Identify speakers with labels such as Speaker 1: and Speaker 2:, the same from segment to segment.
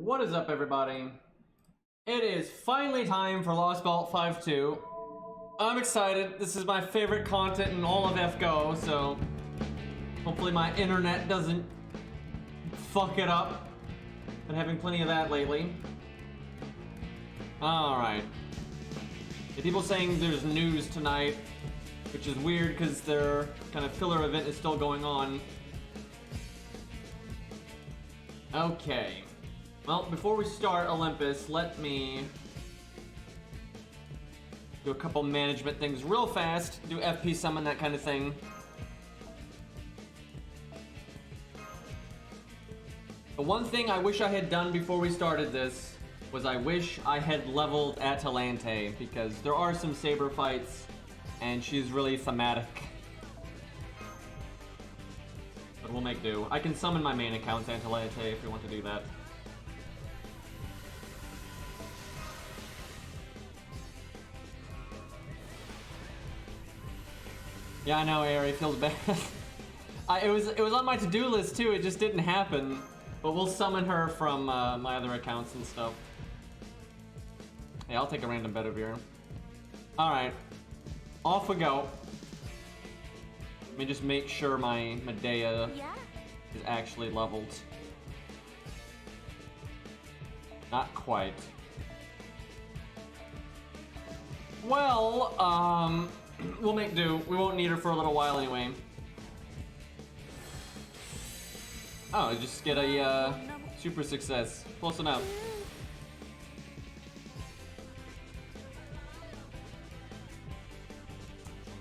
Speaker 1: What is up, everybody? It is finally time for Lostbelt 5-2. I'm excited. This is my favorite content in all of FGO, so hopefully my internet doesn't fuck it up. Been having plenty of that lately. Alright. People saying there's news tonight, which is weird because their kind of filler event is still going on. Okay. Well, before we start Olympus, let me do a couple management things real fast. Do FP summon, that kind of thing. The one thing I wish I had done before we started this was I wish I had leveled Atalante, because there are some saber fights and she's really thematic. But we'll make do. I can summon my main account Atalante if we want to do that. Yeah, I know, Ari, feels bad. It was on my to-do list too, it just didn't happen. But we'll summon her from my other accounts and stuff. Hey, I'll take a random bet over here. Alright. Off we go. Let me just make sure my Medea is actually leveled. Not quite. Well, we'll make do. We won't need her for a little while anyway. Oh, just get a super success. Close enough.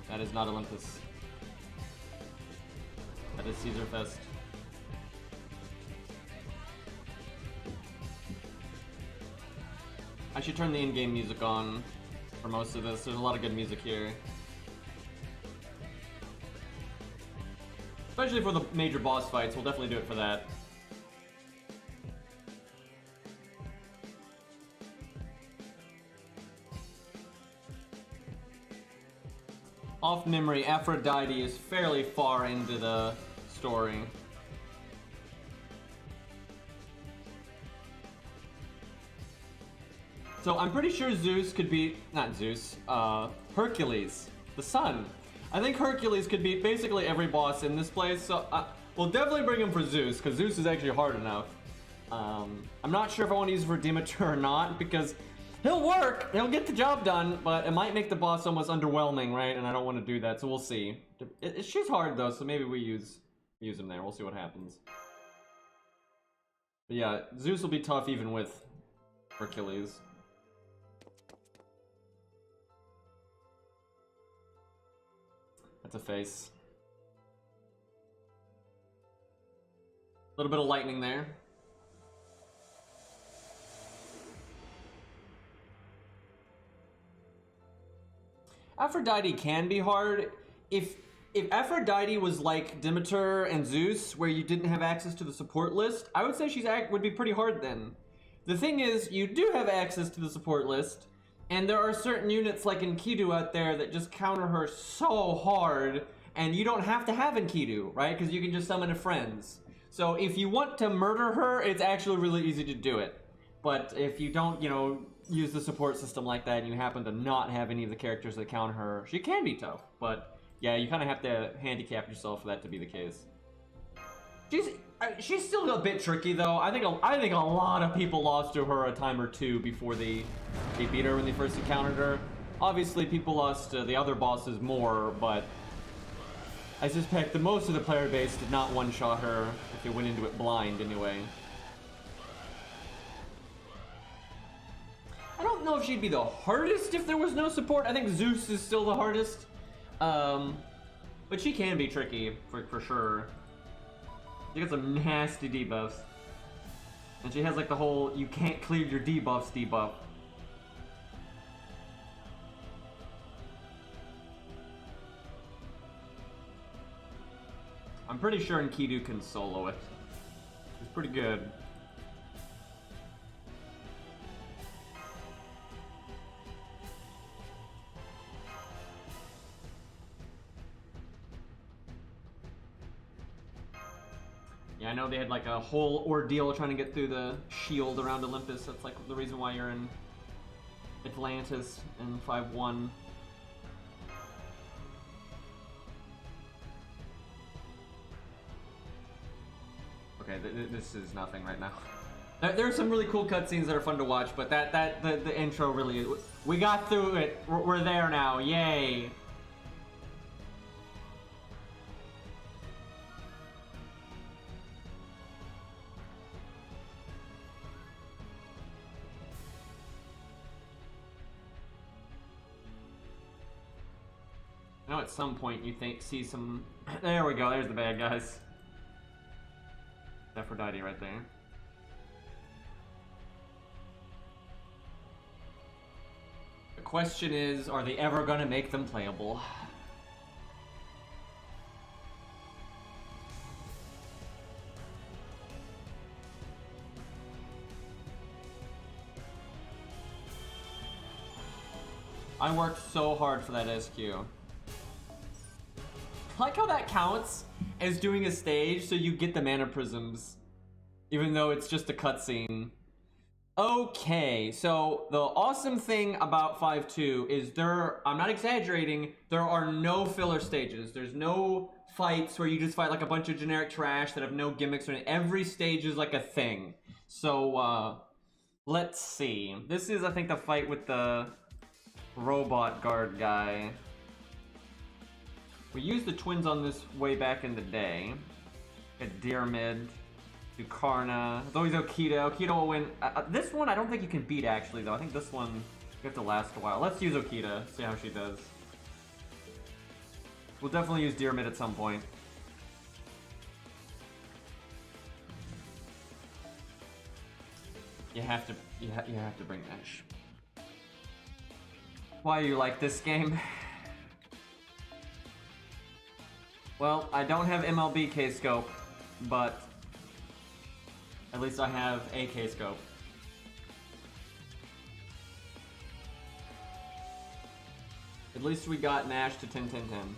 Speaker 1: That is not Olympus. That is Caesar Fest. I should turn the in-game music on for most of this. There's a lot of good music here. Especially for the major boss fights, we'll definitely do it for that. Off memory, Aphrodite is fairly far into the story. So I'm pretty sure Zeus could beat, not Zeus, Hercules, the sun. I think Hercules could beat basically every boss in this place, so we'll definitely bring him for Zeus, because Zeus is actually hard enough. I'm not sure if I want to use it for Demeter or not, because he'll work, he'll get the job done, but it might make the boss almost underwhelming, right? And I don't want to do that, so we'll see. She's hard though, so maybe we use him there. We'll see what happens. But yeah, Zeus will be tough even with Hercules. That's a face. A little bit of lightning there. Aphrodite can be hard. If Aphrodite was like Demeter and Zeus, where you didn't have access to the support list, I would say she's would be pretty hard then. The thing is, you do have access to the support list, and there are certain units like Enkidu out there that just counter her so hard, and you don't have to have Enkidu, right? Because you can just summon a friends. So if you want to murder her, it's actually really easy to do it. But if you don't, you know, use the support system like that, and you happen to not have any of the characters that counter her, she can be tough. But yeah, you kind of have to handicap yourself for that to be the case. She's still a bit tricky though. I think a lot of people lost to her a time or two before they beat her when they first encountered her. Obviously, people lost to the other bosses more, but I suspect that most of the player base did not one-shot her if they went into it blind anyway. I don't know if she'd be the hardest if there was no support. I think Zeus is still the hardest. But she can be tricky, for sure. She got some nasty debuffs. And she has like the whole, you can't clear your debuffs debuff. I'm pretty sure Enkidu can solo it. It's pretty good. Yeah, I know they had like a whole ordeal trying to get through the shield around Olympus. That's like the reason why you're in Atlantis in 5-1. Okay, this is nothing right now. There are some really cool cutscenes that are fun to watch, but the intro really, we got through it. We're there now. Yay! I know at some point you see some. There we go. There's the bad guys. Aphrodite right there. The question is, are they ever gonna make them playable? I worked so hard for that SQ. I like how that counts as doing a stage, so you get the mana prisms, even though it's just a cutscene. Okay, so the awesome thing about 5-2 is I'm not exaggerating, there are no filler stages. There's no fights where you just fight like a bunch of generic trash that have no gimmicks or anything. Every stage is like a thing. So, let's see. This is, I think, the fight with the robot guard guy. We used the twins on this way back in the day. At Demeter, Dukarna. It's always Okita. Okita will win. This one I don't think you can beat, actually, though. I think this one you have to last a while. Let's use Okita, see how she does. We'll definitely use Demeter at some point. You have to bring Nash. Why you like this game? Well, I don't have MLB K-Scope, but at least I have a K-Scope. At least we got Nash to 10-10-10.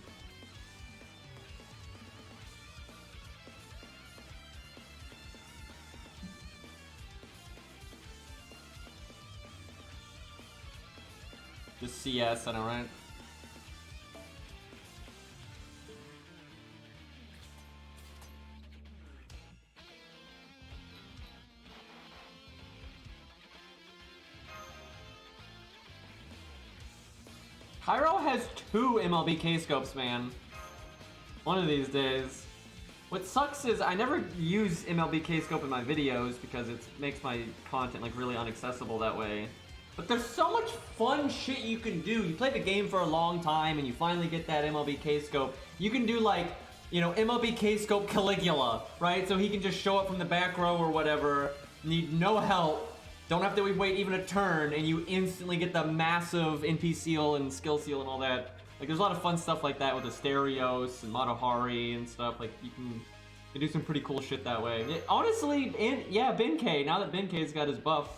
Speaker 1: Just CS, I know, right? Pyro has 2 MLB K-Scopes, man. One of these days. What sucks is I never use MLB K-Scope in my videos because it makes my content like really inaccessible that way. But there's so much fun shit you can do. You play the game for a long time and you finally get that MLB K-Scope. You can do like, you know, MLB K-Scope Caligula, right? So he can just show up from the back row or whatever, need no help, don't have to wait even a turn, and you instantly get the massive NP seal and skill seal and all that. Like, there's a lot of fun stuff like that with Asterios and Matahari and stuff. Like, you can do some pretty cool shit that way. Honestly, Benkei, now that Benkei's got his buff,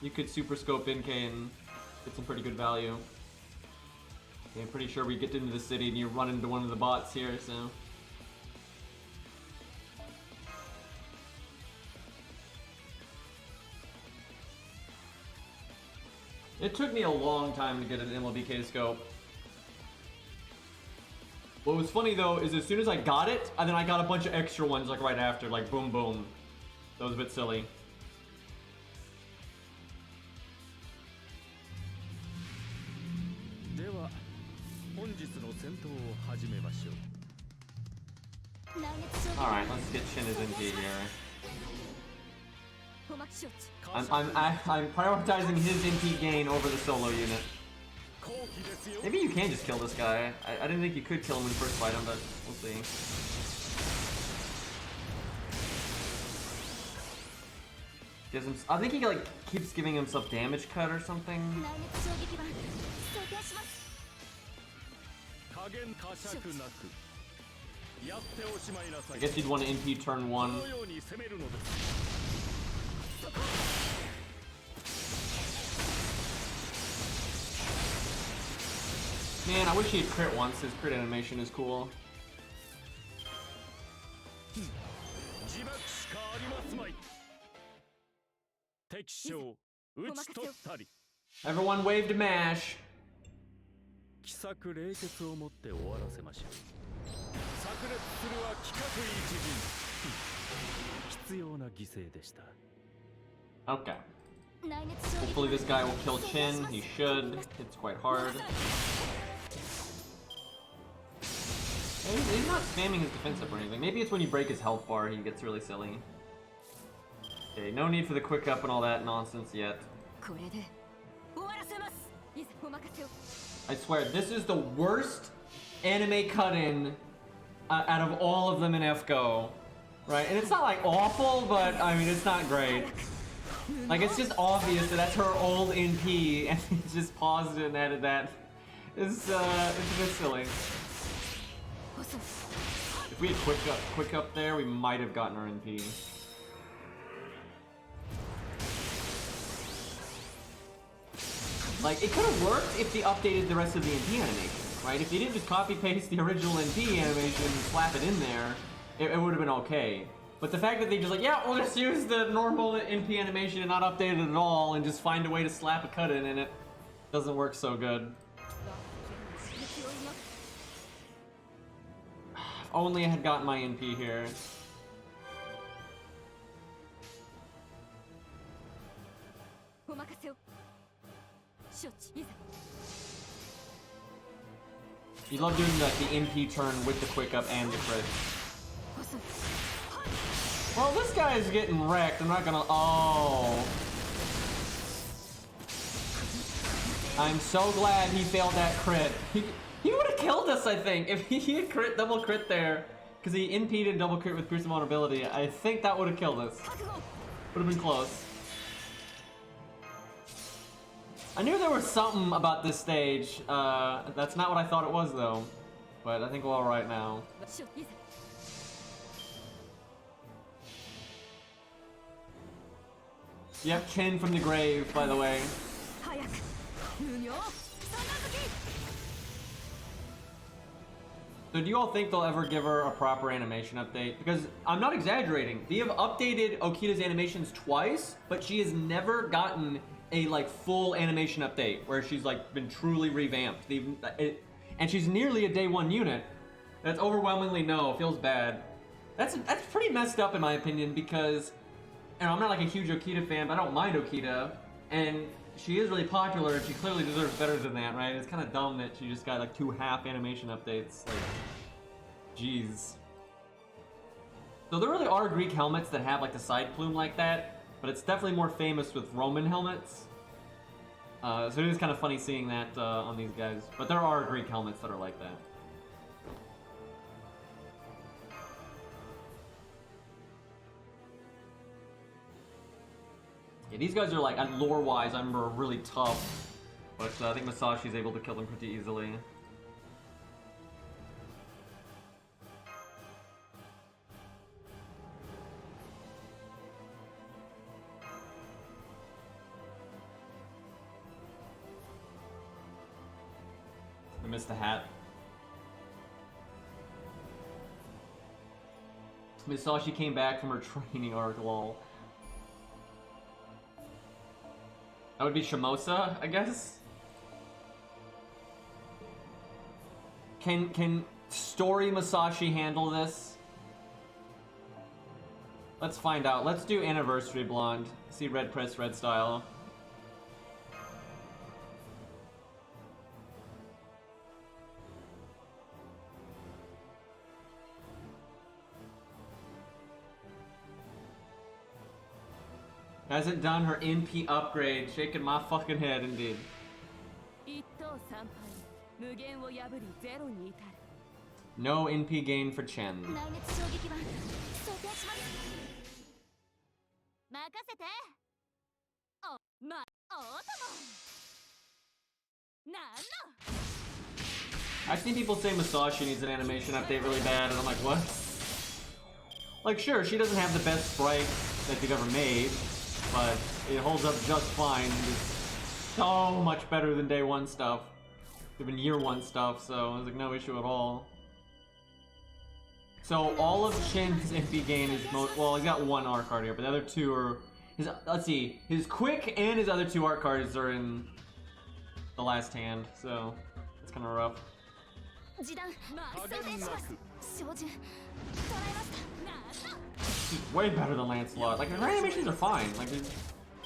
Speaker 1: you could super scope Benkei and get some pretty good value. Okay, I'm pretty sure we get into the city and you run into one of the bots here, so. It took me a long time to get an MLB K-Scope. What was funny though is as soon as I got it, and then I got a bunch of extra ones like right after, like boom boom. That was a bit silly. Alright, let's get Shin's NP here. I'm prioritizing his NP gain over the solo unit. Maybe you can just kill this guy. I didn't think you could kill him when you first fight him, but we'll see. Gives him, I think he like keeps giving himself damage cut or something. I guess you'd want to NP turn 1. Man, I wish he had crit once. His crit animation is cool. Everyone wave to mash. Okay. Hopefully this guy will kill Chin. He should. It's quite hard. He's not spamming his defense up or anything. Maybe it's when you break his health bar he gets really silly. Okay, no need for the quick up and all that nonsense yet. I swear, this is the worst anime cut-in out of all of them in FGO. Right? And it's not like awful, but I mean, it's not great. Like, it's just obvious that that's her old NP, and it's just paused it and added that. It's a bit silly. If we had quick up there, we might have gotten our NP. Like, it could have worked if they updated the rest of the NP animation, right? If they didn't just copy-paste the original NP animation and slap it in there, it would have been okay. But the fact that they just like, yeah, we'll just use the normal NP animation and not update it at all and just find a way to slap a cut-in in it, doesn't work so good. If only I had gotten my NP here. You love doing like the NP turn with the quick up and the crit. Well, this guy is getting wrecked. I'm not gonna. Oh. I'm so glad he failed that crit. He would have killed us, I think, if he had double crit there. Because he NP'd and double crit with piercing vulnerability. I think that would have killed us. Would have been close. I knew there was something about this stage. That's not what I thought it was, though. But I think we're all right now. Yep, Ken from the grave, by the way. So do you all think they'll ever give her a proper animation update? Because I'm not exaggerating. They have updated Okita's animations twice, but she has never gotten a like full animation update where she's like been truly revamped. And she's nearly a day one unit. That's overwhelmingly no, feels bad. That's pretty messed up in my opinion because, and I'm not like a huge Okita fan, but I don't mind Okita, and she is really popular and she clearly deserves better than that, right? It's kind of dumb that she just got like 2 half animation updates, like, jeez. So there really are Greek helmets that have like the side plume like that, but it's definitely more famous with Roman helmets. So it is kind of funny seeing that on these guys, but there are Greek helmets that are like that. Yeah, these guys are like, lore-wise, I'm really tough, but I think Masashi's able to kill them pretty easily. I missed the hat. Masashi came back from her training arc, lol. That would be Shimosa, I guess? Can Story Masashi handle this? Let's find out. Let's do Anniversary Blonde. See Red Press, Red Style. Hasn't done her NP upgrade. Shaking my fucking head, indeed. No NP gain for Chen. I've seen people say Masashi needs an animation update really bad, and I'm like, what? Like, sure, she doesn't have the best sprite that they've ever made, but it holds up just fine. It's so much better than day one stuff. Even year one stuff, so there's like no issue at all. So all of Chin's MP gain is well, he's got one art card here, but the other two are let's see, his quick and his other two art cards are in the last hand, so it's kind of rough. He's way better than Lancelot. Like, her animations are fine. Like,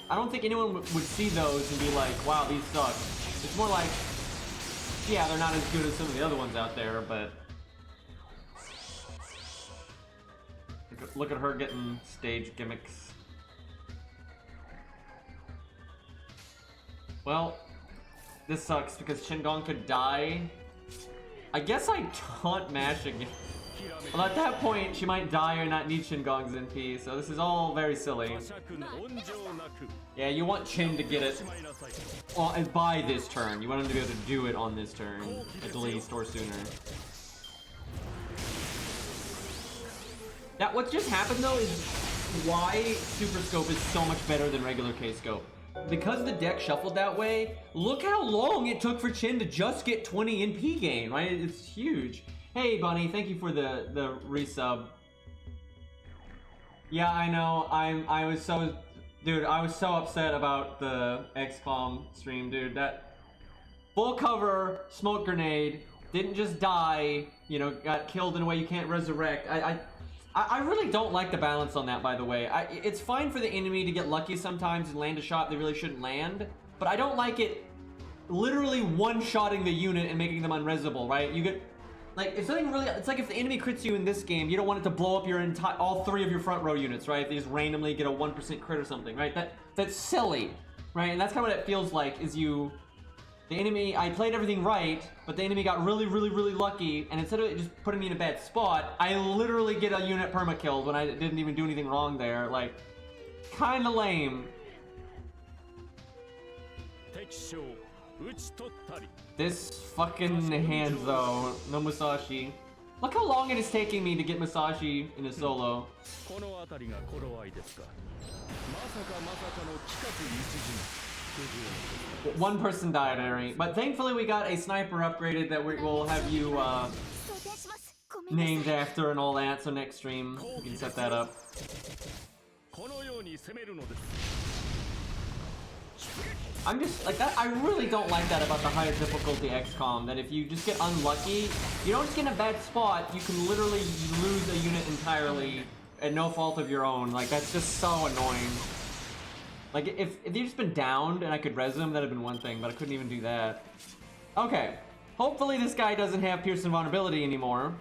Speaker 1: I don't think anyone would see those and be like, wow, these suck. It's more like, yeah, they're not as good as some of the other ones out there, but look at her getting stage gimmicks. Well, this sucks because Qingong could die. I guess I taunt mash again. Well, at that point, she might die or not need Qingong's NP, so this is all very silly. Yeah, you want Qin to get it by this turn. You want him to be able to do it on this turn, at least, or sooner. That what just happened though is why Super Scope is so much better than regular K-Scope. Because the deck shuffled that way, look how long it took for Qin to just get 20 NP gain, right? It's huge. Hey Bunny, thank you for the resub. Yeah, I know. I was so upset about the XCOM stream, dude. That full cover smoke grenade didn't just die, you know, got killed in a way you can't resurrect. I really don't like the balance on that, by the way. It's fine for the enemy to get lucky sometimes and land a shot they really shouldn't land, but I don't like it literally one-shotting the unit and making them unresable, right? You get, like, if something really, it's like if the enemy crits you in this game, you don't want it to blow up your all three of your front row units, right? If they just randomly get a 1% crit or something, right? That's silly, right? And that's kind of what it feels like, is the enemy, I played everything right, but the enemy got really, really, really lucky, and instead of it just putting me in a bad spot, I literally get a unit perma-killed when I didn't even do anything wrong there. Like, kinda lame. This fucking hand, though. No Musashi. Look how long it is taking me to get Musashi in a solo. One person died, Ari, but thankfully we got a sniper upgraded that we will have you named after and all that, so next stream we can set that up. I'm just like that. I really don't like that about the higher difficulty XCOM, that if you just get unlucky, you don't just get in a bad spot, you can literally lose a unit entirely at no fault of your own. Like, that's just so annoying. Like, if you'd just been downed and I could res him, that'd have been one thing, but I couldn't even do that. Okay. Hopefully this guy doesn't have Pierce Invulnerability anymore.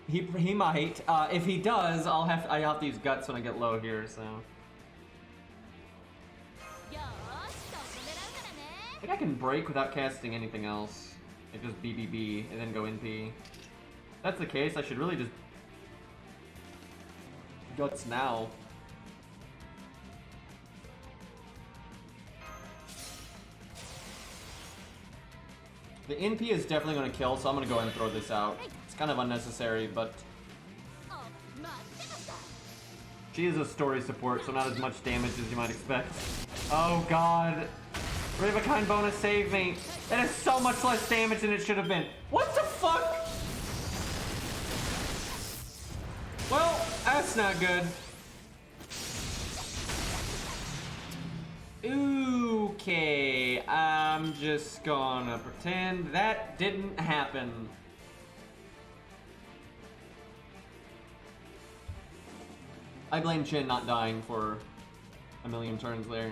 Speaker 1: He might. If he does, I have to use Guts when I get low here, so. I think I can break without casting anything else. It just BBB and then go NP. If that's the case, I should really just Guts now. The NP is definitely going to kill, so I'm going to go ahead and throw this out. It's kind of unnecessary, but she is a story support, so not as much damage as you might expect. Oh god. Ravenkind bonus save me. That is so much less damage than it should have been. What the fuck? Well, that's not good. Okay, I'm just gonna pretend that didn't happen. I blame Qin not dying for a million turns there.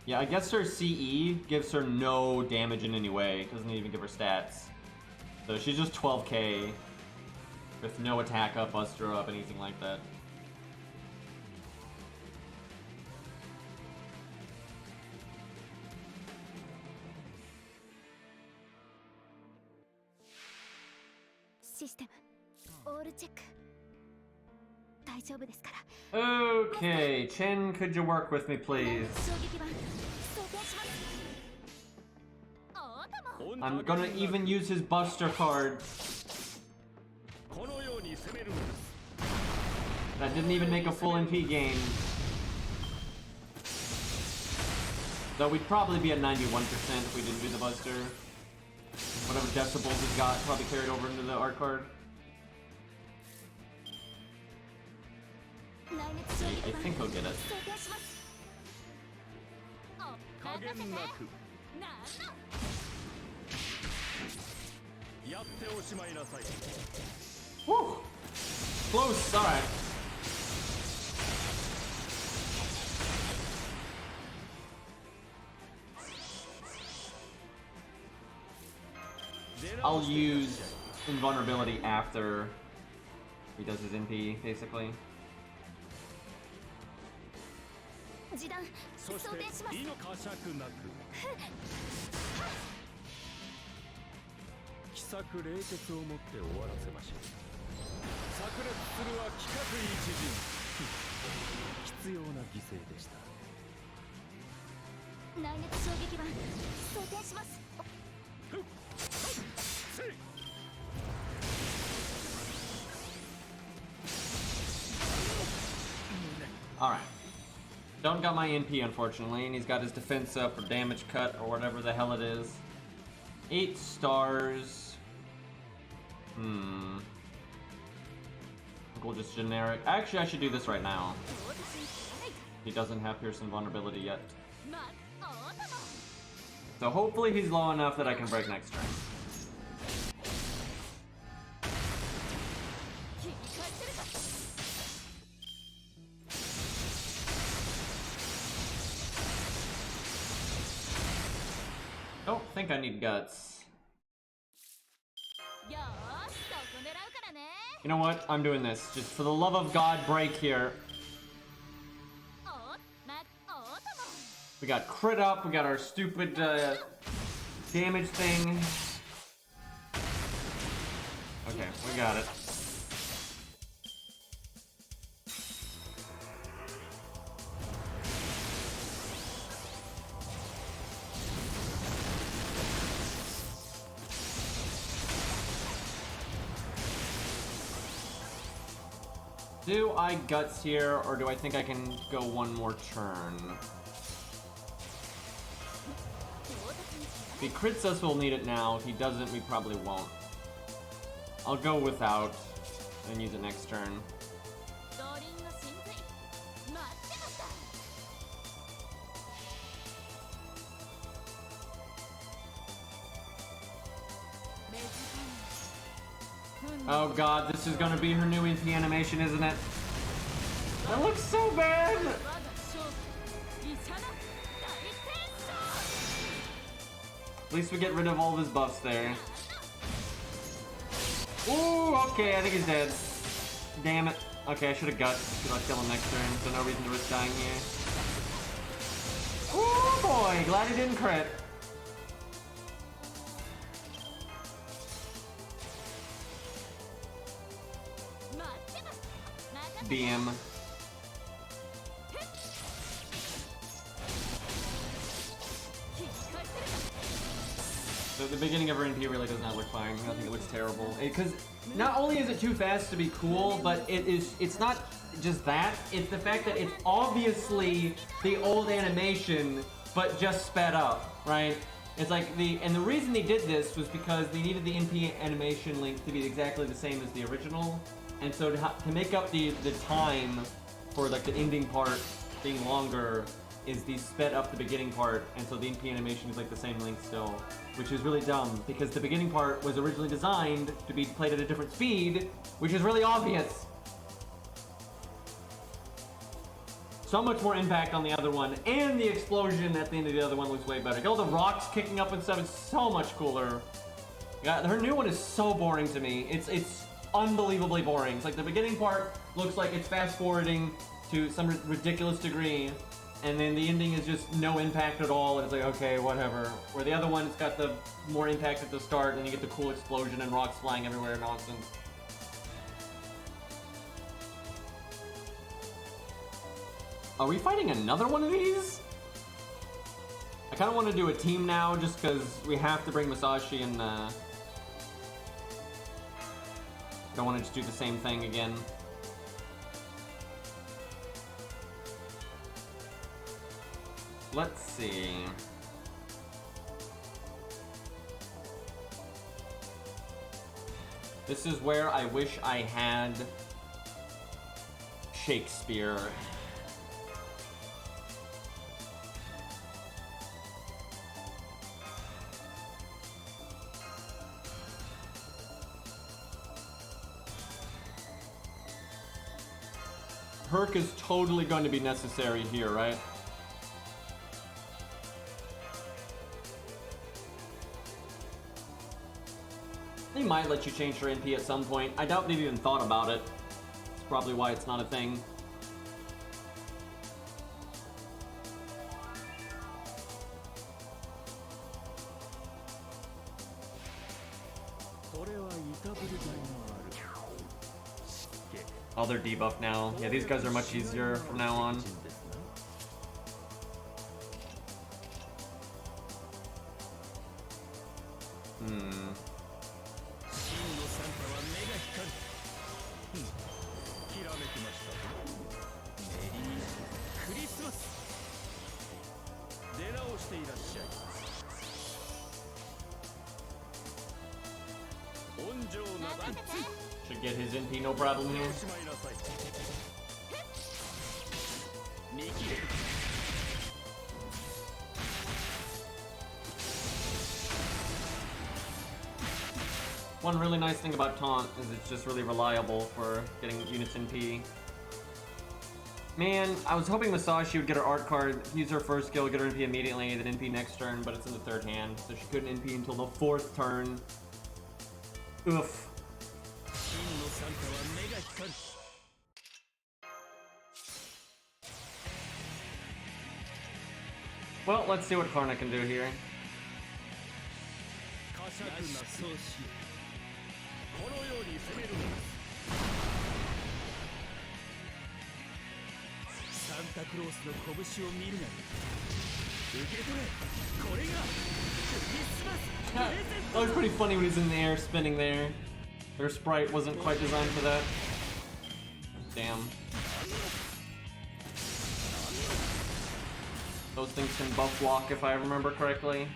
Speaker 1: Yeah, I guess her CE gives her no damage in any way. It doesn't even give her stats. So she's just 12k with no attack up, buster up, anything like that. Okay, Qin, could you work with me, please? I'm gonna even use his buster card. That didn't even make a full NP gain. Though we'd probably be at 91% if we didn't do the buster. Whatever decibels he's got probably carried over into the art card. I think he'll get it. Woo! Close, alright. I'll use invulnerability after he does his NP, basically. Alright. Don't got my NP, unfortunately, and he's got his defense up or damage cut or whatever the hell it is. 8 stars. I think we'll just generic. Actually, I should do this right now. He doesn't have Pierce Invulnerability yet. So hopefully he's low enough that I can break next turn. Don't think I need guts. You know what? I'm doing this. Just for the love of God, break here. We got crit up, we got our stupid damage thing. Okay, we got it. Do I guts here, or do I think I can go one more turn? If he crits us, we'll need it now. If he doesn't, we probably won't. I'll go without and use it next turn. Oh god, this is gonna be her new NP animation, isn't it? That looks so bad! At least we get rid of all of his buffs there. Ooh, okay, I think he's dead. Damn it. Okay, I should have got, because I'll kill him next turn, so no reason to risk dying here. Ooh boy, glad he didn't crit. BM. So the beginning of her NP really does not look fine. I think it looks terrible. Because not only is it too fast to be cool, but it's not just that. It's the fact that it's obviously the old animation, but just sped up, right? It's like and the reason they did this was because they needed the NP animation length to be exactly the same as the original. And so to make up the time for like the ending part being longer is they sped up the beginning part, and so the NP animation is like the same length still, which is really dumb because the beginning part was originally designed to be played at a different speed, which is really obvious. So much more impact on the other one, and the explosion at the end of the other one looks way better. Get all the rocks kicking up and stuff is so much cooler. Yeah, her new one is so boring to me. It's unbelievably boring. It's like the beginning part looks like it's fast forwarding to some ridiculous degree, and then the ending is just no impact at all, and it's like, okay, whatever. Where the other one, it's got the more impact at the start, and you get the cool explosion and rocks flying everywhere nonsense. Are we fighting another one of these? I kind of want to do a team now, just because we have to bring Masashi and don't want to just do the same thing again. Let's see. This is where I wish I had Shakespeare. Herc is totally going to be necessary here, right? They might let you change your NP at some point. I doubt they've even thought about it. That's probably why it's not a thing. Oh, they're debuffed now. Yeah, these guys are much easier from now on. Should get his NP, no problem here. One really nice thing about Taunt is it's just really reliable for getting units NP. Man, I was hoping Masashi would get her art card, use her first skill, get her NP immediately, then NP next turn, but it's in the third hand, so she couldn't NP until the fourth turn. Oof. Well, let's see what Karna can do here. That was pretty funny when he's in the air spinning there. Their sprite wasn't quite designed for that. Damn. Those things can buff block if I remember correctly.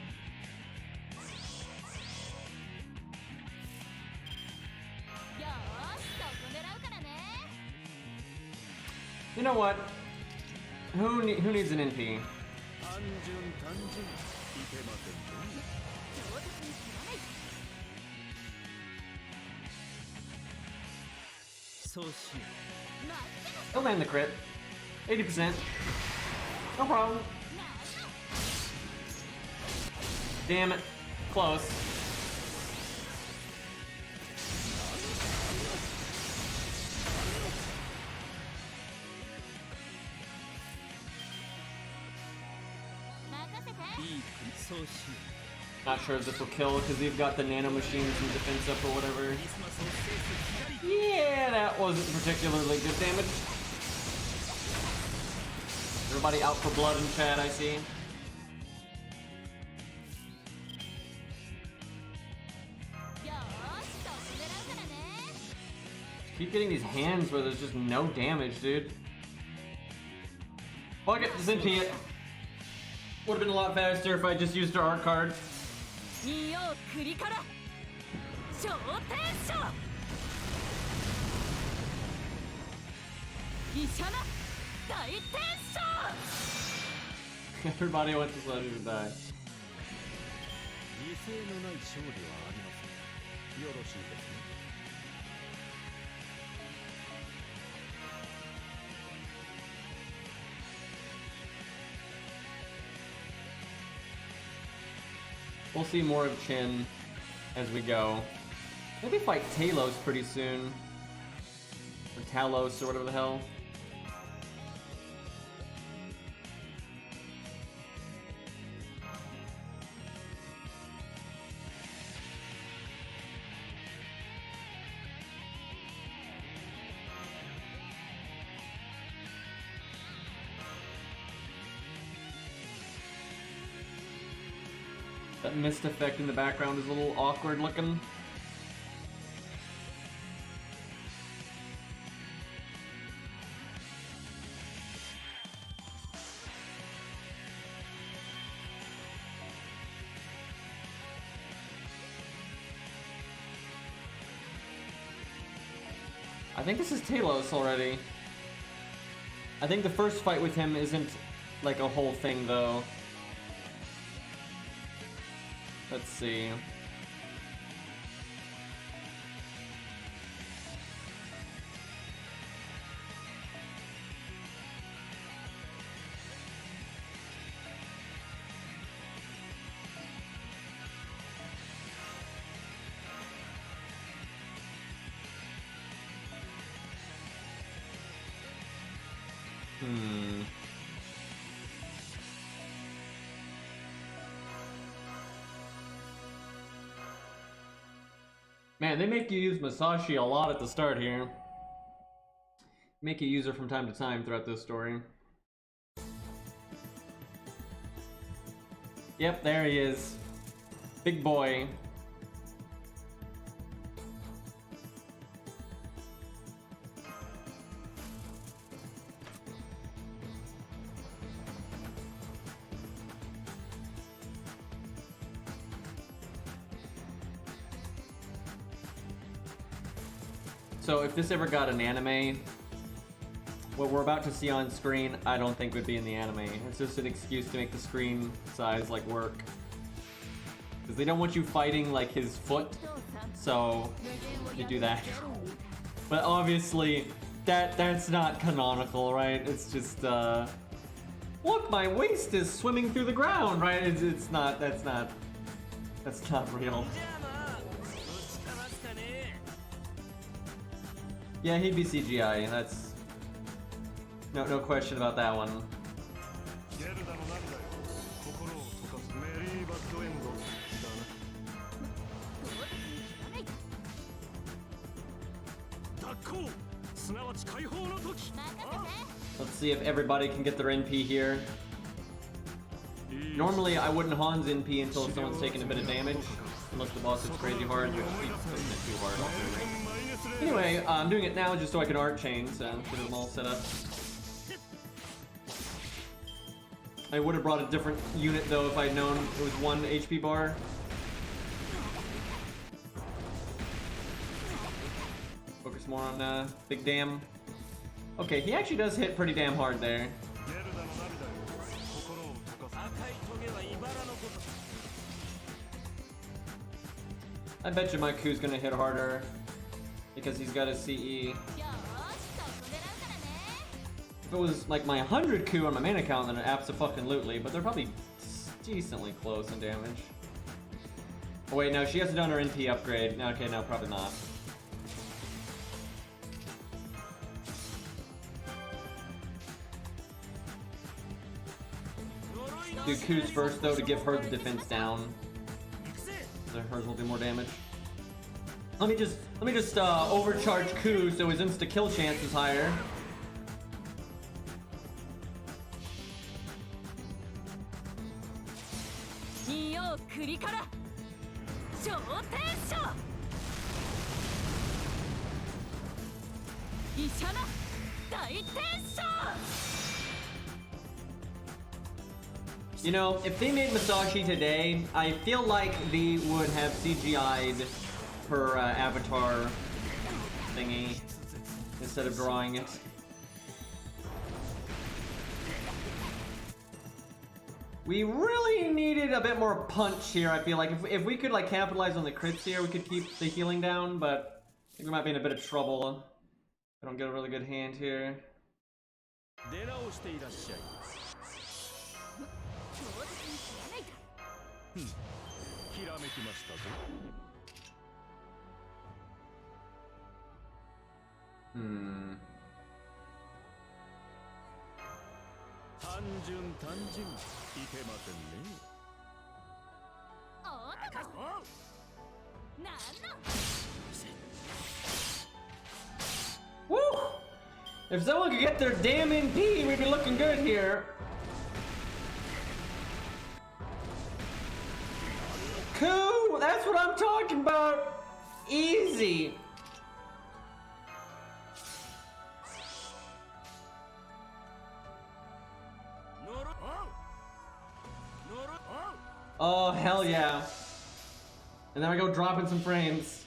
Speaker 1: You know what? Who needs an NP? He'll land the crit. 80%. No problem. Damn it. Close. Not sure if this will kill because you've got the nano machines and defense up or whatever. Yeah, that wasn't particularly good damage. Everybody out for blood in chat, I see. Keep getting these hands where there's just no damage, dude. Fuck it, just NP it. Would've been a lot faster if I just used her art card. Everybody wants to let her die. We'll see more of Chin as we go. Maybe fight Talos pretty soon. Or Talos or whatever the hell. That mist effect in the background is a little awkward looking. I think this is Talos already. I think the first fight with him isn't like a whole thing though. Let's see. Man, they make you use Masashi a lot at the start here. Make you use her from time to time throughout this story. Yep, there he is. Big boy. So if this ever got an anime, what we're about to see on screen, I don't think would be in the anime. It's just an excuse to make the screen size like work. Because they don't want you fighting like his foot, so you do that. But obviously, that's not canonical, right? It's just, look, my waist is swimming through the ground, right? It's not, that's not real. Yeah, he'd be CGI, that's... No question about that one. Let's see if everybody can get their NP here. Normally, I wouldn't Han's NP until someone's taken a bit of damage. Unless the boss hits crazy hard, which he's taking it too hard ultimately. Anyway, I'm doing it now just so I can art chain, so get them all set up. I would have brought a different unit though if I'd known it was 1 HP bar. Focus more on Big Damn. Okay, he actually does hit pretty damn hard there. I bet you my Q's gonna hit harder because he's got a CE. If it was like my 100 Q on my main account, then it abso-fucking-lutely, but they're probably decently close in damage. Oh wait, no, she hasn't done her NP upgrade. Okay, no, probably not. Do Q's first though to give her the defense down. So hers will do more damage. Let me just overcharge Q so his insta kill chance is higher. You know, if they made Masashi today, I feel like they would have CGI'd her avatar thingy instead of drawing it. We really needed a bit more punch here, I feel like. If we could like capitalize on the crits here, we could keep the healing down, but I think we might be in a bit of trouble. I don't get a really good hand here. Woo! If someone could get their damn NP, we'd be looking good here. Cool, that's what I'm talking about. Easy. Oh, hell yeah. And then I go dropping some frames.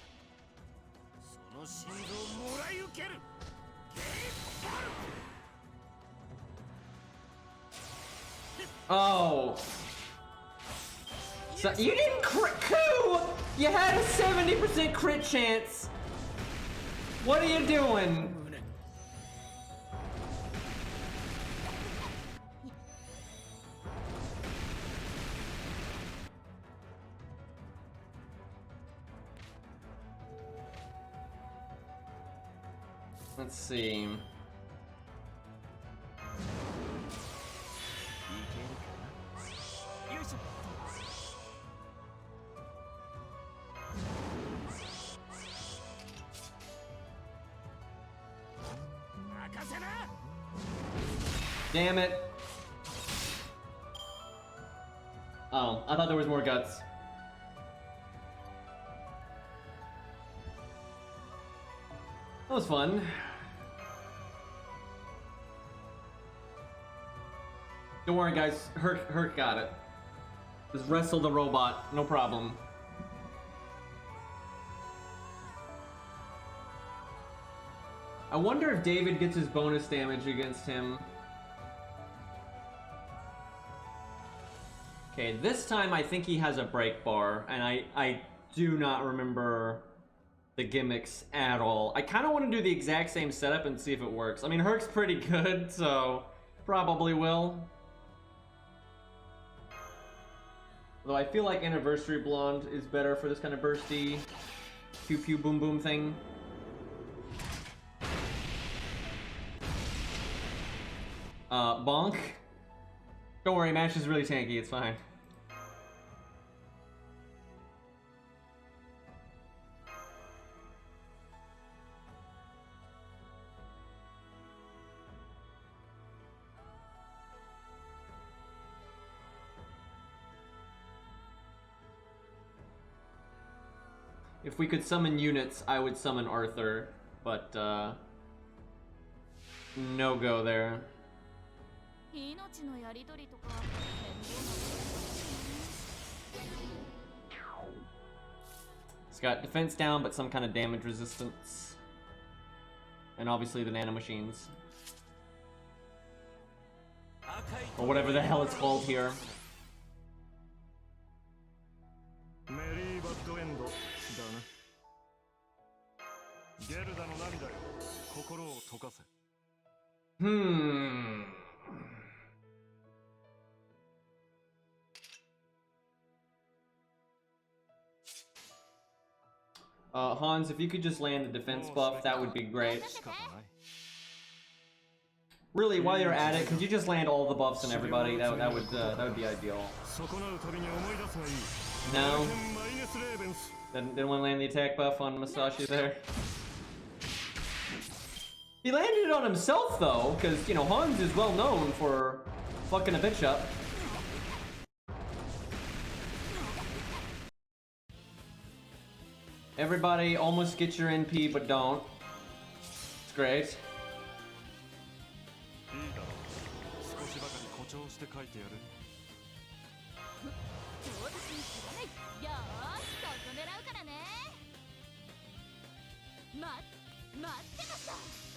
Speaker 1: Oh. So you didn't crit. Coup! You had a 70% crit chance. What are you doing? Let's see. Damn it. Oh, I thought there was more guts. That was fun. Don't worry guys, Herc got it. Just wrestle the robot, no problem. I wonder if David gets his bonus damage against him. Okay, this time I think he has a break bar, and I do not remember the gimmicks at all. I kind of want to do the exact same setup and see if it works. I mean, Herc's pretty good, so probably will. Though I feel like Anniversary Blonde is better for this kind of bursty pew pew boom boom thing. Bonk. Don't worry, match is really tanky, it's fine. If we could summon units, I would summon Arthur, but no go there. It's got defense down, but some kind of damage resistance. And obviously the nanomachines. Or whatever the hell it's called here. Hans, if you could just land the defense buff, that would be great. Really, while you're at it, could you just land all the buffs on everybody? That would be ideal. No? Didn't want to land the attack buff on Masashi there. He landed it on himself though, because, you know, Hans is well known for fucking a bitch up. Everybody almost get your NP, but don't. It's great.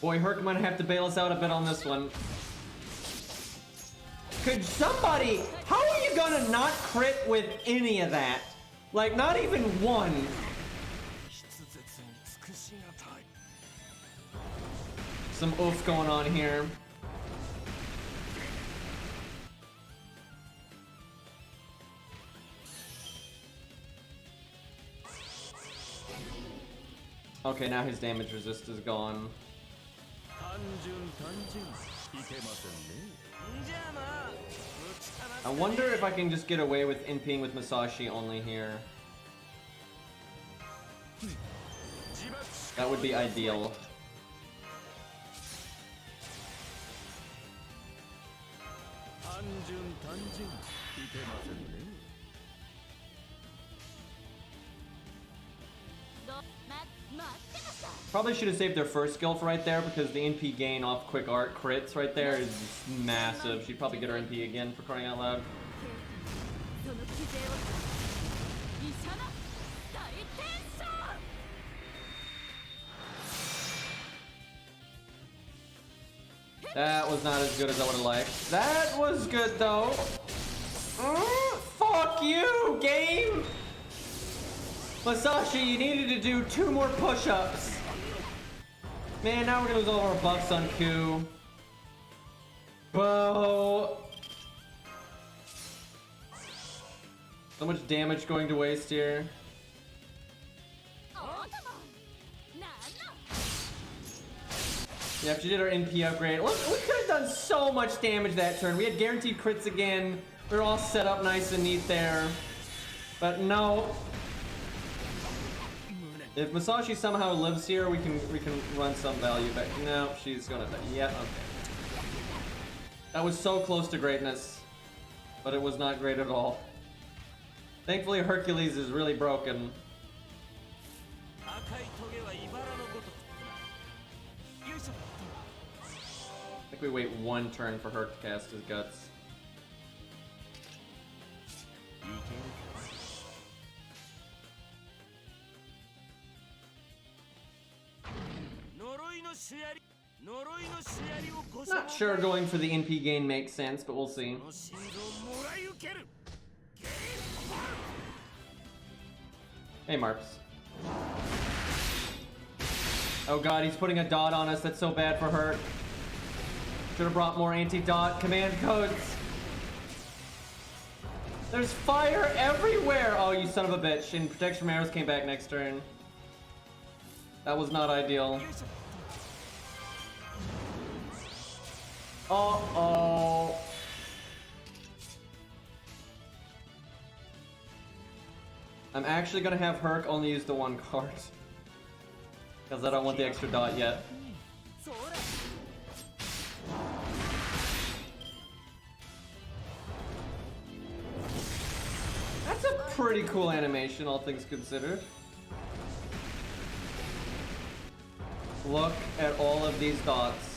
Speaker 1: Boy, Herc might have to bail us out a bit on this one. Could somebody... How are you gonna not crit with any of that? Like, not even one. Some oof going on here. Okay, now his damage resist is gone. I wonder if I can just get away with NPing with Masashi only here. That would be ideal. Probably should have saved their first skill for right there, because the NP gain off quick art crits right there is massive. She'd probably get her NP again, for crying out loud. That was not as good as I would have liked. That was good though. Fuck you, game! Masashi, you needed to do 2 more push-ups. Man, now we're gonna lose all our buffs on Q. Whoa. So much damage going to waste here. Yeah, she did our NP upgrade. Look, we could have done so much damage that turn. We had guaranteed crits again. We were all set up nice and neat there. But no. If Masashi somehow lives here, we can run some value back. No, she's gonna die. Yeah, okay. That was so close to greatness. But it was not great at all. Thankfully, Hercules is really broken. I think we wait 1 turn for Herc to cast his guts. Not sure going for the NP gain makes sense, but we'll see. Hey, Marps. Oh god, he's putting a dot on us. That's so bad for her. Should have brought more anti-dot command codes. There's fire everywhere! Oh, you son of a bitch. And Protection from Arrows came back next turn. That was not ideal. Uh-oh. I'm actually gonna have Herc only use the 1 card. Because I don't want the extra dot yet. That's a pretty cool animation, all things considered. Look at all of these dots.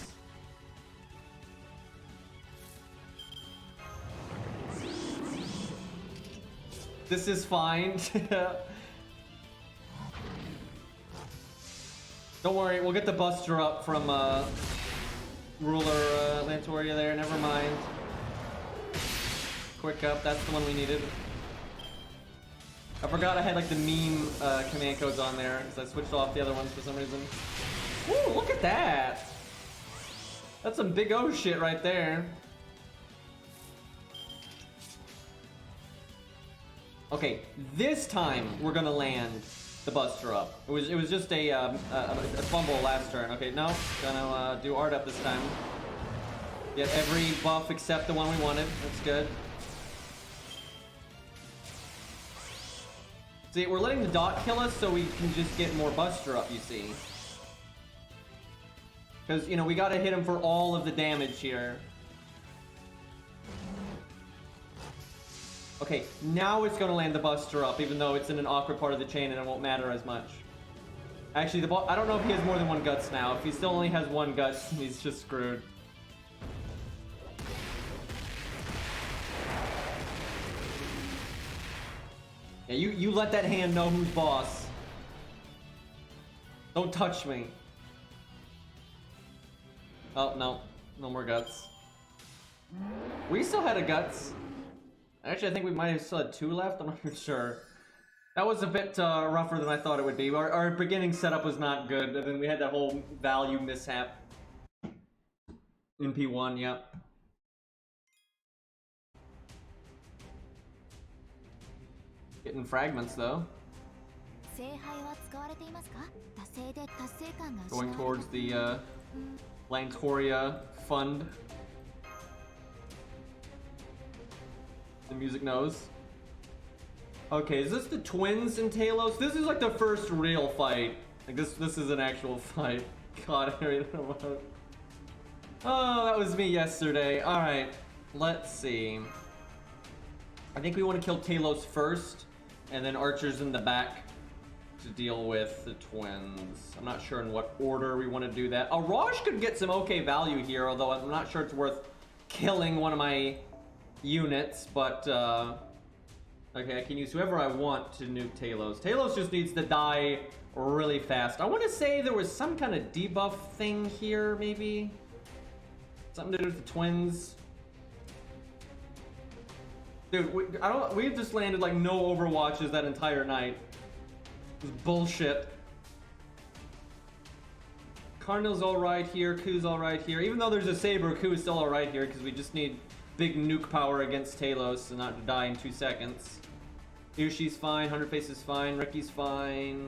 Speaker 1: This is fine. Don't worry, we'll get the Buster up from Ruler Lantoria there, never mind. Quick up, that's the one we needed. I forgot I had like the meme command codes on there because I switched off the other ones for some reason. Ooh, look at that! That's some big O shit right there. Okay, this time we're gonna land the Buster up. It was just a fumble last turn. Okay, no, gonna do art up this time. Get every buff except the one we wanted. That's good. See, we're letting the dot kill us so we can just get more Buster up, you see. Because, you know, we gotta hit him for all of the damage here. Okay, now it's gonna land the Buster up, even though it's in an awkward part of the chain and it won't matter as much. Actually, I don't know if he has more than 1 guts now. If he still only has 1 guts, he's just screwed. Yeah, you let that hand know who's boss. Don't touch me. Oh, no. No more guts. We still had a guts. Actually, I think we might have still had 2 left. I'm not even sure. That was a bit rougher than I thought it would be. Our beginning setup was not good, and then we had that whole value mishap. In P1, yep. Getting fragments, though. Going towards the Lantoria fund. The music knows. Okay, is this the twins in Talos? This is like the first real fight. Like this is an actual fight. God, I don't know about it. Oh, that was me yesterday. Alright, let's see. I think we want to kill Talos first, and then archers in the back to deal with the twins. I'm not sure in what order we want to do that. Raj could get some okay value here, although I'm not sure it's worth killing one of my units, but okay, I can use whoever I want to nuke Talos. Talos just needs to die really fast. I want to say there was some kind of debuff thing here, maybe? Something to do with the twins. Dude, we've just landed like no overwatches that entire night. It was bullshit. Cardinal's alright here, Ku's alright here. Even though there's a Saber, Ku is still alright here because we just need big nuke power against Talos and not to die in 2 seconds. Yoshi's fine, 100 Face is fine, Ricky's fine.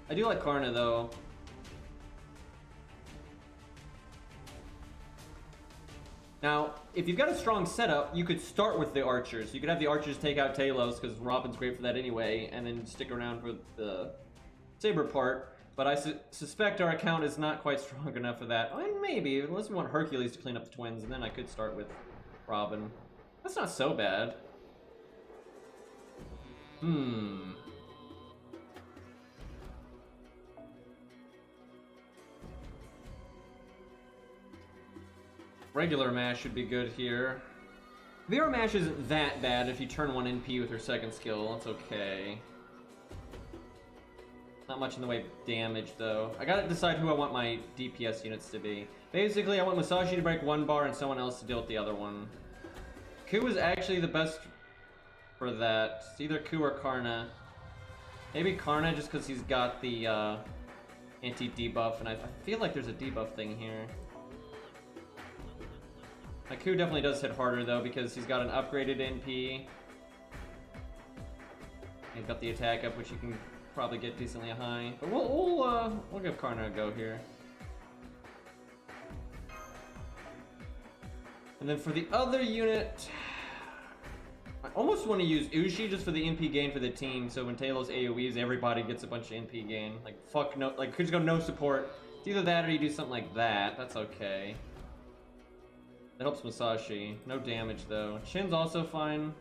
Speaker 1: I do like Karna though. Now, if you've got a strong setup, you could start with the archers. You could have the archers take out Talos because Robin's great for that anyway, and then stick around for the Saber part. But I suspect our account is not quite strong enough for that. I mean, maybe, unless we want Hercules to clean up the twins, and then I could start with Robin. That's not so bad. Regular mash should be good here. VR mash isn't that bad if you turn one NP with her second skill. That's okay. Not much in the way of damage, though. I gotta decide who I want my DPS units to be. Basically, I want Masashi to break one bar and someone else to deal with the other one. Ku is actually the best for that. It's either Ku or Karna. Maybe Karna just because he's got the anti-debuff, and I feel like there's a debuff thing here. My Ku definitely does hit harder, though, because he's got an upgraded NP. He's got the attack up, which you can probably get decently high, but we'll give Karna a go here. And then for the other unit, I almost want to use Ushi just for the NP gain for the team, so when Talos AoEs, everybody gets a bunch of NP gain. Like, fuck no, like, could just go no support. It's either that or you do something like that. That's okay. That helps Masashi. No damage, though. Shin's also fine.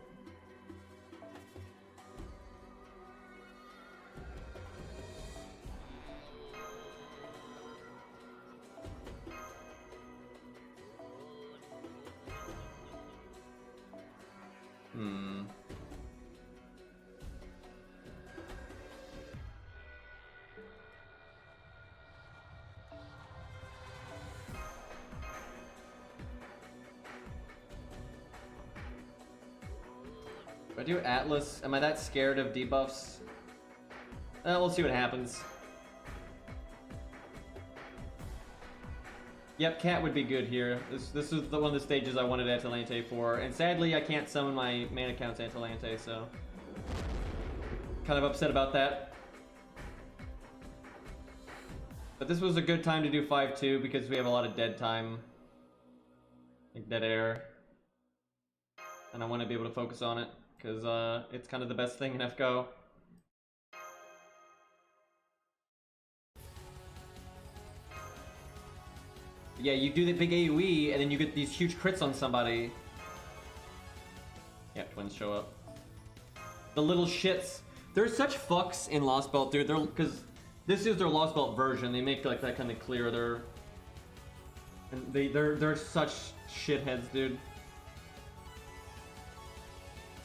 Speaker 1: If I do Atlas, am I that scared of debuffs? We'll see what happens. Yep, Cat would be good here. This is one of the stages I wanted Atalante for, and sadly I can't summon my main account's Atalante, so kind of upset about that. But this was a good time to do 5-2 because we have a lot of dead time, like dead air, and I want to be able to focus on it because it's kind of the best thing in FGO. Yeah, you do the big AoE, and then you get these huge crits on somebody. Yeah, twins show up. The little shits. They're such fucks in Lostbelt, dude. They're because this is their Lostbelt version. They make like that kind of clear. They're such shitheads, dude.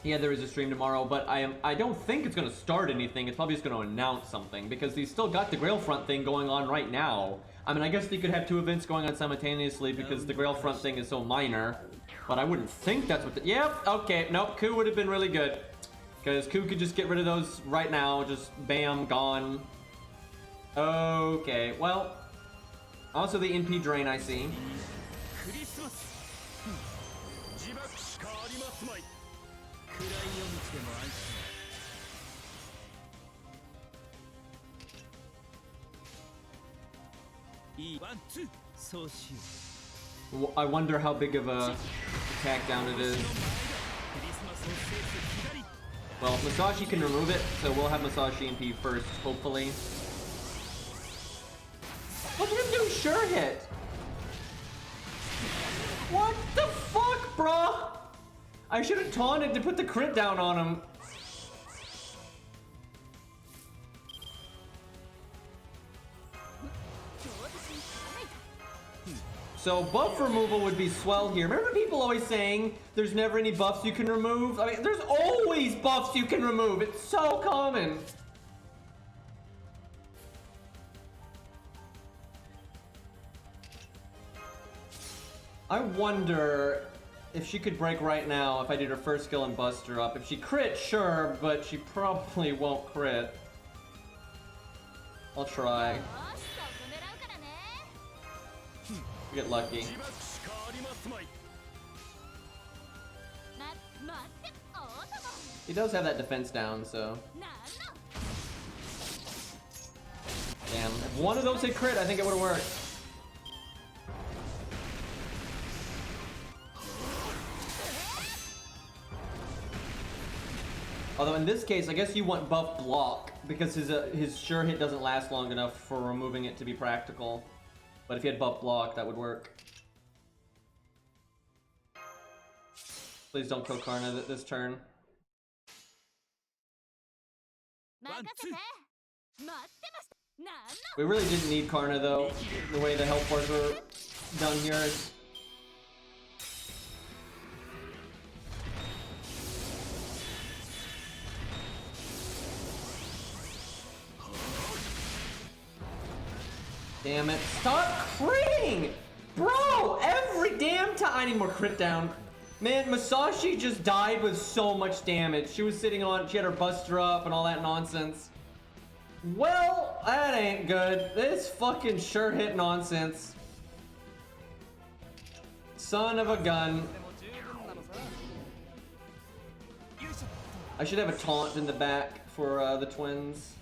Speaker 1: Yeah, there is a stream tomorrow, but I don't think it's gonna start anything. It's probably just gonna announce something because they still got the Grailfront thing going on right now. I mean, I guess they could have 2 events going on simultaneously because the Grailfront thing is so minor, but I wouldn't think that's what yep, okay, nope, Ku would have been really good. Because Ku could just get rid of those right now, just bam, gone. Okay, well, also the NP drain I see. I wonder how big of a attack down it is. Well, Masashi can remove it, so we'll have Masashi NP first, hopefully. Look at him do sure hit! What the fuck, bruh? I should have taunted to put the crit down on him. So buff removal would be swell here. Remember people always saying there's never any buffs you can remove? I mean, there's always buffs you can remove. It's so common. I wonder if she could break right now if I did her first skill and bust her up. If she crit, sure, but she probably won't crit. I'll try. Get lucky. He does have that defense down, so. Damn. If one of those hit crit, I think it would have worked. Although in this case, I guess you want buff block because his sure hit doesn't last long enough for removing it to be practical. But if he had buff block, that would work. Please don't kill Karna this turn. We really didn't need Karna though, the way the health bars were done here. Damn it. Stop critting! Bro, every damn time. I need more crit down. Man, Masashi just died with so much damage. She was sitting on, she had her buster up and all that nonsense. Well, that ain't good. This fucking sure hit nonsense. Son of a gun. I should have a taunt in the back for the twins.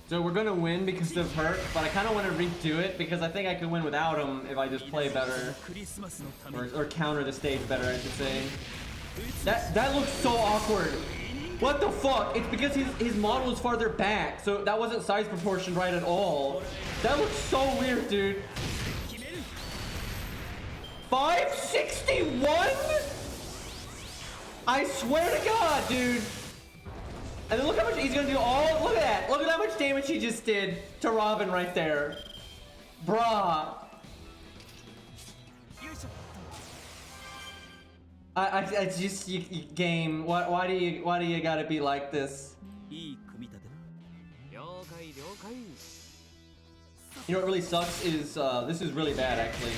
Speaker 1: So we're gonna win because of Herc, but I kind of want to redo it because I think I can win without him if I just play better, or counter the stage better, I should say. That looks so awkward. What the fuck? It's because his model is farther back, so that wasn't size proportioned right at all. That looks so weird, dude. 561? I swear to God, dude. And then look how much he's gonna do. Oh, look at that. Look at how much damage he just did to Robin right there. Bruh. I just game. Why do you gotta be like this? You know what really sucks is this is really bad actually.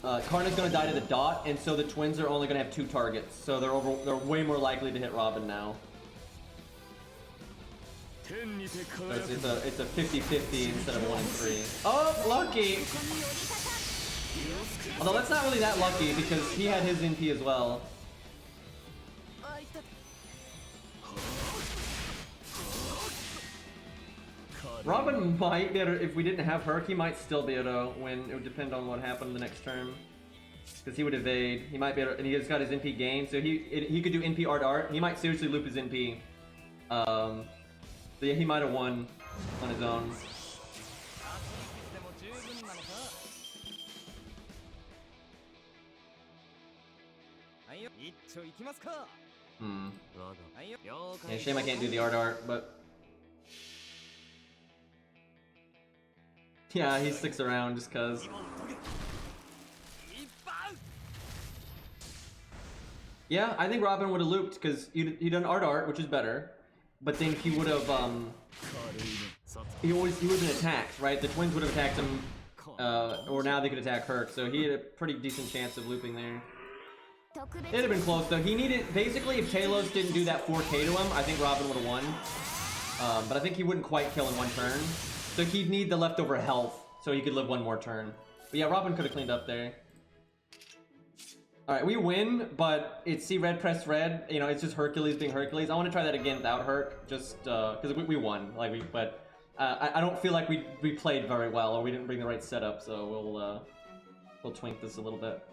Speaker 1: Karna's gonna die to the dot, and so the twins are only gonna have 2 targets, so they're way more likely to hit Robin now. So it's a 50-50 instead of 1 and 3. Oh, lucky! Although that's not really that lucky because he had his NP as well. Robin might be able to, if we didn't have Herc, he might still be able to win. It would depend on what happened the next turn. Because he would evade. He might be able to, and he's got his NP gain, so he could do NP art. He might seriously loop his NP. So yeah, he might have won on his own. Yeah, shame I can't do the art, but yeah, he sticks around just cause. Yeah, I think Robin would have looped because he done art, which is better. But then he would have he would have been attacked, right? The twins would have attacked him, or now they could attack Herc, so he had a pretty decent chance of looping there. It'd have been close though. He needed, basically if Talos didn't do that 4K to him, I think Robin would have won. But I think he wouldn't quite kill in 1 turn. So he'd need the leftover health so he could live 1 more turn. But yeah, Robin could have cleaned up there. Alright, we win, but it's see red press red. You know, it's just Hercules being Hercules. I want to try that again without Herc, just because we won. But I don't feel like we played very well, or we didn't bring the right setup. So we'll twink this a little bit.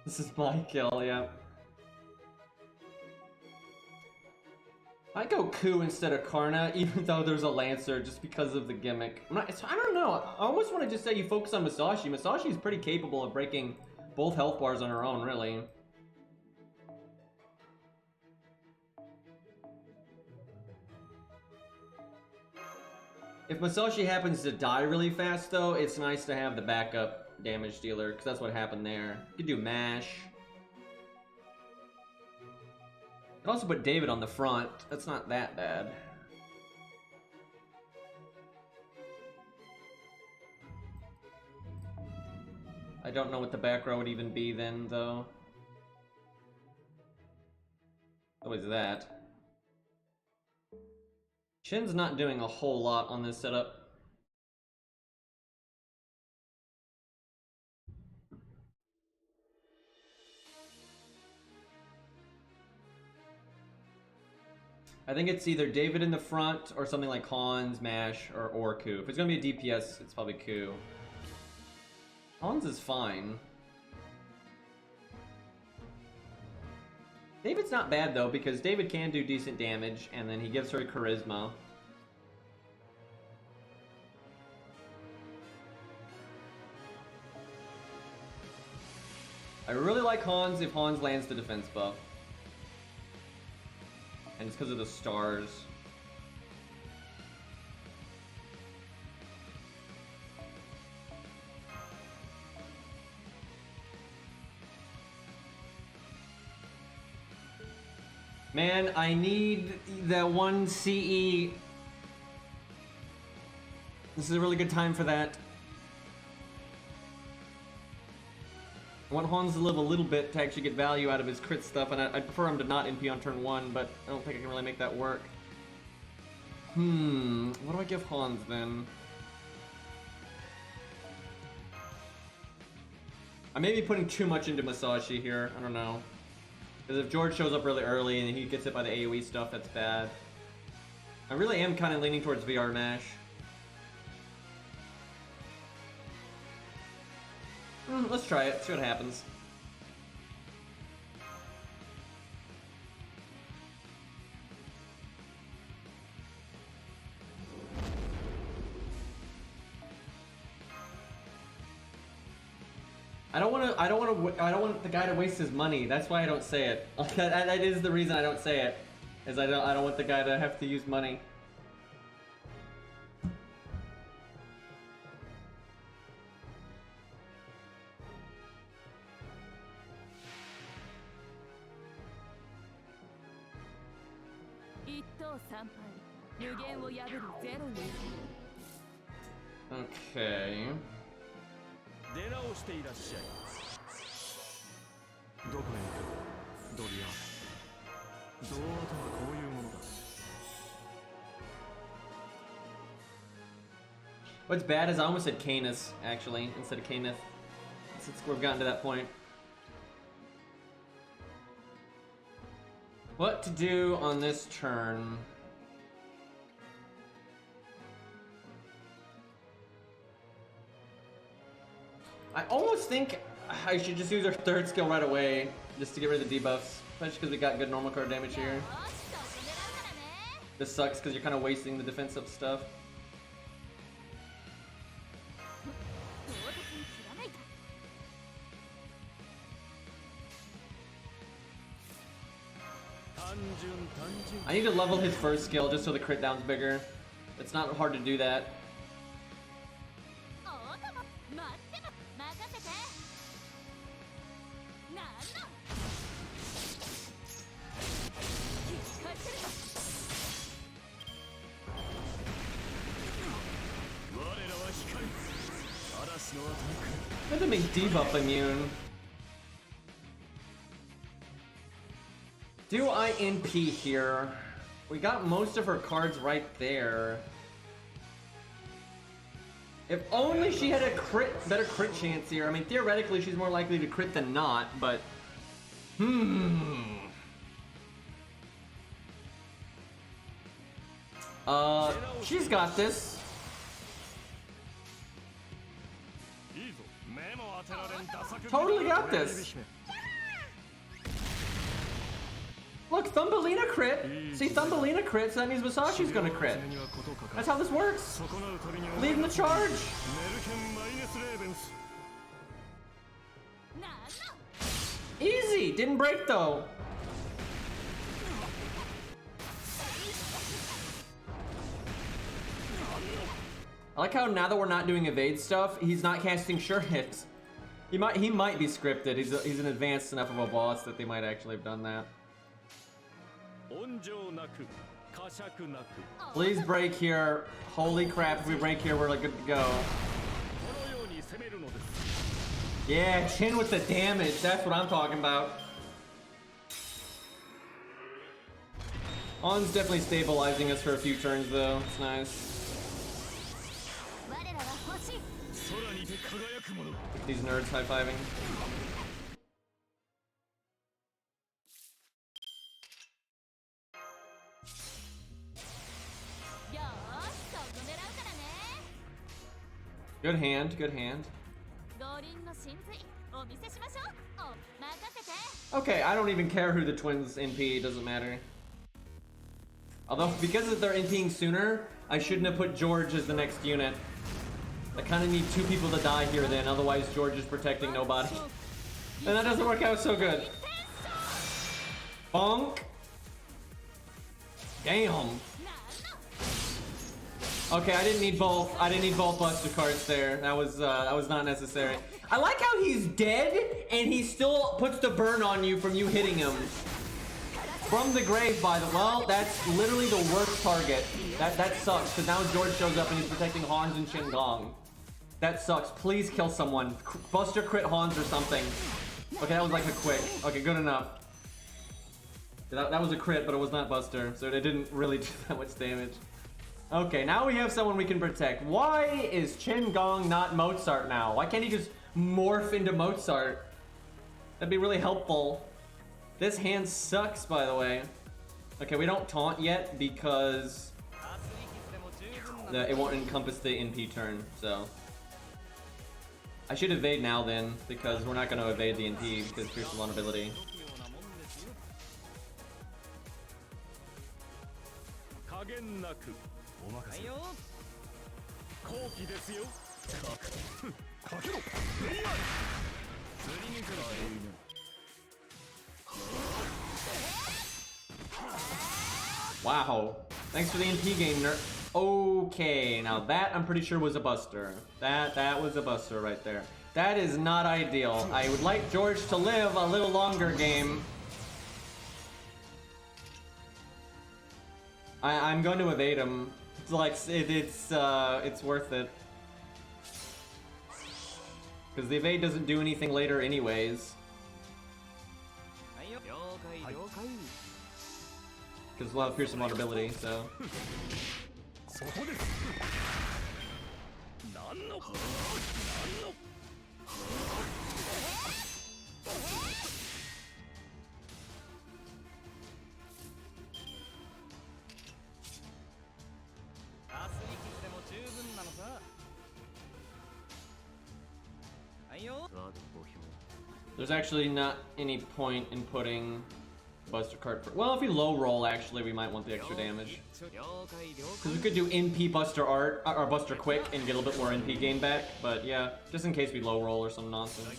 Speaker 1: This is my kill, yeah. I go Ku instead of Karna, even though there's a Lancer, just because of the gimmick. I don't know. I almost want to just say you focus on Masashi. Masashi is pretty capable of breaking both health bars on her own, really. If Masashi happens to die really fast, though, it's nice to have the backup damage dealer, because that's what happened there. You could do MASH. You could also put David on the front. That's not that bad. I don't know what the back row would even be then, though. What was that? Shin's not doing a whole lot on this setup. I think it's either David in the front or something like Hans, MASH, or Ku. If it's gonna be a DPS, it's probably Ku. Hans is fine. David's not bad though, because David can do decent damage, and then he gives her charisma. I really like Hans if Hans lands the defense buff. And it's because of the stars. Man, I need that one CE. This is a really good time for that. I want Hans to live a little bit to actually get value out of his crit stuff, and I prefer him to not NP on turn 1, but I don't think I can really make that work. What do I give Hans then? I may be putting too much into Masashi here, I don't know. Because if George shows up really early and he gets hit by the AoE stuff, that's bad. I really am kind of leaning towards VR MASH. Let's try it, see what happens. I don't want the guy to waste his money. That's why I don't say it. That is the reason I don't say it. Is I don't want the guy to have to use money. Okay. What's bad is I almost said Canis, actually, instead of Canith. Since we've gotten to that point. What to do on this turn? I almost think I should just use our third skill right away, just to get rid of the debuffs, especially because we got good normal card damage here. This sucks because you're kind of wasting the defensive stuff. I need to level his first skill just so the crit down's bigger. It's not hard to do that. That doesn't make debuff immune. Do I NP here? We got most of her cards right there. If only she had a better crit chance here. I mean, theoretically, she's more likely to crit than not, but... She's got this. Totally got this. Look, Thumbelina crit. See, Thumbelina crit, so that means Masashi's gonna crit. That's how this works. Leading the charge. Easy. Didn't break though. I like how now that we're not doing evade stuff, he's not casting sure hits. He might be scripted. He's an advanced enough of a boss that they might actually have done that. Please break here. Holy crap, if we break here, we're like good to go. Yeah, Chin with the damage. That's what I'm talking about. On's definitely stabilizing us for a few turns though. It's nice. These nerds high-fiving. Good hand, good hand. Okay, I don't even care who the twins NP, it doesn't matter. Although, because they're NPing sooner, I shouldn't have put George as the next unit. I kind of need two people to die here then, otherwise George is protecting nobody. And that doesn't work out so good. Bonk. Damn. Okay, I didn't need both. I didn't need both Buster cards there. That was not necessary. I like how he's dead and he still puts the burn on you from you hitting him. From the grave, by the way. Well, that's literally the worst target. That sucks, because now George shows up and he's protecting Hans and Shin Gong. That sucks. Please kill someone. Buster crit Hans or something. Okay, that was like a quick. Okay, good enough. That was a crit, but it was not Buster, so it didn't really do that much damage. Okay, now we have someone we can protect. Why is Shin Gong not Mozart now? Why can't he just morph into Mozart? That'd be really helpful. This hand sucks, by the way. Okay, we don't taunt yet because it won't encompass the NP turn, so. I should evade now then, because we're not going to evade the NP because pierce the vulnerability. Wow. Thanks for the NP game, nerd. Okay, now that I'm pretty sure was a Buster. That was a Buster right there. That is not ideal. I would like George to live a little longer, game. I'm going to evade him. It's like it's worth it. Because the evade doesn't do anything later anyways. Because we'll have piercing vulnerability, so. There's actually not any point in putting Buster card for. Well, if we low roll, actually, we might want the extra damage. Because we could do NP Buster Art or Buster Quick and get a little bit more NP gain back. But yeah, just in case we low roll or some nonsense.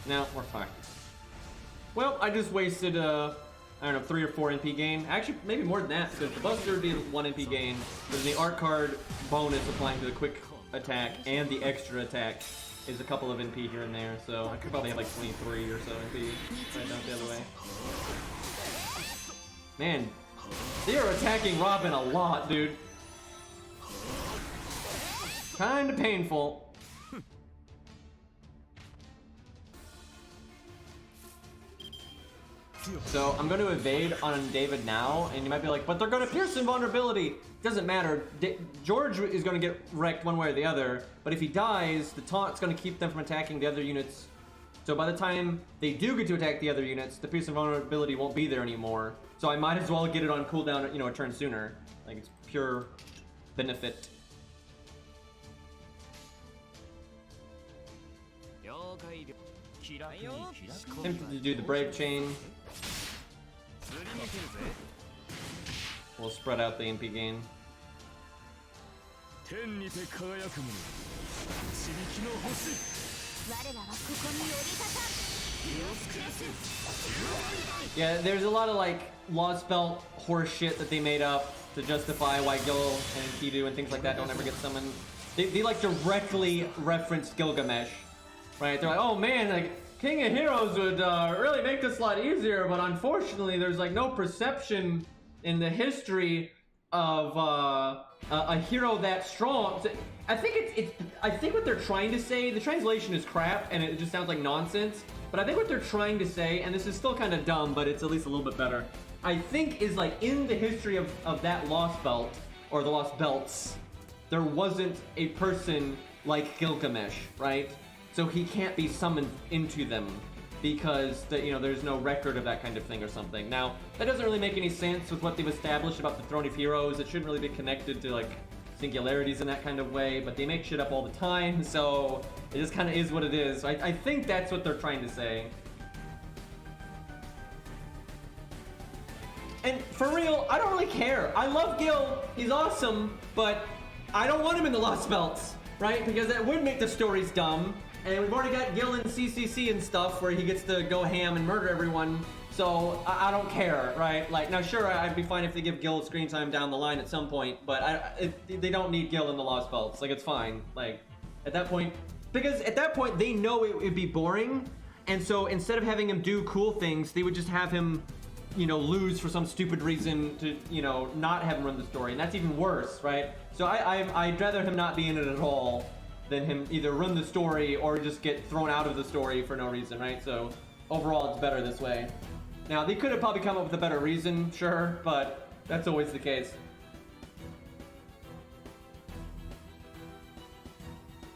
Speaker 1: No, we're fine. Well, I just wasted I don't know, 3 or 4 NP gain. Actually, maybe more than that, because the Buster would be 1 NP gain. There's the art card bonus applying to the quick attack and the extra attack is a couple of NP here and there, so I could probably have like 23 or so NP right down the other way. Man, they are attacking Robin a lot, dude. Kinda painful. So I'm going to evade on David now, and you might be like, but they're going to pierce invulnerability. Doesn't matter. George is going to get wrecked one way or the other, but if he dies, the taunt's going to keep them from attacking the other units. So by the time they do get to attack the other units, the pierce invulnerability won't be there anymore. So I might as well get it on cooldown, you know, a turn sooner. Like, it's pure benefit. Tempted to do the Brave Chain. We'll spread out the MP gain. Yeah, there's a lot of like Lostbelt horse shit that they made up to justify why Gil and Kidu and things like that don't ever get summoned. They like directly reference Gilgamesh, right? They're like, oh man, like King of Heroes would really make this a lot easier, but unfortunately there's like no perception in the history of a hero that strong. So I think I think what they're trying to say, the translation is crap and it just sounds like nonsense, but I think what they're trying to say, and this is still kind of dumb, but it's at least a little bit better, I think is like in the history of that Lost Belt, or the Lost Belts, there wasn't a person like Gilgamesh, right? So he can't be summoned into them because there's no record of that kind of thing or something. Now, that doesn't really make any sense with what they've established about the Throne of Heroes. It shouldn't really be connected to like singularities in that kind of way, but they make shit up all the time, so it just kind of is what it is. So I think that's what they're trying to say. And for real, I don't really care. I love Gil, he's awesome, but I don't want him in the Lost Belts, right? Because that would make the stories dumb. And we've already got Gil in CCC and stuff where he gets to go ham and murder everyone. So I don't care, right? Like, now sure, I'd be fine if they give Gil screen time down the line at some point, but they don't need Gil in the Lost Belts. Like, it's fine. Like, at that point, because at that point they know it would be boring. And so instead of having him do cool things, they would just have him, lose for some stupid reason to, not have him run the story. And that's even worse, right? So I'd rather him not be in it at all than him either run the story or just get thrown out of the story for no reason, right? So overall, it's better this way. Now, they could have probably come up with a better reason, sure, but that's always the case.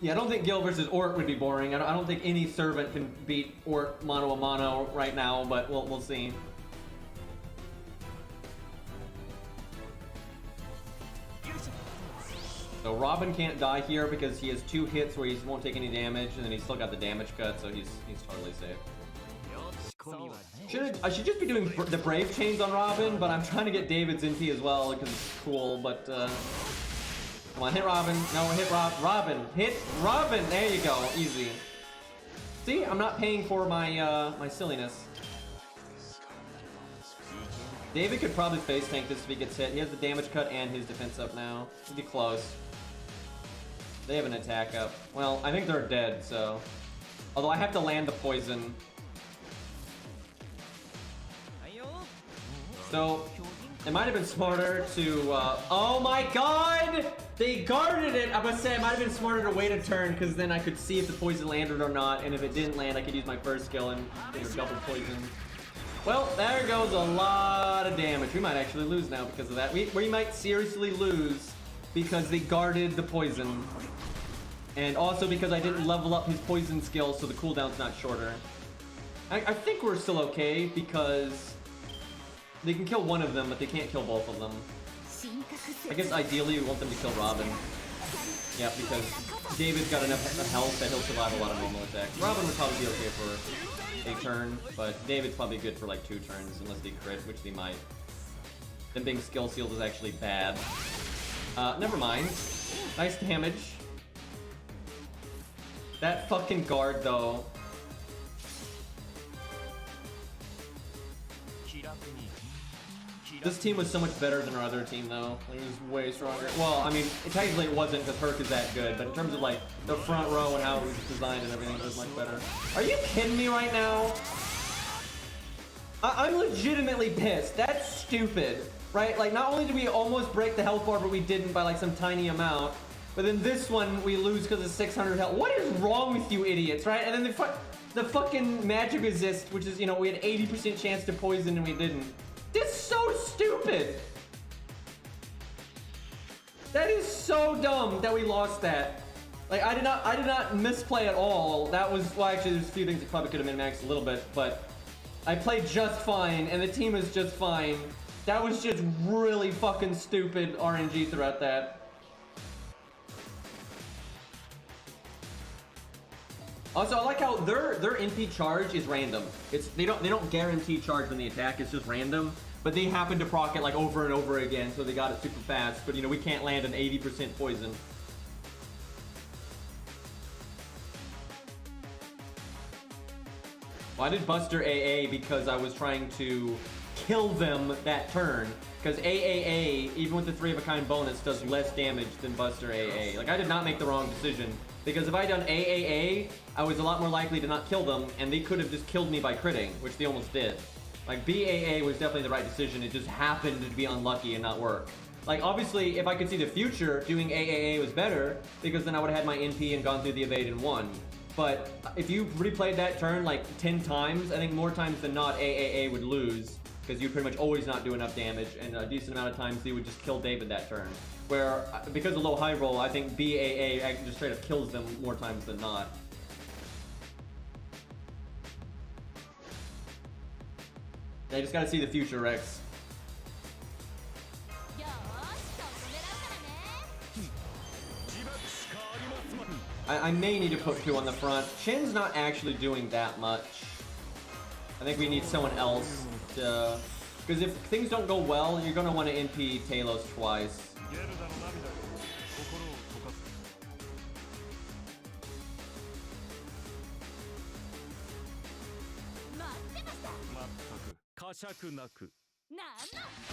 Speaker 1: Yeah, I don't think Gil versus Ort would be boring. I don't think any servant can beat Ort mano a mano right now, but we'll see. So Robin can't die here because he has 2 hits where he won't take any damage, and then he's still got the damage cut, so he's totally safe. I should just be doing the Brave Chains on Robin, but I'm trying to get David's NP as well because it's cool, but come on, hit Robin. No, hit Robin. Hit Robin! There you go, easy. See, I'm not paying for my my silliness. David could probably face tank this if he gets hit. He has the damage cut and his defense up now. He'd be close. They have an attack up. Well, I think they're dead, so... Although I have to land the poison. So, it might have been smarter to, oh my god! They guarded it! I'm gonna say it might have been smarter to wait a turn, because then I could see if the poison landed or not, and if it didn't land, I could use my first skill and double poison. Well, there goes a lot of damage. We might actually lose now because of that. We might seriously lose because they guarded the poison. And also because I didn't level up his poison skill, so the cooldown's not shorter. I think we're still okay because they can kill one of them, but they can't kill both of them. I guess ideally we want them to kill Robin. Yeah, because David's got enough health that he'll survive a lot of normal attacks. Robin would probably be okay for a turn, but David's probably good for like 2 turns unless they crit, which they might. Them being skill sealed is actually bad. Never mind. Nice damage. That fucking guard though. This team was so much better than our other team though. Like, it was way stronger. Well, I mean, technically it wasn't because Herc is that good, but in terms of like the front row and how it was designed and everything, it was much better. Are you kidding me right now? I'm legitimately pissed. That's stupid, right? Like, not only did we almost break the health bar, but we didn't by like some tiny amount, but then this one we lose because of 600 health. What is wrong with you idiots, right? And then the fucking magic resist, which is, we had 80% chance to poison and we didn't. This is so stupid! That is so dumb that we lost that. Like, I did not misplay at all. That was, well, actually, there's a few things that probably could have min-maxed a little bit, but I played just fine, and the team is just fine. That was just really fucking stupid RNG throughout that. Also, I like how their NP charge is random. They don't guarantee charge when they attack. It's just random. But they happen to proc it like over and over again, so they got it super fast. But we can't land an 80% poison. Well, I did Buster AA because I was trying to kill them that turn. Because AAA, even with the 3 of a kind bonus, does less damage than Buster AA. Like, I did not make the wrong decision. Because if I done AAA, I was a lot more likely to not kill them, and they could have just killed me by critting, which they almost did. Like, BAA was definitely the right decision, it just happened to be unlucky and not work. Like, obviously, if I could see the future, doing AAA was better, because then I would have had my NP and gone through the evade and won. But if you replayed that turn like 10 times, I think more times than not AAA would lose, because you'd pretty much always not do enough damage, and a decent amount of times they would just kill David that turn. Where, because of low high roll, I think BAA just straight up kills them more times than not. I just gotta see the future, Rex. I may need to put 2 on the front. Shin's not actually doing that much. I think we need someone else to... Because if things don't go well, you're gonna want to NP Talos twice.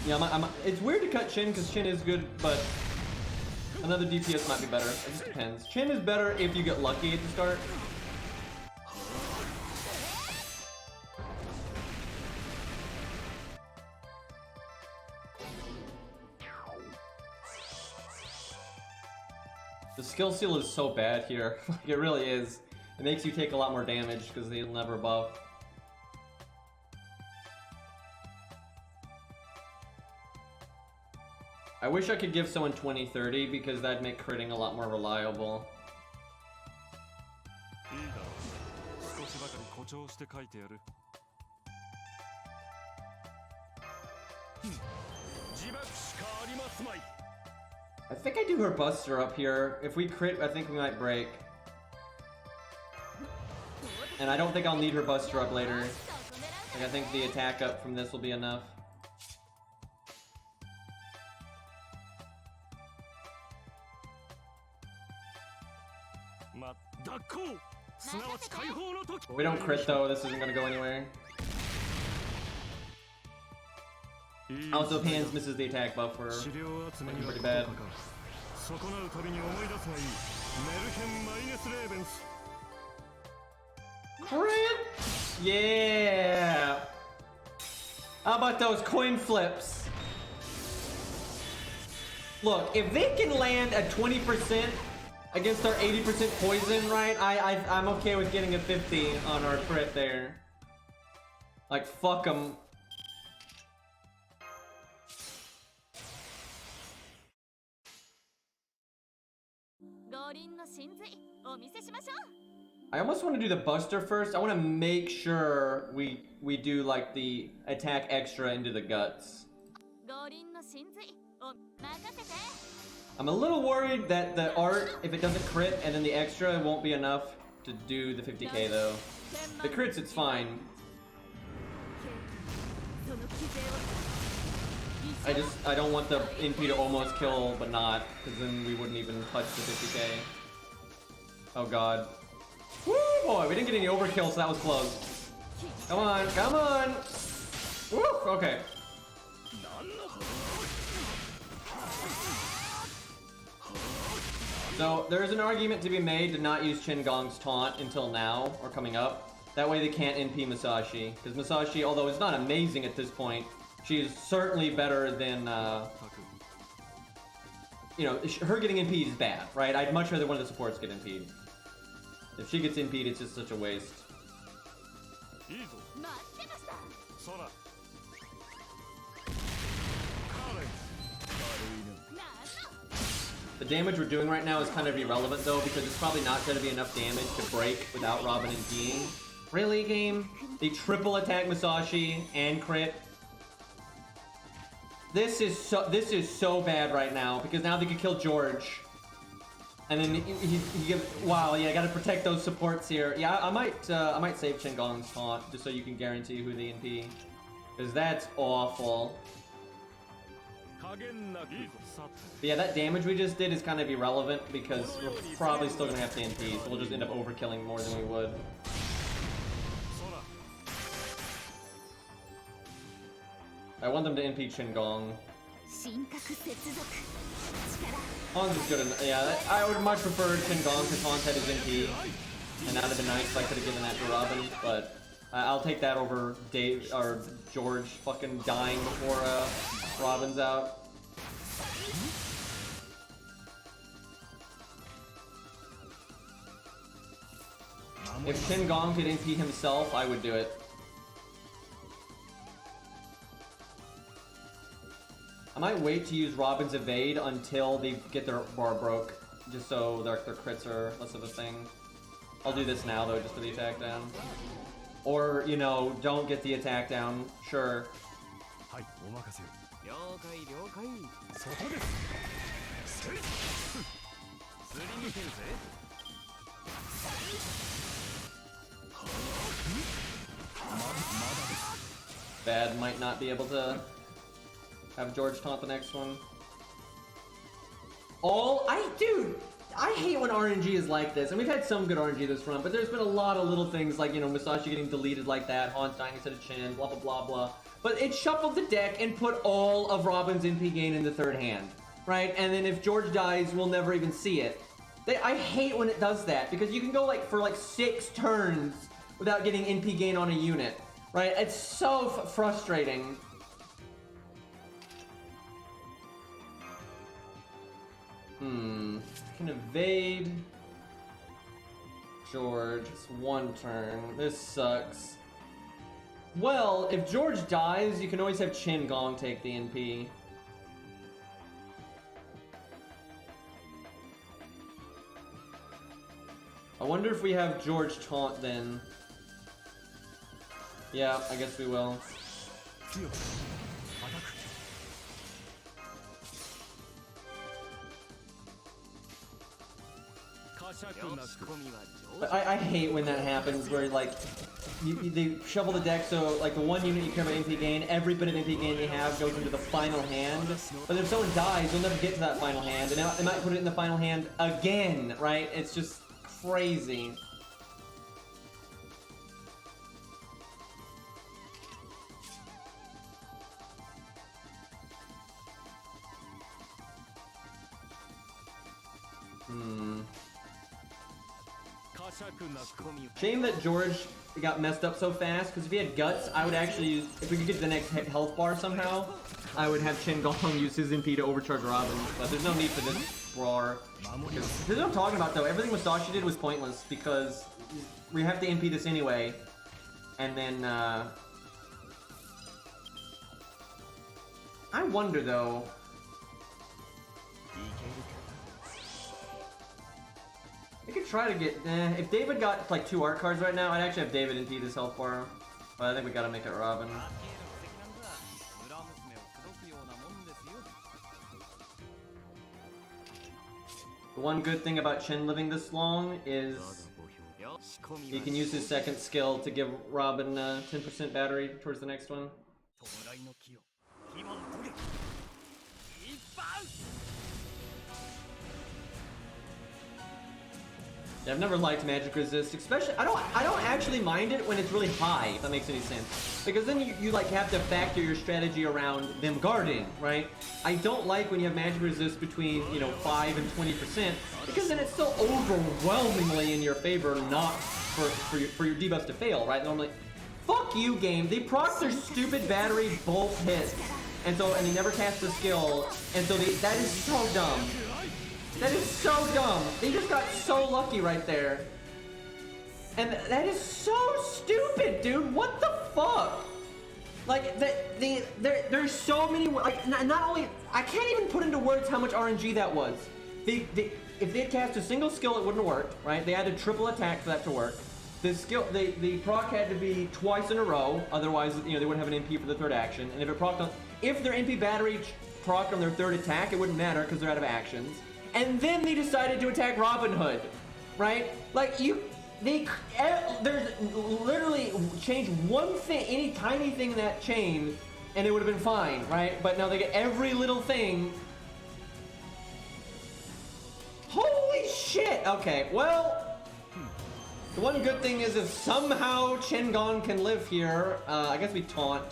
Speaker 1: Yeah, it's weird to cut Shin because Shin is good, but another DPS might be better. It just depends. Shin is better if you get lucky at the start. The skill seal is so bad here. It really is. It makes you take a lot more damage because they'll never buff. I wish I could give someone 20-30 because that'd make critting a lot more reliable. I think I do her Buster up here. If we crit, I think we might break. And I don't think I'll need her Buster up later. Like, I think the attack up from this will be enough. We don't crit though, this isn't gonna go anywhere. Also, Pans misses the attack buff for looking pretty bad. Crit! Yeah! How about those coin flips? Look, if they can land a 20% against our 80% poison, right? I'm okay with getting a 50 on our crit there. Like, fuck them. I almost want to do the Buster first. I want to make sure we do like the attack extra into the guts. I'm a little worried that the art, if it doesn't crit and then the extra, it won't be enough to do the 50k though. The crits, it's fine. I don't want the NP to almost kill but not, because then we wouldn't even touch the 50k. Oh god. Woo boy, we didn't get any overkill, so that was close. Come on, come on! Woo, okay. So, there's an argument to be made to not use Gong's taunt until now, or coming up. That way they can't NP Masashi. Because Masashi, although it's not amazing at this point, she is certainly better than, you know, her getting NP'd is bad, right? I'd much rather one of the supports get NP'd. If she gets NP'd, it's just such a waste. The damage we're doing right now is kind of irrelevant though, because it's probably not going to be enough damage to break without Robin NP'ing. Really, game? They triple attack Masashi and crit. This is so bad right now, because now they could kill George. And then he gives, wow, yeah, I gotta protect those supports here. Yeah, I might save Gong's taunt, just so you can guarantee who the NP. Because that's awful. But yeah, that damage we just did is kind of irrelevant, because we're probably still gonna have to NP, so we'll just end up overkilling more than we would. I want them to NP Gong. Hans is good enough. Yeah, I would much prefer Chin Gong because Hans had his MP. And that would have been nice if I could have given that to Robin. But I'll take that over Dave or George fucking dying before Robin's out. If Chin Gong could MP himself, I would do it. I might wait to use Robin's evade until they get their bar broke, just so their crits are less of a thing. I'll do this now though, just for the attack down. Or, you know, don't get the attack down, sure. Bad might not be able to have George taunt the next one. Dude, I hate when RNG is like this, and we've had some good RNG this run, but there's been a lot of little things like, you know, Musashi getting deleted like that, Hans dying instead of Chin, blah blah blah blah. But it shuffled the deck and put all of Robin's MP gain in the third hand, right? And then if George dies, we'll never even see it. I hate when it does that, because you can go like for like 6 turns without getting NP gain on a unit, right? It's so frustrating. Can evade George. It's 1 turn. This sucks. Well, if George dies, you can always have Chin Gong take the NP. I wonder if we have George taunt then. Yeah, I guess we will. But I hate when that happens, where like they shuffle the deck so like the one unit you care about MP gain, every bit of MP gain you have goes into the final hand. But if someone dies, you'll never get to that final hand, and they might put it in the final hand again, right? It's just crazy. Shame that George got messed up so fast, because if he had guts, I would actually use, if we could get to the next health bar somehow, I would have Chin Gong use his MP to overcharge Robin. But there's no need for this brawler. This is what I'm talking about though, everything Musashi did was pointless, because we have to MP this anyway. And then, I wonder though, I could try to get, if David got like 2 art cards right now, I'd actually have David MP this health bar. But I think we gotta make it Robin. The one good thing about Chin living this long is he can use his second skill to give Robin 10% battery towards the next one. Yeah, I've never liked magic resist, especially I don't actually mind it when it's really high, if that makes any sense. Because then you like have to factor your strategy around them guarding, right? I don't like when you have magic resist between, you know, 5 and 20%, because then it's so overwhelmingly in your favor not for your debuffs to fail, right? Normally, fuck you, game. They proc their stupid battery both hits. And they never cast the skill, and so that is so dumb. That is so dumb. They just got so lucky right there. And that is so stupid, dude. What the fuck? Like, there's so many, like, not only, I can't even put into words how much RNG that was. If they had cast a single skill, it wouldn't have worked, right? They had to triple attack for that to work. The skill, the proc had to be twice in a row, otherwise, you know, they wouldn't have an MP for the third action. And if it procced on, if their MP battery procced on their third attack, it wouldn't matter because they're out of actions. And then they decided to attack Robin Hood, right? Like there's literally change one thing, any tiny thing in that chain, and it would have been fine, right? But now they get every little thing. Holy shit! Okay, well, The one good thing is if somehow Chingon can live here, I guess we taunt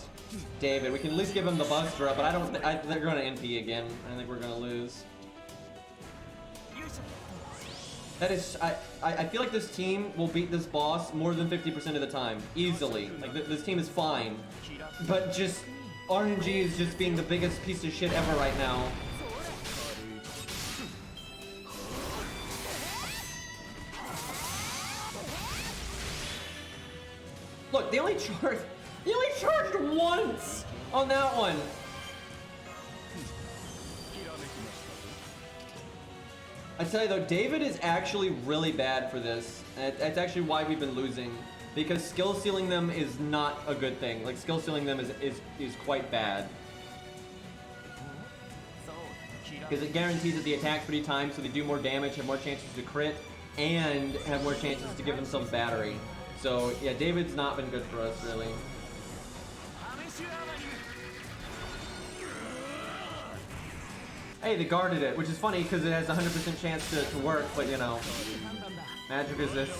Speaker 1: David. We can at least give him the Buster up, but they're going to NP again. I think we're going to lose. That is, I feel like this team will beat this boss more than 50% of the time, easily. Like, this team is fine. But just, RNG is just being the biggest piece of shit ever right now. Look, they only charged once on that one. I tell you though, David is actually really bad for this. And that's actually why we've been losing. Because skill sealing them is not a good thing. Like, skill sealing them is quite bad. Because it guarantees that the attack's pretty timed, so they do more damage, have more chances to crit, and have more chances to give themselves battery. So, yeah, David's not been good for us, really. Hey, they guarded it, which is funny because it has a 100% chance to work, but you know, magic resist.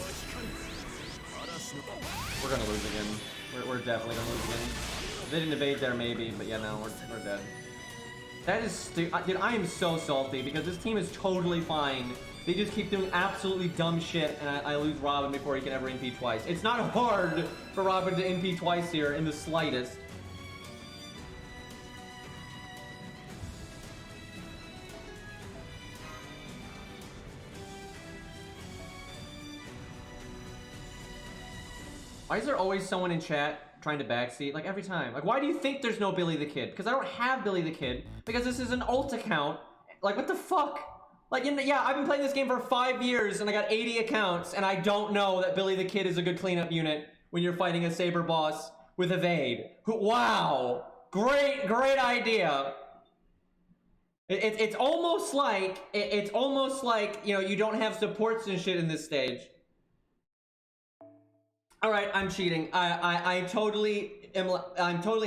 Speaker 1: We're gonna lose again. We're definitely gonna lose again. If they didn't evade there, maybe, but yeah, no, we're dead. That is dude, I am so salty because this team is totally fine. They just keep doing absolutely dumb shit, and I lose Robin before he can ever NP twice. It's not hard for Robin to NP twice here in the slightest. Why is there always someone in chat trying to backseat? Like, every time. Like, why do you think there's no Billy the Kid? Because I don't have Billy the Kid. Because this is an ult account. Like, what the fuck? Like, yeah, I've been playing this game for 5 years, and I got 80 accounts, and I don't know that Billy the Kid is a good cleanup unit when you're fighting a Saber boss with evade. Wow! Great idea! It's almost like, you know, you don't have supports and shit in this stage. All right, I'm cheating. I'm totally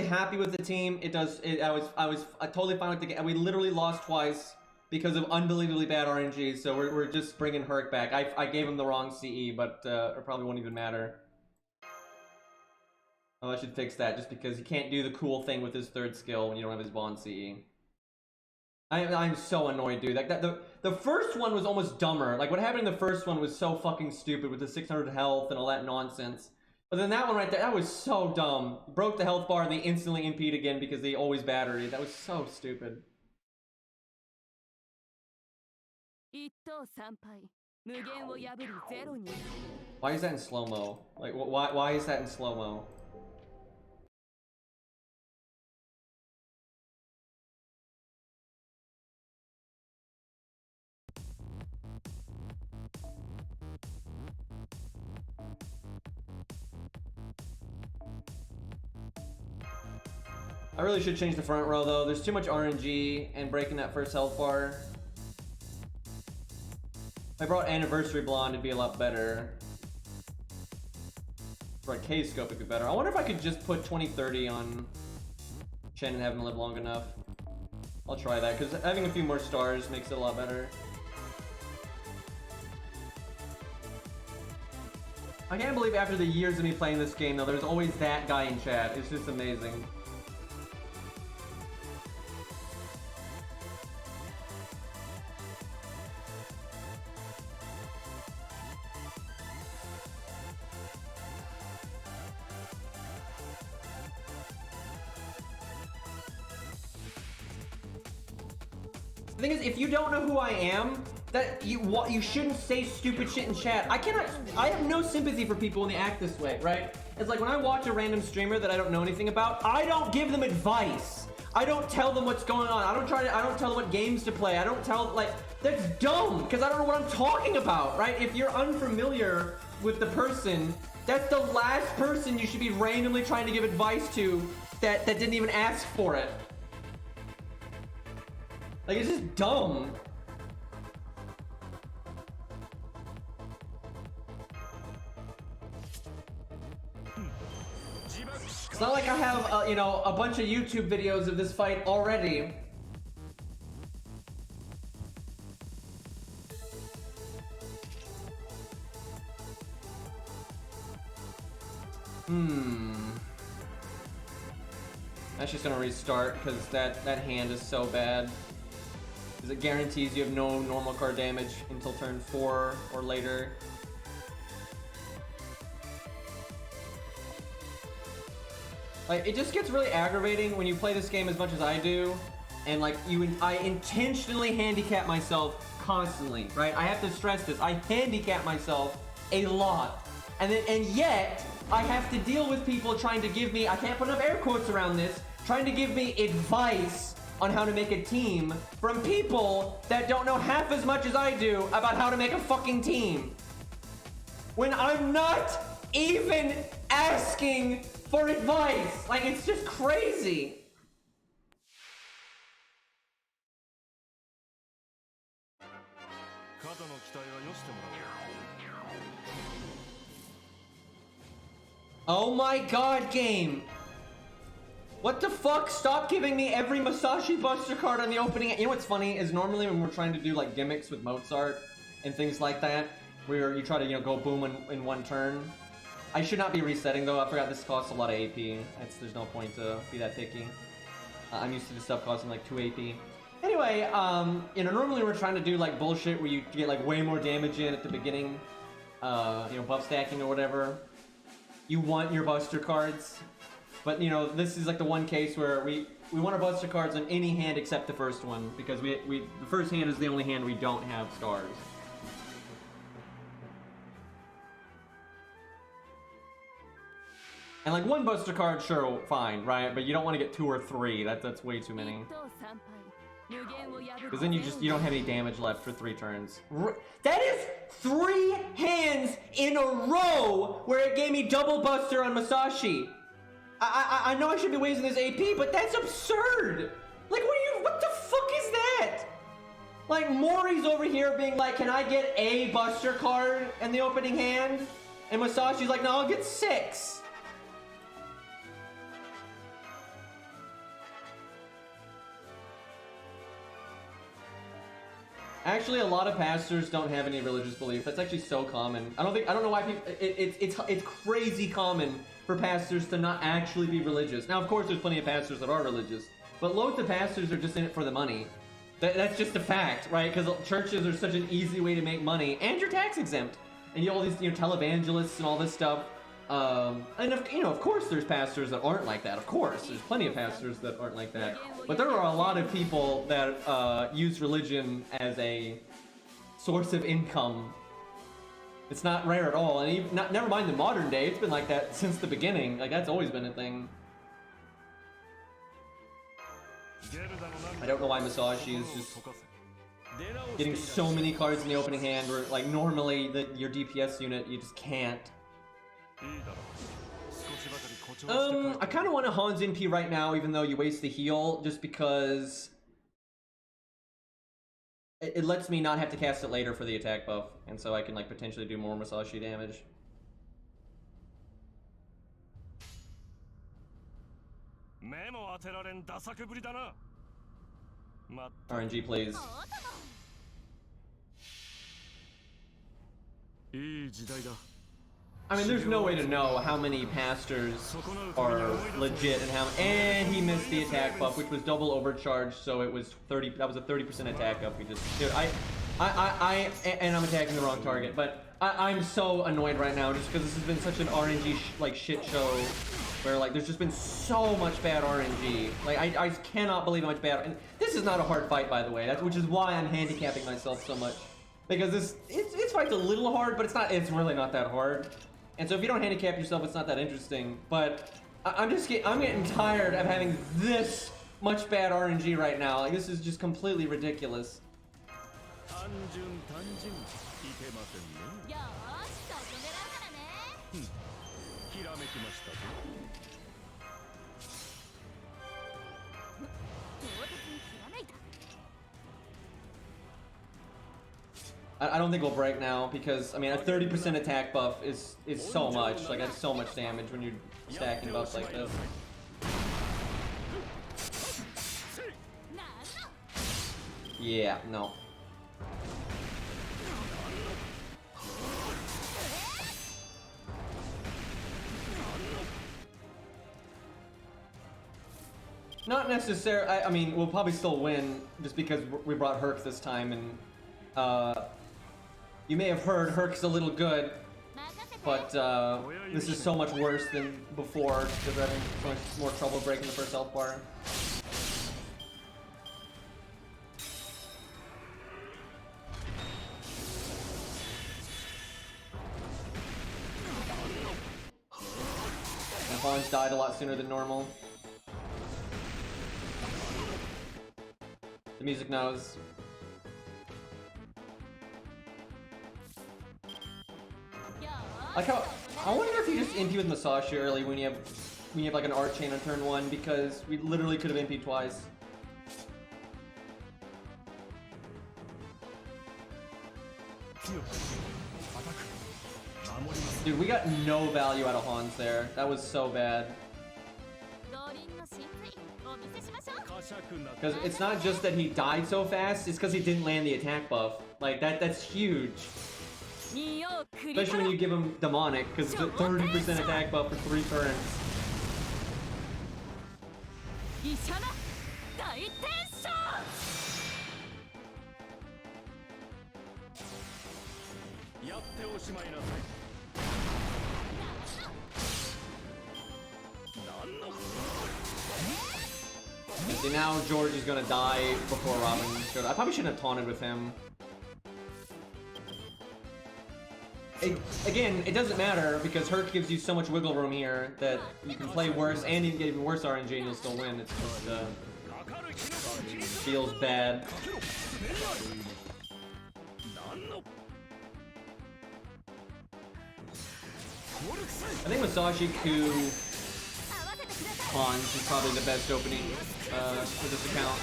Speaker 1: happy with the team. I was totally fine with the game. We literally lost twice because of unbelievably bad RNG. So we're just bringing Herc back. I gave him the wrong CE, but it probably won't even matter. Oh, I should fix that just because he can't do the cool thing with his third skill when you don't have his Bond CE. I'm so annoyed, dude. Like the first one was almost dumber. Like, what happened in the first one was so fucking stupid with the 600 health and all that nonsense. But then that one right there, that was so dumb. Broke the health bar and they instantly impede again because they always battery. That was so stupid. Why is that in slow-mo? Like, why is that in slow-mo? I really should change the front row though. There's too much RNG and breaking that first health bar. If I brought Anniversary Blonde, it'd be a lot better. For a K-scope, it'd be better. I wonder if I could just put 2030 on Chen and have him live long enough. I'll try that, because having a few more stars makes it a lot better. I can't believe after the years of me playing this game, though, there's always that guy in chat. It's just amazing. The thing is, if you don't know who I am, that you shouldn't say stupid shit in chat. I have no sympathy for people when they act this way, right? It's like when I watch a random streamer that I don't know anything about, I don't give them advice. I don't tell them what's going on. I don't tell them what games to play. I don't tell, like, that's dumb, because I don't know what I'm talking about, right? If you're unfamiliar with the person, that's the last person you should be randomly trying to give advice to that didn't even ask for it. Like, it's just dumb. It's not like I have, you know, a bunch of YouTube videos of this fight already. That's just gonna restart because that hand is so bad. Because it guarantees you have no normal card damage until turn 4 or later. Like, it just gets really aggravating when you play this game as much as I do, and like I intentionally handicap myself constantly, right? I have to stress this. I handicap myself a lot, and yet I have to deal with people trying to give me, I can't put enough air quotes around this, trying to give me advice on how to make a team from people that don't know half as much as I do about how to make a fucking team. When I'm not even asking for advice. Like, it's just crazy. Oh my god, game. What the fuck? Stop giving me every Masashi Buster card on the opening. You know what's funny is normally when we're trying to do like gimmicks with Mozart and things like that, where you try to, you know, go boom in one turn. I should not be resetting though. I forgot this costs a lot of AP. There's no point to be that picky. I'm used to this stuff costing like 2 AP. Anyway, you know, normally we're trying to do like bullshit where you get like way more damage in at the beginning, you know, buff stacking or whatever. You want your Buster cards. But, you know, this is like the one case where we want our Buster cards on any hand except the first one, because the first hand is the only hand we don't have stars. And like one Buster card, sure, fine, right? But you don't want to get 2 or 3. That's way too many. Because then you don't have any damage left for 3 turns. That is 3 hands in a row where it gave me double Buster on Masashi. I know I should be wasting this AP, but that's absurd! Like, what the fuck is that? Like, Mori's over here being like, can I get a Buster card in the opening hand? And Masashi's like, no, I'll get 6. Actually, a lot of pastors don't have any religious belief. That's actually so common. I don't know why people, it's crazy common for pastors to not actually be religious. Now, of course, there's plenty of pastors that are religious, but loads of pastors are just in it for the money. That's just a fact, right? Because churches are such an easy way to make money, and you're tax exempt, and you have all these, you know, televangelists and all this stuff. And of course, there's pastors that aren't like that. Of course, there's plenty of pastors that aren't like that. But there are a lot of people that use religion as a source of income. It's not rare at all, and even, never mind the modern day. It's been like that since the beginning. Like, that's always been a thing. I don't know why Masashi is just getting so many cards in the opening hand, where like normally your DPS unit you just can't. I kind of want a Hans NP right now, even though you waste the heal, just because it lets me not have to cast it later for the attack buff, and so I can like potentially do more Masashi damage. RNG, please. I mean, there's no way to know how many pastors are legit and he missed the attack buff, which was double overcharged, so it was 30. That was a 30% attack up. Dude, and I'm attacking the wrong target, but I'm so annoyed right now just because this has been such an RNG like shit show, where like there's just been so much bad RNG. Like I cannot believe how much bad. And this is not a hard fight, by the way. Which is why I'm handicapping myself so much, because this fight's a little hard, but it's really not that hard. And so if you don't handicap yourself, it's not that interesting. But I'm getting tired of having this much bad RNG right now. Like, this is just completely ridiculous. I don't think we'll break now, because I mean a 30% attack buff is so much. Like, that's so much damage when you're stacking buffs like this. Yeah, no. Not necessarily. I mean, we'll probably still win just because we brought Herc this time, and you may have heard Herc's a little good, but this is so much worse than before because we're having so much more trouble breaking the first health bar. And Hans died a lot sooner than normal. The music knows. Like how I wonder if you just MP with Masashi early when you have like an art chain on turn 1 because we literally could have MP'd twice. Dude, we got no value out of Hans there. That was so bad. Because it's not just that he died so fast, it's because he didn't land the attack buff. Like, that's huge. Especially when you give him Demonic, because it's a 30% attack buff for 3 turns. See, now George is gonna die before Robin showed up. I probably shouldn't have taunted with him. Again, it doesn't matter because Herc gives you so much wiggle room here that you can play worse and you can get even worse RNG and you'll still win. It's just, feels bad. I think Masashi Ku Hans is probably the best opening for this account.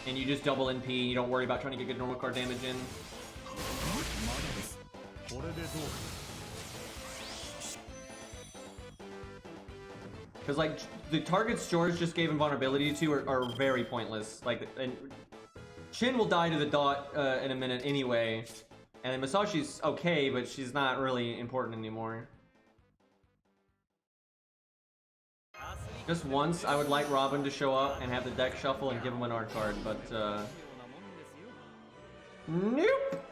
Speaker 1: And you just double NP, you don't worry about trying to get good normal card damage in. Because like the targets George just gave invulnerability to are very pointless. Like, and Shin will die to the dot in a minute anyway, and then Masashi's okay, but she's not really important anymore. Just once, I would like Robin to show up and have the deck shuffle and give him an art card, but nope.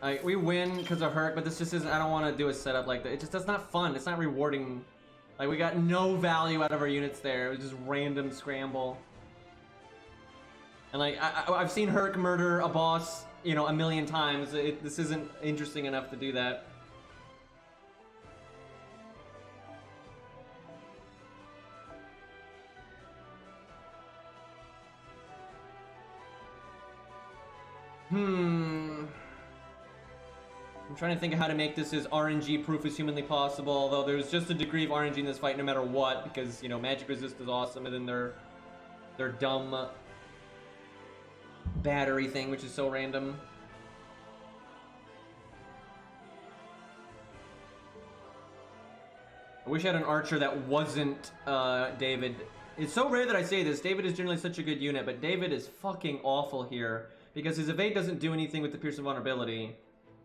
Speaker 1: Like, we win because of Herc, but this just isn't. I don't want to do a setup like that. That's not fun. It's not rewarding. Like, we got no value out of our units there. It was just random scramble. And like, I've seen Herc murder a boss, you know, a million times. This isn't interesting enough to do that. I'm trying to think of how to make this as RNG proof as humanly possible, although there's just a degree of RNG in this fight no matter what, because, you know, magic resist is awesome, and then their dumb battery thing, which is so random. I wish I had an archer that wasn't David. It's so rare that I say this. David is generally such a good unit, but David is fucking awful here, because his evade doesn't do anything with the Pierce Invulnerability.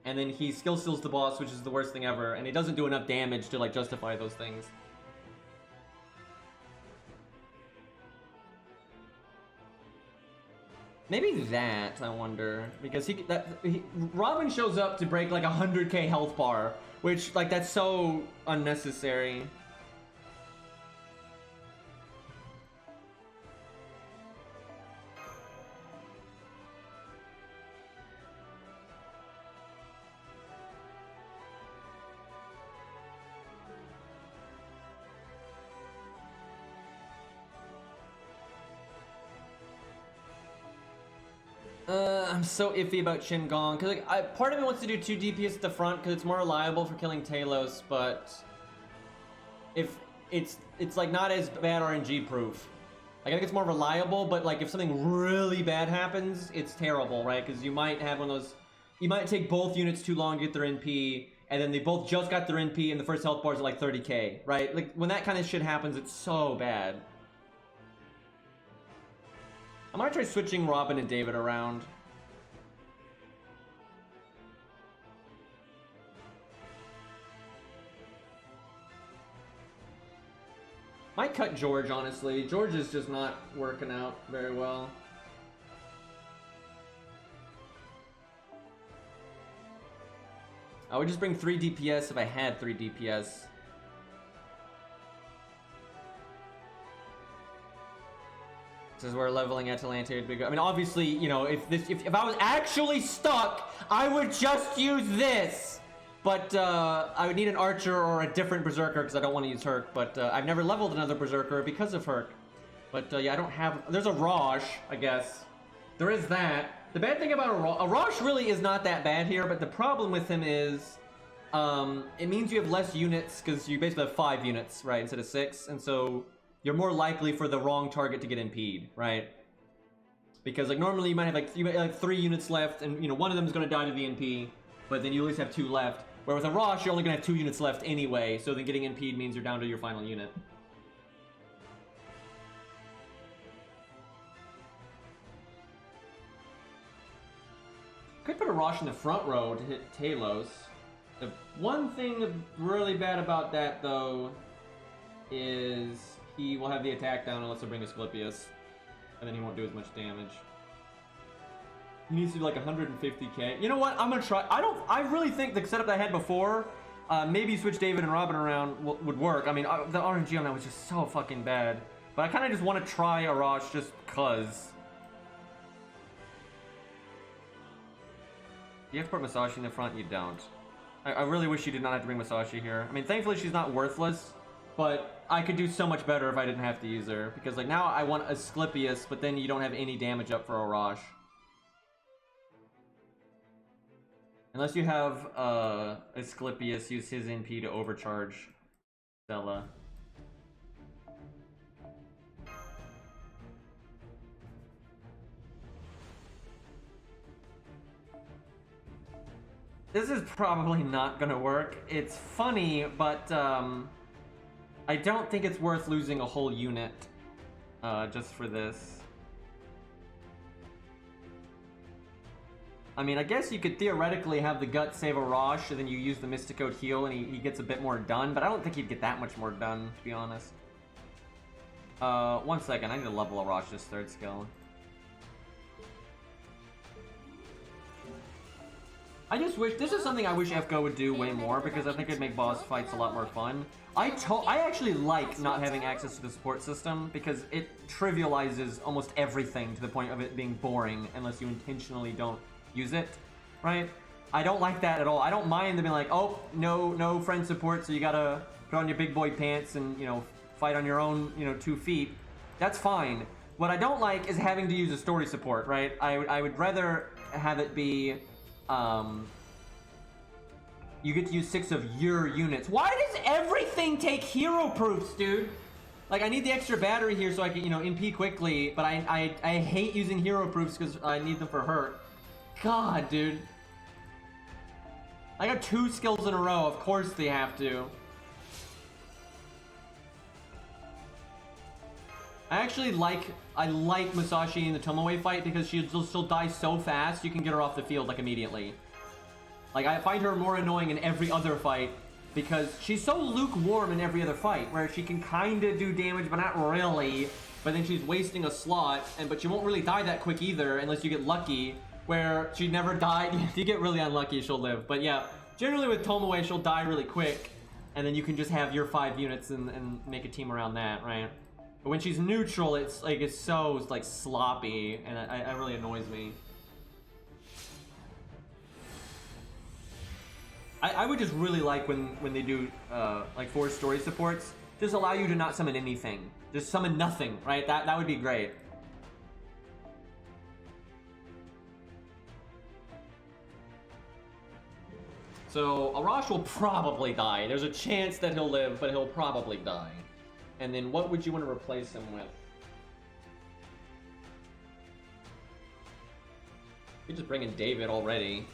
Speaker 1: And then he skill steals the boss, which is the worst thing ever, and he doesn't do enough damage to like justify those things. Maybe that, I wonder, because Robin shows up to break like 100k health bar, which like that's so unnecessary. I'm so iffy about Shingon, because like, part of me wants to do 2 DPS at the front because it's more reliable for killing Talos, but if it's like not as bad RNG proof. Like, I think it's more reliable, but like if something really bad happens, it's terrible, right? Because you might have one of those you might take both units too long to get their NP, and then they both just got their NP and the first health bars are like 30k, right? Like, when that kind of shit happens, it's so bad. I might try switching Robin and David around. Might cut George, honestly. George is just not working out very well. I would just bring 3 DPS if I had 3 DPS. This is where leveling Atalante would be good. I mean, obviously, you know, if I was actually stuck, I would just use this. But I would need an Archer or a different Berserker because I don't want to use Herc. But I've never leveled another Berserker because of Herc. But yeah, I don't have... There's a Rosh, I guess. There is that. The bad thing about a Rosh really is not that bad here, but the problem with him is it means you have less units because you basically have 5 units, right, instead of 6. And so you're more likely for the wrong target to get impede, right? Because like normally you might have like 3 units left and, you know, one of them is going to die to the NP, but then you at least have 2 left. Where with a Rosh, you're only going to have 2 units left anyway, so then getting impede means you're down to your final unit. Could put a Rosh in the front row to hit Talos. The one thing really bad about that, though, is he will have the attack down unless I bring Asclepius. And then he won't do as much damage. He needs to do like 150k. You know what? I'm gonna try. I really think the setup that I had before, maybe switch David and Robin around would work. I mean, the RNG on that was just so fucking bad. But I kind of just want to try a Rosh just cause. You have to put Masashi in the front, you don't. I really wish you did not have to bring Masashi here. I mean, thankfully she's not worthless, but I could do so much better if I didn't have to use her. Because like now I want Asclepius, but then you don't have any damage up for a Rosh. Unless you have Asclepius use his NP to overcharge Stella. This is probably not gonna work. It's funny, but I don't think it's worth losing a whole unit just for this. I mean, I guess you could theoretically have the Gut save a Rosh, and then you use the Mysticode heal, and he gets a bit more done, but I don't think he'd get that much more done, to be honest. 1 second, I need to level a Rosh's 3rd skill. I just wish, this is something I wish FGO would do way more, because I think it'd make boss fights a lot more fun. I actually like not having access to the support system, because it trivializes almost everything to the point of it being boring, unless you intentionally don't use it, right? I don't like that at all. I don't mind them being like, oh, no friend support, so you gotta put on your big boy pants and, you know, fight on your own, you know, 2 feet. That's fine. What I don't like is having to use a story support, right? I would rather have it be, you get to use 6 of your units. Why does everything take hero proofs, dude? Like, I need the extra battery here so I can, you know, NP quickly, but I hate using hero proofs because I need them for Herc. God, dude. I got 2 skills in a row. Of course they have to. I like Masashi in the Tomoe fight because she'll die so fast you can get her off the field like immediately. Like, I find her more annoying in every other fight because she's so lukewarm in every other fight where she can kinda do damage but not really, but then she's wasting a slot, but she won't really die that quick either unless you get lucky, where she never died. If you get really unlucky, she'll live. But yeah, generally with Tomoe, she'll die really quick, and then you can just have your 5 units and make a team around that, right? But when she's neutral, it's so like sloppy, and it really annoys me. I would just really like when they do like 4 story supports, just allow you to not summon anything, just summon nothing, right? That would be great. So Arash will probably die. There's a chance that he'll live, but he'll probably die. And then what would you want to replace him with? You just bring in David already.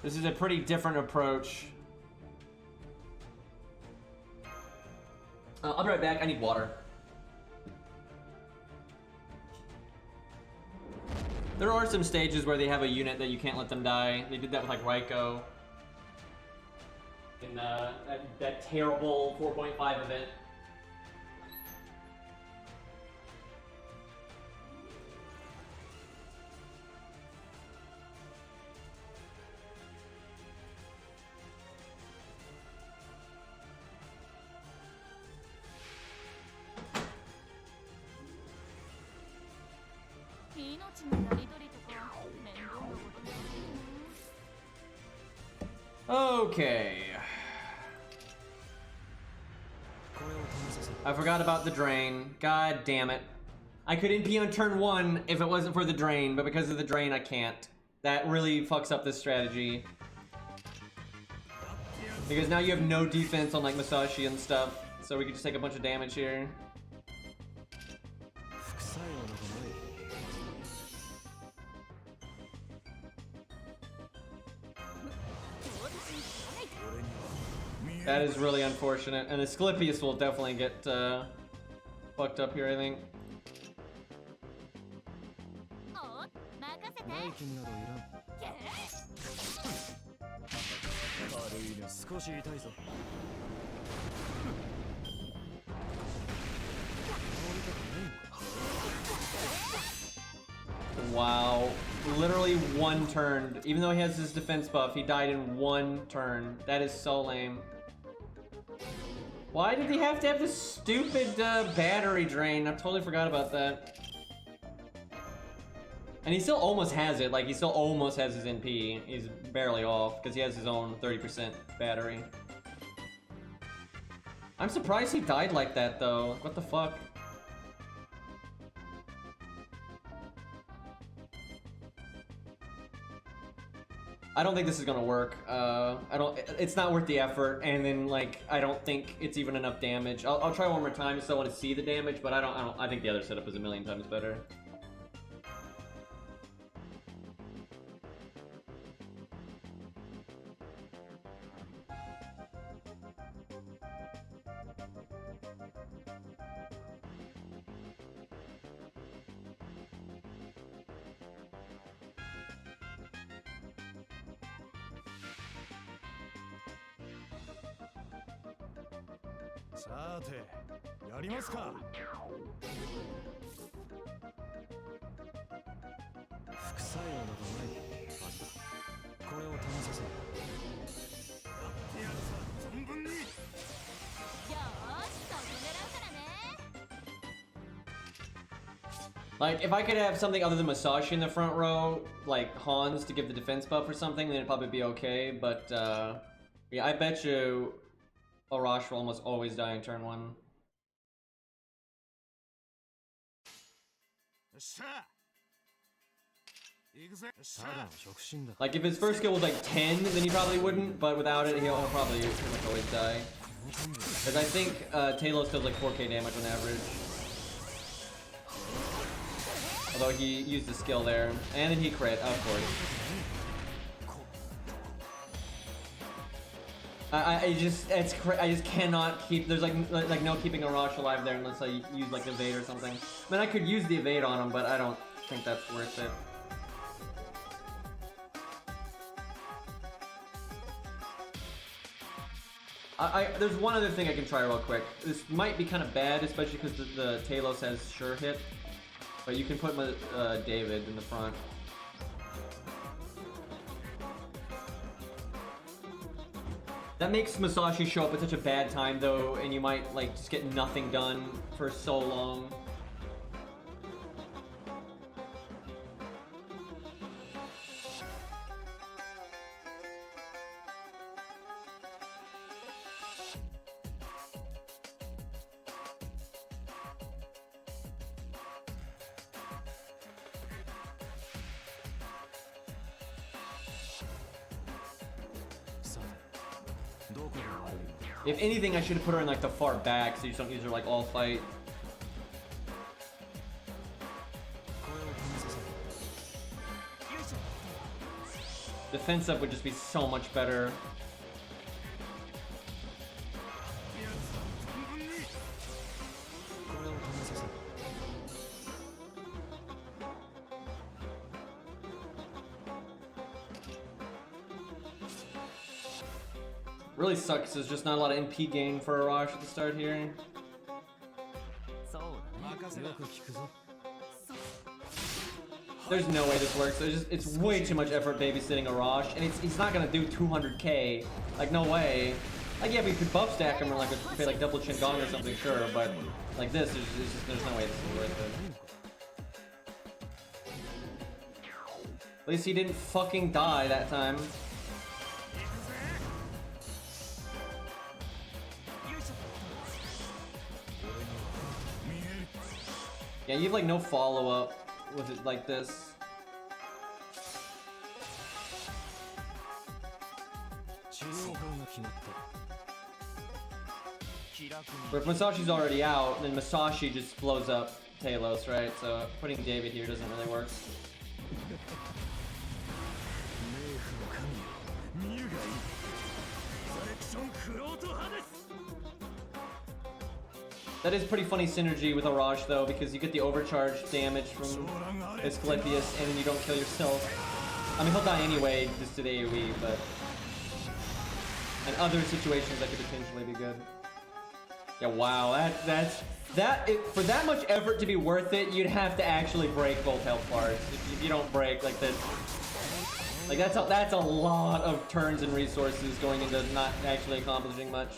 Speaker 1: This is a pretty different approach. I'll be right back. I need water. There are some stages where they have a unit that you can't let them die. They did that with like Raiko in that terrible 4.5 event. Okay. I forgot about the drain. God damn it. I could NP on turn 1 if it wasn't for the drain, but because of the drain I can't. That really fucks up this strategy. Because now you have no defense on like Masashi and stuff, so we could just take a bunch of damage here. That is really unfortunate, and Asclepius will definitely get fucked up here, I think. Wow, literally one turn. Even though he has his defense buff, he died in one turn. That is so lame. Why did he have to have this stupid battery drain? I totally forgot about that. And he still almost has it. Like, he still almost has his NP. He's barely off because he has his own 30% battery. I'm surprised he died like that, though. What the fuck? I don't think this is gonna work. It's not worth the effort, and then like I don't think it's even enough damage. I'll try one more time just so I want to see the damage, but I think the other setup is a million times better. Like, if I could have something other than Masashi in the front row, like Hans to give the defense buff or something, then it'd probably be okay, but, yeah, I bet you Arash will almost always die in turn 1. Like, if his first skill was like 10, then he probably wouldn't, but without it, he'll probably pretty much always die. Because I think Talos does like 4k damage on average. Although he used the skill there, and then he crit, of course. I just cannot keep. There's like no keeping Arash alive there unless I use like evade or something. I mean, I could use the evade on him, but I don't think that's worth it. There's one other thing I can try real quick. This might be kind of bad, especially because the Talos has sure hit. But you can put David in the front. That makes Masashi show up at such a bad time, though, and you might like just get nothing done for so long. If anything, I should have put her in like the far back so you don't use her like all fight. Defense up would just be so much better. Really sucks, there's just not a lot of NP gain for Arash at the start here. There's no way this works. It's way too much effort babysitting Arash, and he's not gonna do 200k. Like, no way. Like, yeah, we could buff stack him or like pay like double chin gong or something, sure, but like this, there's no way this is worth it. At least he didn't fucking die that time. Yeah, you have like no follow-up with it like this. But if Masashi's already out, then Masashi just blows up Talos, right? So putting David here doesn't really work. That is pretty funny synergy with Arash though, because you get the overcharge damage from Asclepius and then you don't kill yourself. I mean, he'll die anyway just to the AoE, but in other situations that could potentially be good. Yeah, wow, for that much effort to be worth it, you'd have to actually break both health bars. If you don't break like that, like that's a lot of turns and resources going into not actually accomplishing much.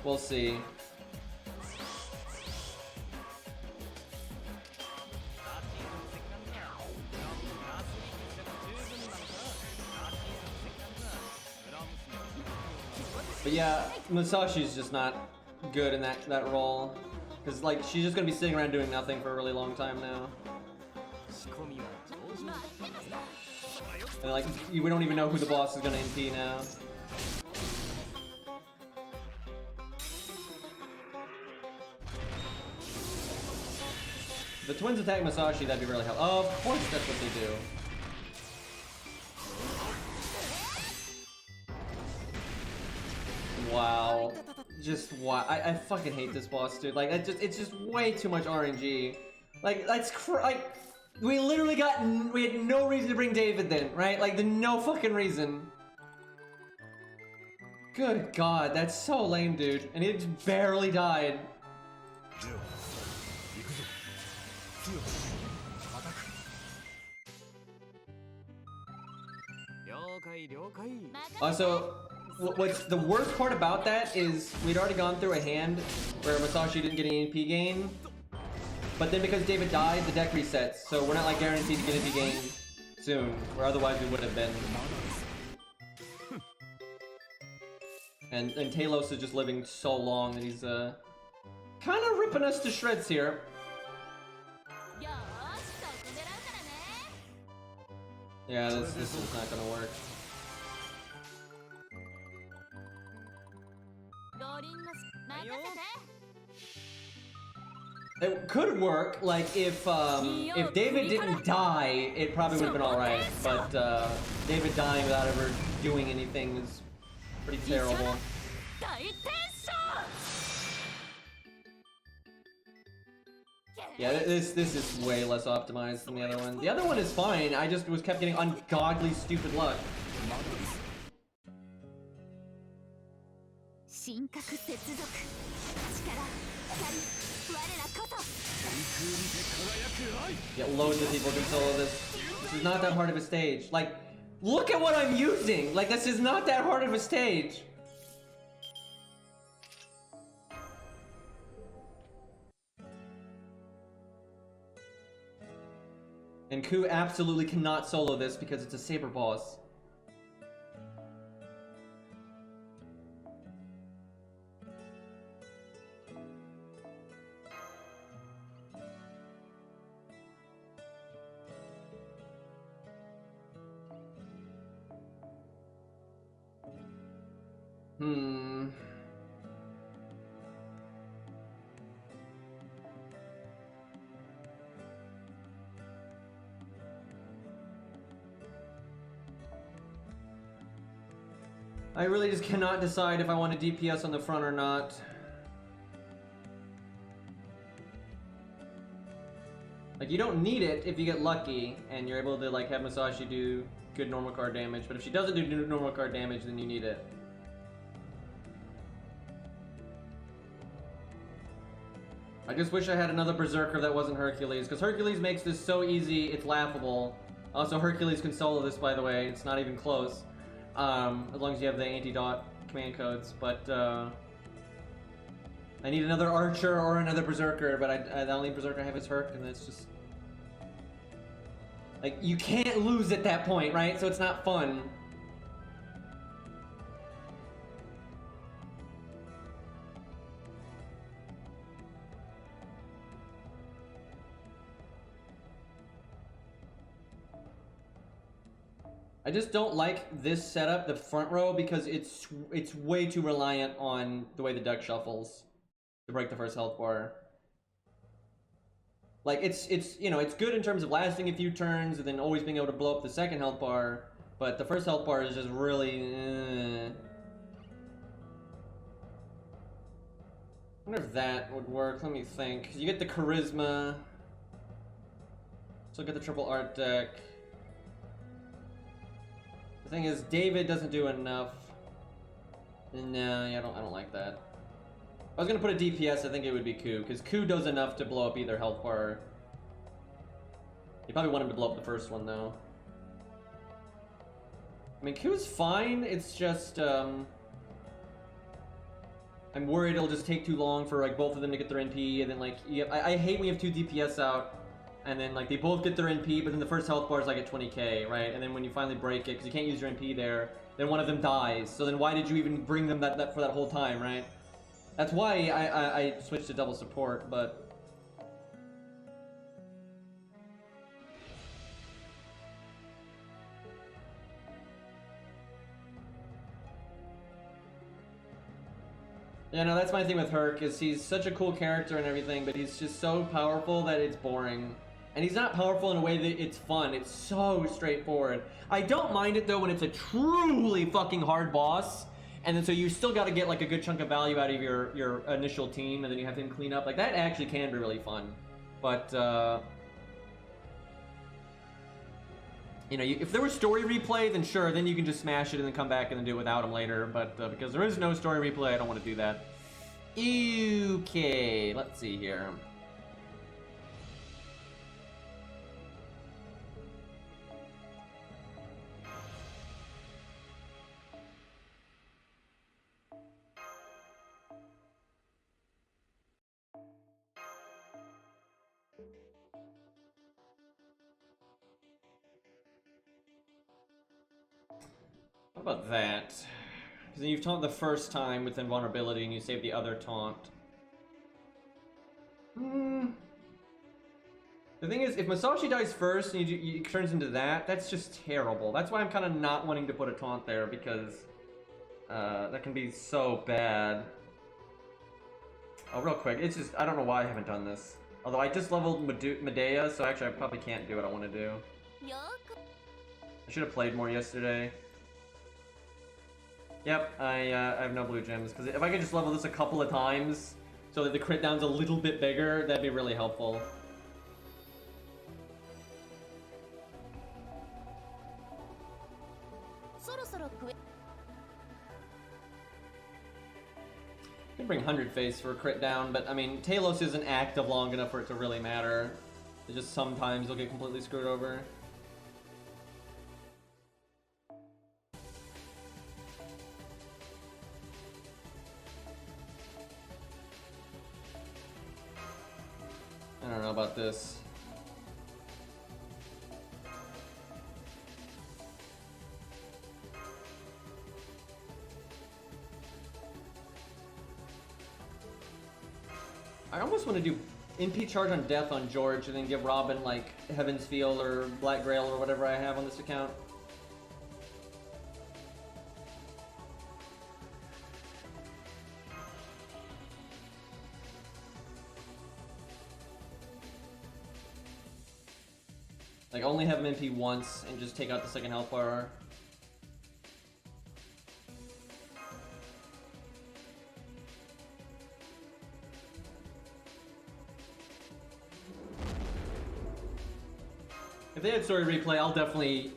Speaker 1: We'll see. But yeah, Musashi's just not good in that role. Because like she's just gonna be sitting around doing nothing for a really long time now. And like we don't even know who the boss is gonna NP now. The twins attack Masashi, that'd be really helpful. Oh, of course that's what they do. Wow. Just wow. I fucking hate this boss, dude. Like, it's just way too much RNG. Like, like, we literally we had no reason to bring David then, right? Like, no fucking reason. Good God, that's so lame, dude. And he just barely died. Also, what's the worst part about that is we'd already gone through a hand where Masashi didn't get any NP gain, but then because David died, the deck resets, so we're not like guaranteed to get NP gain soon, where otherwise we would have been. And Talos is just living so long that he's kind of ripping us to shreds here. Yeah, this is not gonna work. It could work, like if David didn't die, it probably would have been alright. But David dying without ever doing anything is pretty terrible. Yeah, this is way less optimized than the other one. The other one is fine, I just kept getting ungodly stupid luck. Yeah, loads of people can solo this. This is not that hard of a stage. Like, look at what I'm using! Like, this is not that hard of a stage! And Ku absolutely cannot solo this because it's a saber boss. I really just cannot decide if I want to DPS on the front or not. Like, you don't need it if you get lucky and you're able to like have Masashi do good normal card damage, but if she doesn't do normal card damage, then you need it. I just wish I had another Berserker that wasn't Hercules, because Hercules makes this so easy, it's laughable. Also, Hercules can solo this, by the way, it's not even close. As long as you have the anti-dot command codes, but I need another Archer or another Berserker, but the only Berserker I have is Herc, and that's just... Like, you can't lose at that point, right? So it's not fun. I just don't like this setup, the front row, because it's way too reliant on the way the deck shuffles to break the first health bar. Like, it's you know, it's good in terms of lasting a few turns and then always being able to blow up the second health bar, but the first health bar is just really I wonder if that would work. Let me think. You get the charisma. So get the triple art deck. The thing is, David doesn't do enough. No, yeah, I don't like that. If I was gonna put a DPS, I think it would be Ku, because Ku does enough to blow up either health bar. You probably want him to blow up the first one, though. I mean, Ku's fine, it's just, I'm worried it'll just take too long for, like, both of them to get their NP, and then, like, I hate when you have two DPS out, and then, like, they both get their NP, but then the first health bar is, like, at 20k, right? And then when you finally break it, because you can't use your NP there, then one of them dies. So then why did you even bring them that for that whole time, right? That's why I switched to double support, but... Yeah, no, that's my thing with Herc, is he's such a cool character and everything, but he's just so powerful that it's boring. And he's not powerful in a way that it's fun, it's so straightforward. I don't mind it though when it's a truly fucking hard boss, and then so you still gotta get like a good chunk of value out of your initial team, and then you have him clean up. Like, that actually can be really fun. But, you know, if there was story replay, then sure, then you can just smash it and then come back and then do it without him later. But because there is no story replay, I don't want to do that. Okay, let's see here. How about that? Because then you've taunted the first time with invulnerability and you save the other taunt. The thing is, if Masashi dies first and it turns into that, that's just terrible. That's why I'm kind of not wanting to put a taunt there, because that can be so bad. Oh, real quick, it's just, I don't know why I haven't done this. Although I just leveled Medea, so actually I probably can't do what I want to do. I should have played more yesterday. Yep, I have no blue gems, because if I could just level this a couple of times so that the crit down's a little bit bigger, that'd be really helpful. I can bring 100 face for a crit down, but I mean, Talos isn't active long enough for it to really matter. It's just sometimes you'll get completely screwed over. I don't know about this. I almost want to do NP charge on death on George and then give Robin like Heaven's Feel or Black Grail or whatever I have on this account. Like, only have him MP once and just take out the second health bar. If they had story replay, I'll definitely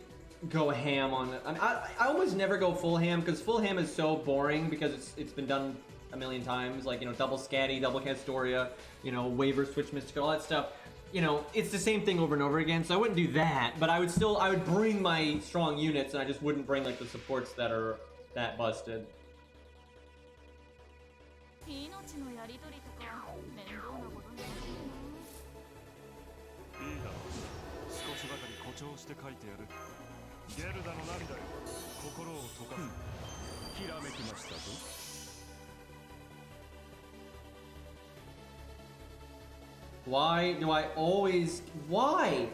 Speaker 1: go ham on it. I almost never go full ham because full ham is so boring because it's been done a million times. Like, you know, double scatty, double Castoria, you know, waiver, switch mystic, all that stuff. You know, it's the same thing over and over again, so I wouldn't do that, but I would bring my strong units and I just wouldn't bring like the supports that are that busted. Why do I always... Why?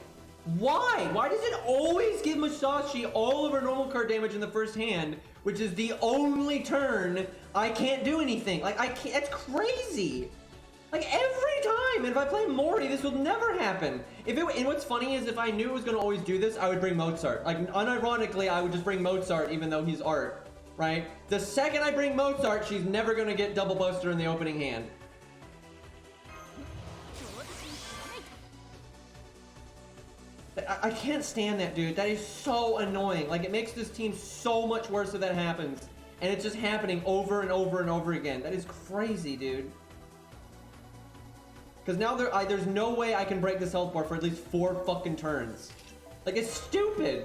Speaker 1: Why? Why does it always give Musashi all of her normal card damage in the first hand, which is the only turn I can't do anything? Like, I can't... That's crazy! Like, every time! And if I play Mori, this will never happen. And what's funny is if I knew it was going to always do this, I would bring Mozart. Like, unironically, I would just bring Mozart, even though he's art. Right? The second I bring Mozart, she's never going to get Double Buster in the opening hand. I can't stand that, dude. That is so annoying. Like, it makes this team so much worse if that happens. And it's just happening over and over and over again. That is crazy, dude. Because now there's no way I can break this health bar for at least 4 fucking turns. Like, it's stupid.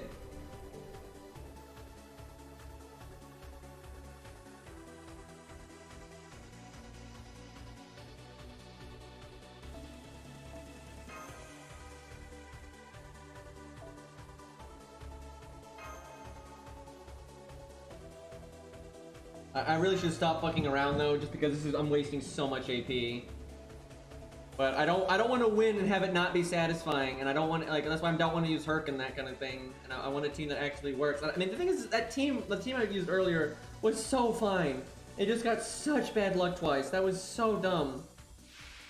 Speaker 1: I really should stop fucking around though, just because I'm wasting so much AP. But I don't want to win and have it not be satisfying, and I don't want, like, that's why I don't want to use Herc and that kind of thing. And I want a team that actually works. I mean, the thing is, the team I used earlier was so fine. It just got such bad luck twice. That was so dumb.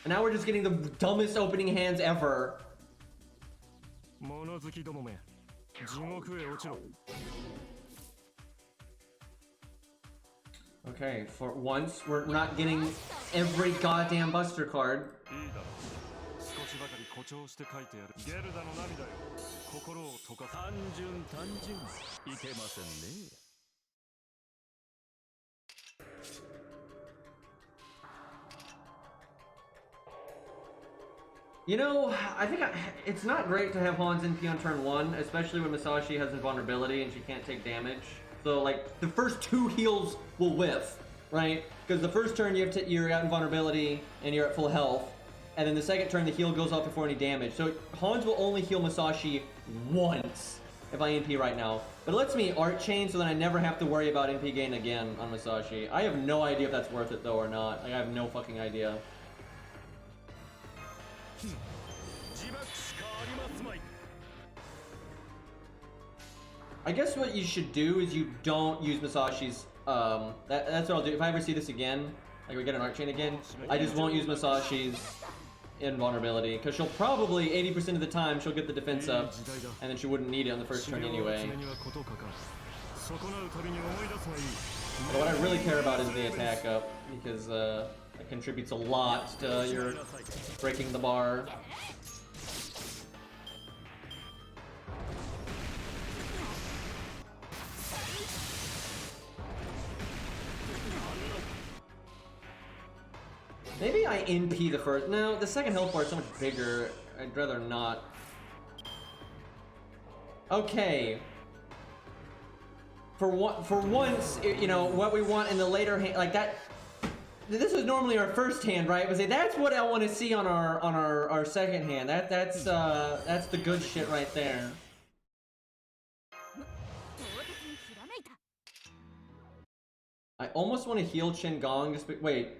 Speaker 1: And now we're just getting the dumbest opening hands ever. Okay, for once, we're not getting every goddamn Buster card. You know, I think it's not great to have Han's NP on turn 1, especially when Musashi has invulnerability and she can't take damage. So, like, the first 2 heals will whiff, right? Because the first turn you're at invulnerability and you're at full health, and then the second turn the heal goes off before any damage. So Hans will only heal Musashi once if I NP right now. But it lets me art chain so that I never have to worry about NP gain again on Musashi. I have no idea if that's worth it though or not. Like, I have no fucking idea. I guess what you should do is you don't use Musashi's, that's what I'll do. If I ever see this again, like we get an art chain again, I just won't use Musashi's invulnerability, because she'll probably, 80% of the time, she'll get the defense up, and then she wouldn't need it on the first turn anyway. But what I really care about is the attack up, because it contributes a lot to your breaking the bar. Maybe I NP the first. No, the second health bar is so much bigger. I'd rather not. Okay. For once, you know, what we want in the later hand, like that. This is normally our first hand, right? But say that's what I want to see on our second hand. That's the good shit right there. I almost want to heal Qin Gong. Just wait.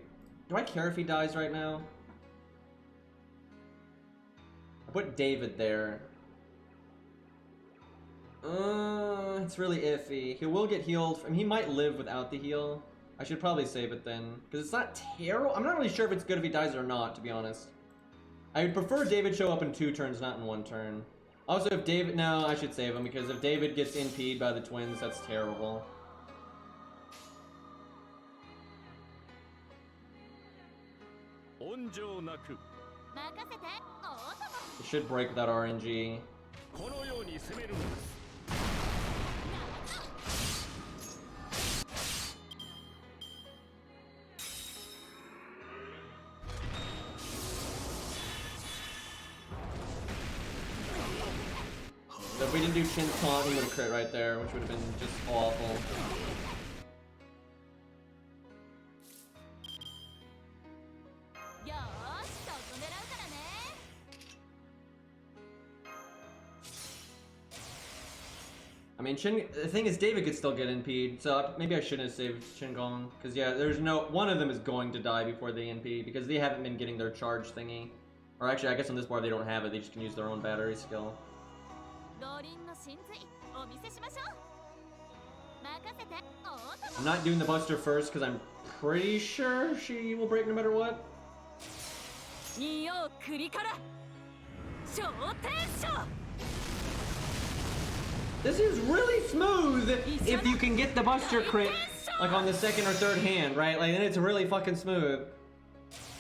Speaker 1: Do I care if he dies right now? I put David there. It's really iffy. He will get healed. I mean, he might live without the heal. I should probably save it then. Because it's not terrible. I'm not really sure if it's good if he dies or not, to be honest. I would prefer David show up in 2 turns, not in 1 turn. Also, if David... No, I should save him, because if David gets NP'd by the twins, that's terrible. It should break without RNG. So if we didn't do Chin's taunt, he would have crit right there, which would have been just awful. I mean, Chin, the thing is, David could still get NP'd, so maybe I shouldn't have saved Shingon, because yeah, there's no, one of them is going to die before they NP, because they haven't been getting their charge thingy. Or actually, I guess on this bar they don't have it, they just can use their own battery skill. I'm not doing the Buster first, because I'm pretty sure she will break no matter what. This is really smooth if you can get the Buster crit like on the second or third hand, right? Like then it's really fucking smooth.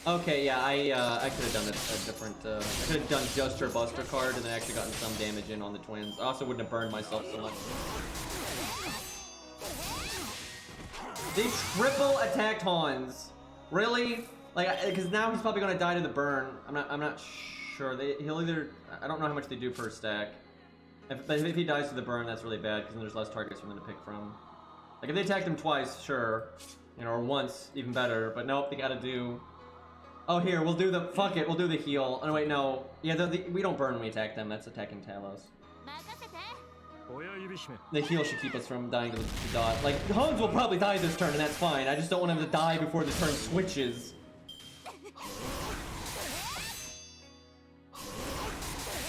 Speaker 1: Okay, yeah, I could have done a different. I could have done just her Buster card and then actually gotten some damage in on the twins. I also wouldn't have burned myself so much. They triple attacked Hans. Really? Like, because now he's probably gonna die to the burn. I'm not sure. He'll either. I don't know how much they do per stack. If he dies to the burn, that's really bad, because then there's less targets for them to pick from. Like, if they attacked him twice, sure. You know, or once, even better. But nope, they gotta do... Oh, here, we'll do the... Fuck it, we'll do the heal. Oh, wait, no. Yeah, we don't burn when we attack them. That's attacking Talos. The heal should keep us from dying to the dot. Like, Hans will probably die this turn, and that's fine. I just don't want him to die before the turn switches.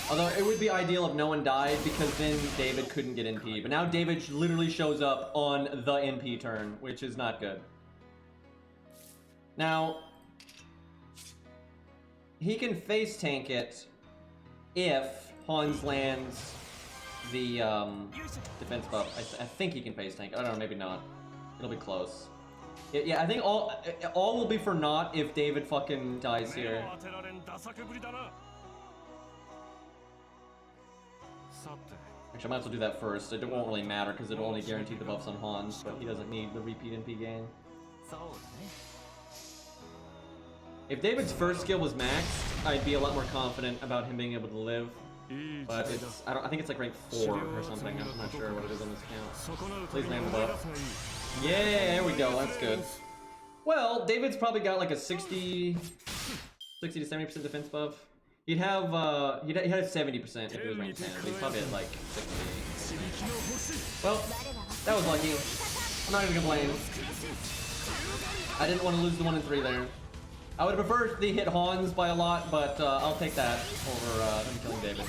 Speaker 1: Although it would be ideal if no one died, because then David couldn't get NP. But now David literally shows up on the NP turn, which is not good. Now, he can face tank it if Hans lands the defense buff. I think he can face tank. I don't know, maybe not. It'll be close. Yeah, I think all will be for naught if David fucking dies here. Actually, I might as well do that first. It won't really matter because it'll only guarantee the buffs on Hans, but he doesn't need the repeat NP gain. If David's first skill was maxed, I'd be a lot more confident about him being able to live. But it's I think it's like rank 4 or something. I'm not sure what it is on this count. Please land the buff. Yeah, there we go. That's good. Well, David's probably got like a 60 to 70% defense buff. He'd have a 70% if it was rank 10, but he's probably at like 60. Well, that was lucky. I'm not gonna complain. I didn't want to lose the 1 and 3 there. I would have preferred they hit Hans by a lot, but I'll take that over them killing David.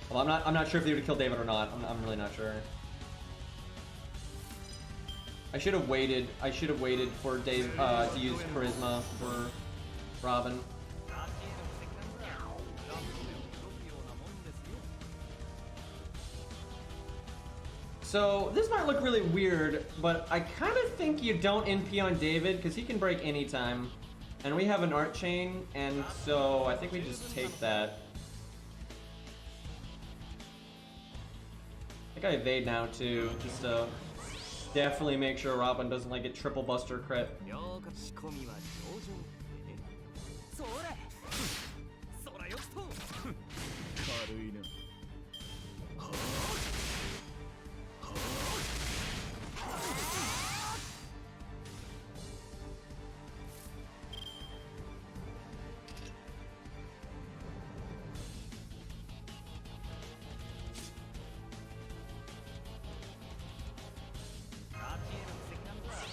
Speaker 1: Well, I'm not sure if they would kill David or not. I'm really not sure. I should have waited. I should have waited for Dave to use Charisma for Robin. So, this might look really weird, but I kind of think you don't NP on David, because he can break anytime. And we have an art chain, and so I think we just take that. I think I evade now, too, just to definitely make sure Robin doesn't, like, get triple Buster crit.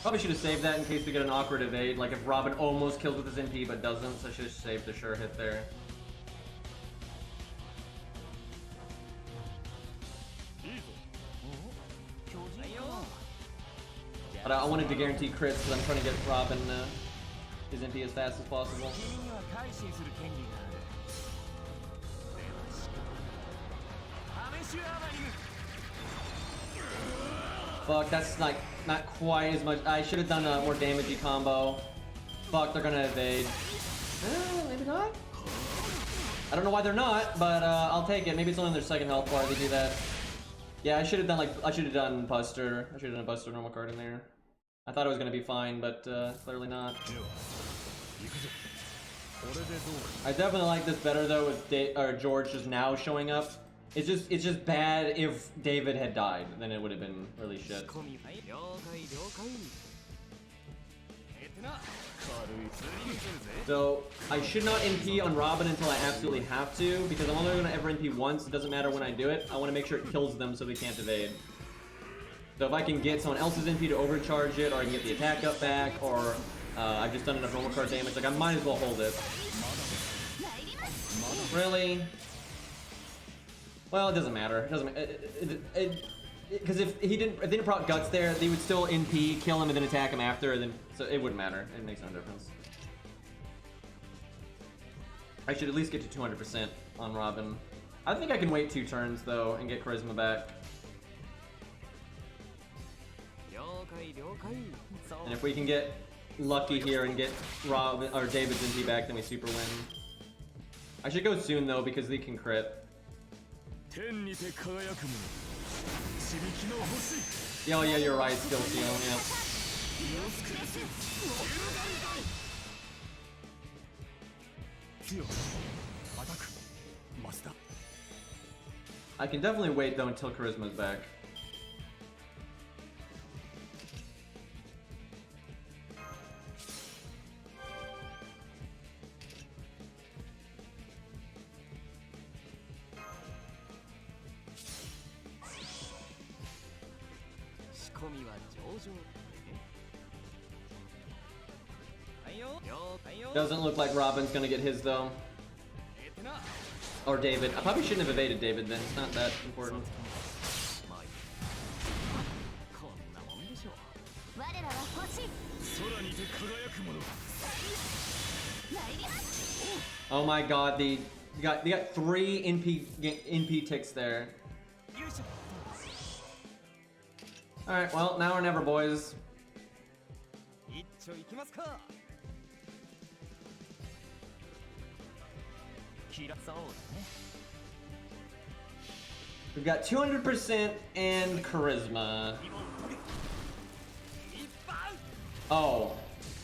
Speaker 1: Probably should have saved that in case we get an awkward evade, like if Robin almost kills with his NP but doesn't, so I should have saved the sure hit there. But I wanted to guarantee crits because I'm trying to get Robin his NP as fast as possible. Fuck, that's like not quite as much. I should have done a more damagey combo. Fuck, they're gonna evade. Maybe not? I don't know why they're not, but I'll take it. Maybe it's only on their second health bar they do that. Yeah, I should have done Buster. I should have done a Buster normal card in there. I thought it was gonna be fine, but clearly not. I definitely like this better though with George just now showing up. It's just bad if David had died, then it would have been really shit. So I should not NP on Robin until I absolutely have to, because I'm only gonna ever NP once. It doesn't matter when I do it. I want to make sure it kills them so they can't evade. So if I can get someone else's NP to overcharge it, or I can get the attack up back, or I've just done enough normal card damage, like I might as well hold it. Really? Well, it doesn't matter. It doesn't. Because if they didn't proc guts there, they would still NP, kill him, and then attack him after, and then so it wouldn't matter. It makes no difference. I should at least get to 200% on Robin. I think I can wait 2 turns though and get charisma back. And if we can get lucky here and get Robin or David's NP back, then we super win. I should go soon though because they can crit. Yeah, yeah, you're right, skill seal, yeah. I can definitely wait though until Charisma's back. Doesn't look like Robin's gonna get his though. Or David. I probably shouldn't have evaded David then. It's not that important. Oh my god, they got 3 NP ticks there. Alright, well, now or never, boys. We've got 200% and charisma. Oh,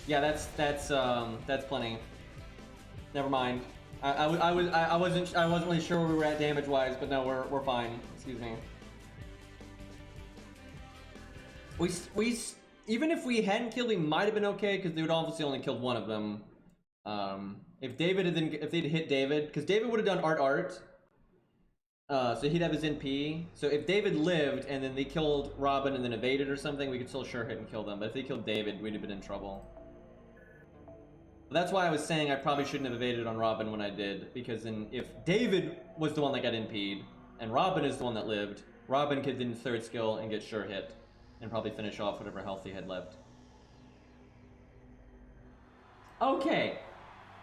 Speaker 1: yeah, that's plenty. Never mind. I wasn't really sure where we were at damage wise, but no, we're fine. Excuse me. We even if we hadn't killed, we might have been okay because they would obviously only killed one of them. If they'd hit David, because David would have done art, so he'd have his NP. So if David lived and then they killed Robin and then evaded or something, we could still sure hit and kill them. But if they killed David, we'd have been in trouble. But that's why I was saying I probably shouldn't have evaded on Robin when I did, because then if David was the one that got NP'd and Robin is the one that lived, Robin could then 3rd skill and get sure hit and probably finish off whatever health he had left. Okay.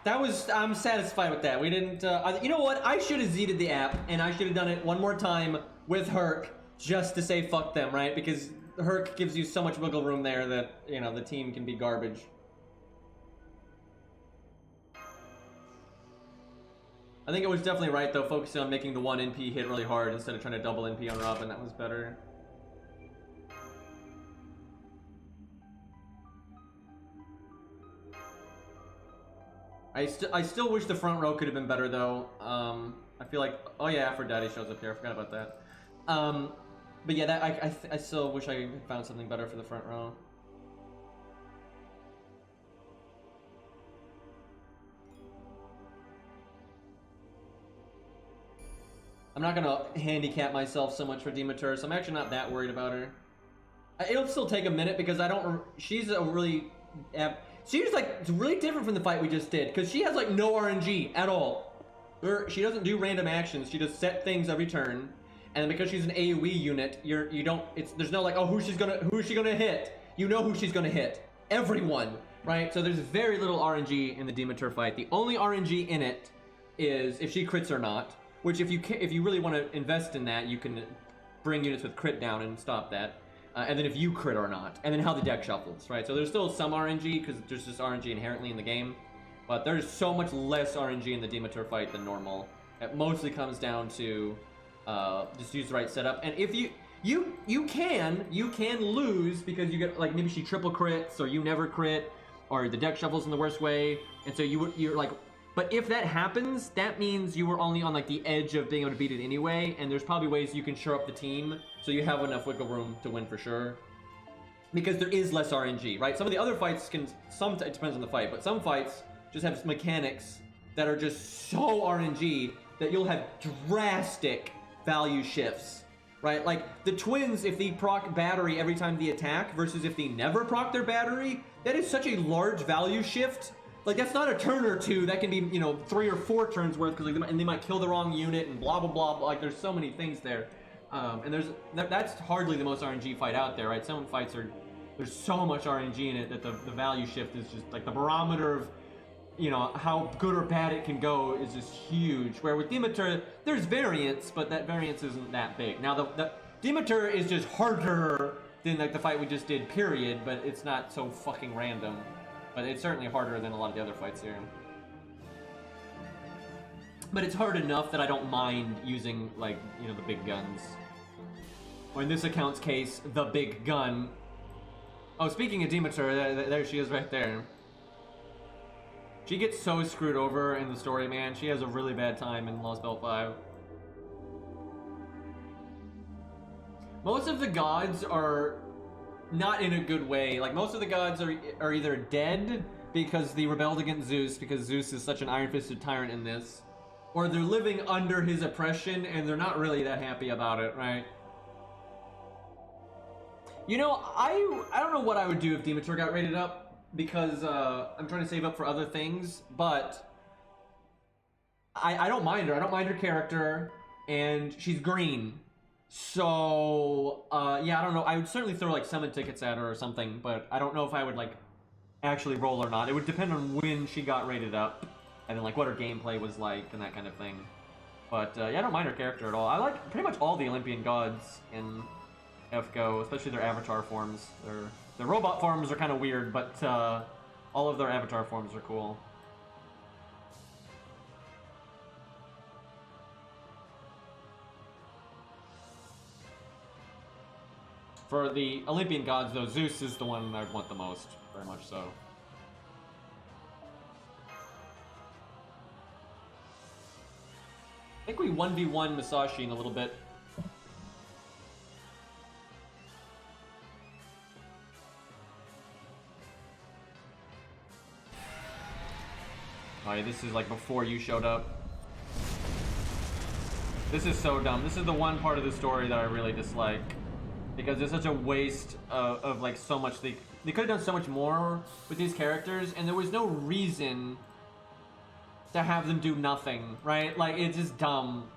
Speaker 1: I'm satisfied with that. We didn't, you know what? I should have Z'd the app, and I should have done it one more time with Herc, just to say fuck them, right? Because Herc gives you so much wiggle room there that, you know, the team can be garbage. I think it was definitely right, though, focusing on making the 1 NP hit really hard instead of trying to double NP on Robin. That was better. I still wish the front row could have been better though. I feel like, oh yeah, Aphrodite shows up here. I forgot about that. But yeah, I still wish I had found something better for the front row. I'm not gonna handicap myself so much for Demeter, so I'm actually not that worried about her. It'll still take a minute because she's a really. She's like, it's really different from the fight we just did, because she has like no RNG at all. She doesn't do random actions, she just set things every turn. And then because she's an AoE unit, there's no like, oh, who's she gonna hit? You know who she's gonna hit. Everyone, right? So there's very little RNG in the Demeter fight. The only RNG in it is if she crits or not, which if you really want to invest in that, you can bring units with crit down and stop that. And then if you crit or not, and then how the deck shuffles, right? So there's still some RNG, because there's just RNG inherently in the game, but there's so much less RNG in the Demeter fight than normal. It mostly comes down to just use the right setup. And if you can lose because you get, like, maybe she triple crits or you never crit or the deck shuffles in the worst way, and so you're like, but if that happens, that means you were only on like the edge of being able to beat it anyway, and there's probably ways you can shore up the team so you have enough wiggle room to win for sure. Because there is less RNG, right? Some of the other fights it depends on the fight, but some fights just have mechanics that are just so RNG that you'll have drastic value shifts, right? Like the twins, if they proc battery every time they attack versus if they never proc their battery, that is such a large value shift. Like that's not a turn or two, that can be, you know, 3 or 4 turns worth, because like, they might kill the wrong unit and blah blah blah. Like there's so many things there, and that's hardly the most RNG fight out there, right? Some fights there's so much RNG in it that the value shift is just like the barometer of, you know, how good or bad it can go is just huge. Where with Demeter, there's variance, but that variance isn't that big. Now the Demeter is just harder than like the fight we just did, period, but it's not so fucking random. But it's certainly harder than a lot of the other fights here. But it's hard enough that I don't mind using, like, you know, the big guns. Or in this account's case, the big gun. Oh, speaking of Demeter, there she is right there. She gets so screwed over in the story, man. She has a really bad time in Lostbelt 5. Most of the gods are not in a good way. Like, most of the gods are either dead because they rebelled against Zeus, because Zeus is such an iron-fisted tyrant in this, or they're living under his oppression and they're not really that happy about it, right? You know, I don't know what I would do if Demeter got rated up, because I'm trying to save up for other things, but I don't mind her. I don't mind her character, and she's green. So, yeah, I don't know. I would certainly throw, like, summon tickets at her or something, but I don't know if I would, like, actually roll or not. It would depend on when she got rated up, and then, like, what her gameplay was like, and that kind of thing. But, yeah, I don't mind her character at all. I like pretty much all the Olympian gods in FGO, especially their avatar forms. Their robot forms are kind of weird, but, all of their avatar forms are cool. For the Olympian gods, though, Zeus is the one I'd want the most, very much so. I think we 1v1 Musashi in a little bit. Alright, this is like before you showed up. This is so dumb. This is the one part of the story that I really dislike, because it's such a waste of like so much. They could have done so much more with these characters, and there was no reason to have them do nothing, right? Like, it's just dumb.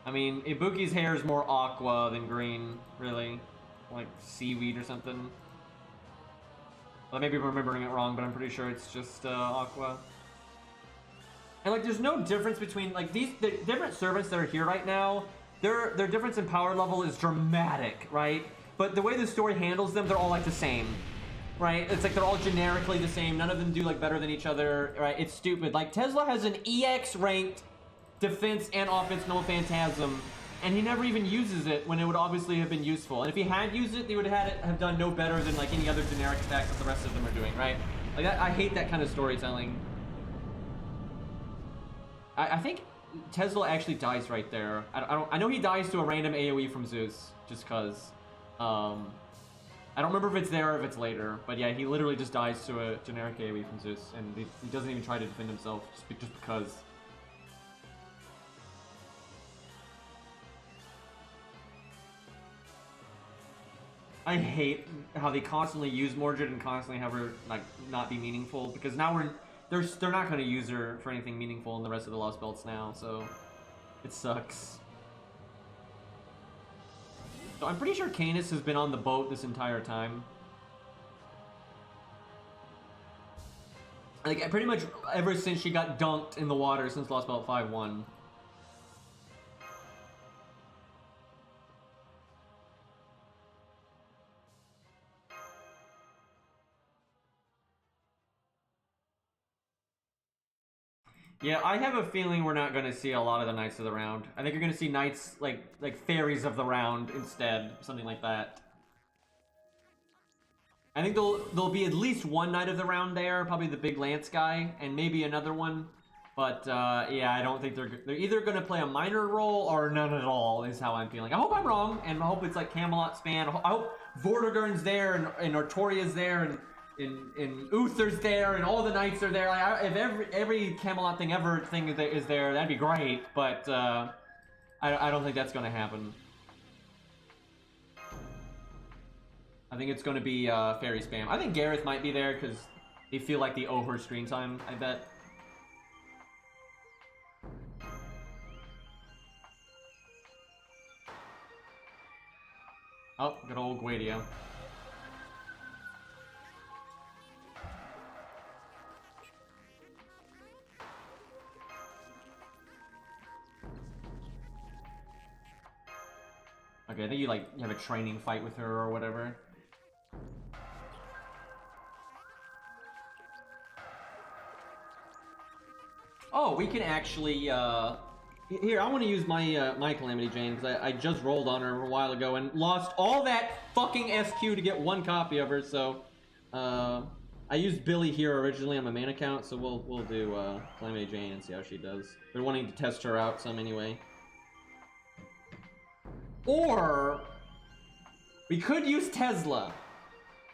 Speaker 1: I mean, Ibuki's hair is more aqua than green, really. Like seaweed or something. I may be remembering it wrong, but I'm pretty sure it's just aqua. And like, there's no difference between like the different servants that are here right now. Their difference in power level is dramatic, right? But the way the story handles them, they're all like the same, right? It's like they're all generically the same. None of them do like better than each other, right? It's stupid. Like Tesla has an EX ranked defense and offense no phantasm, and he never even uses it when it would obviously have been useful. And if he had used it, they would have done no better than like any other generic stacks that the rest of them are doing, right? Like I hate that kind of storytelling. I think Tesla actually dies right there. I know he dies to a random AoE from Zeus, just cause. I don't remember if it's there or if it's later, but yeah, he literally just dies to a generic AoE from Zeus, and he doesn't even try to defend himself just because. I hate how they constantly use Mordred and constantly have her like not be meaningful, because now they're not going to use her for anything meaningful in the rest of the Lostbelts now, so it sucks. So I'm pretty sure Canis has been on the boat this entire time. Like pretty much ever since she got dunked in the water since Lostbelt 5-1. Yeah, I have a feeling we're not going to see a lot of the Knights of the Round. I think you're going to see Knights, like Fairies of the Round instead, something like that. I think there'll be at least one Knight of the Round there, probably the big Lance guy, and maybe another one. But yeah, I don't think they're either going to play a minor role or none at all, is how I'm feeling. I hope I'm wrong, and I hope it's like Camelot span. I hope Vortigern's there, and Artoria's there, and Uther's there, and all the Knights are there. Like, if every Camelot thing is there, that'd be great. But I don't think that's going to happen. I think it's going to be Fairy spam. I think Gareth might be there because they feel like the over screen time, I bet. Oh, good old Guadio. Okay, I think you have a training fight with her or whatever. Oh, we can actually, here, I want to use my my Calamity Jane, because I just rolled on her a while ago and lost all that fucking SQ to get one copy of her, so, I used Billy here originally on my main account, so we'll do, Calamity Jane and see how she does. They're wanting to test her out some anyway. Or, we could use Tesla.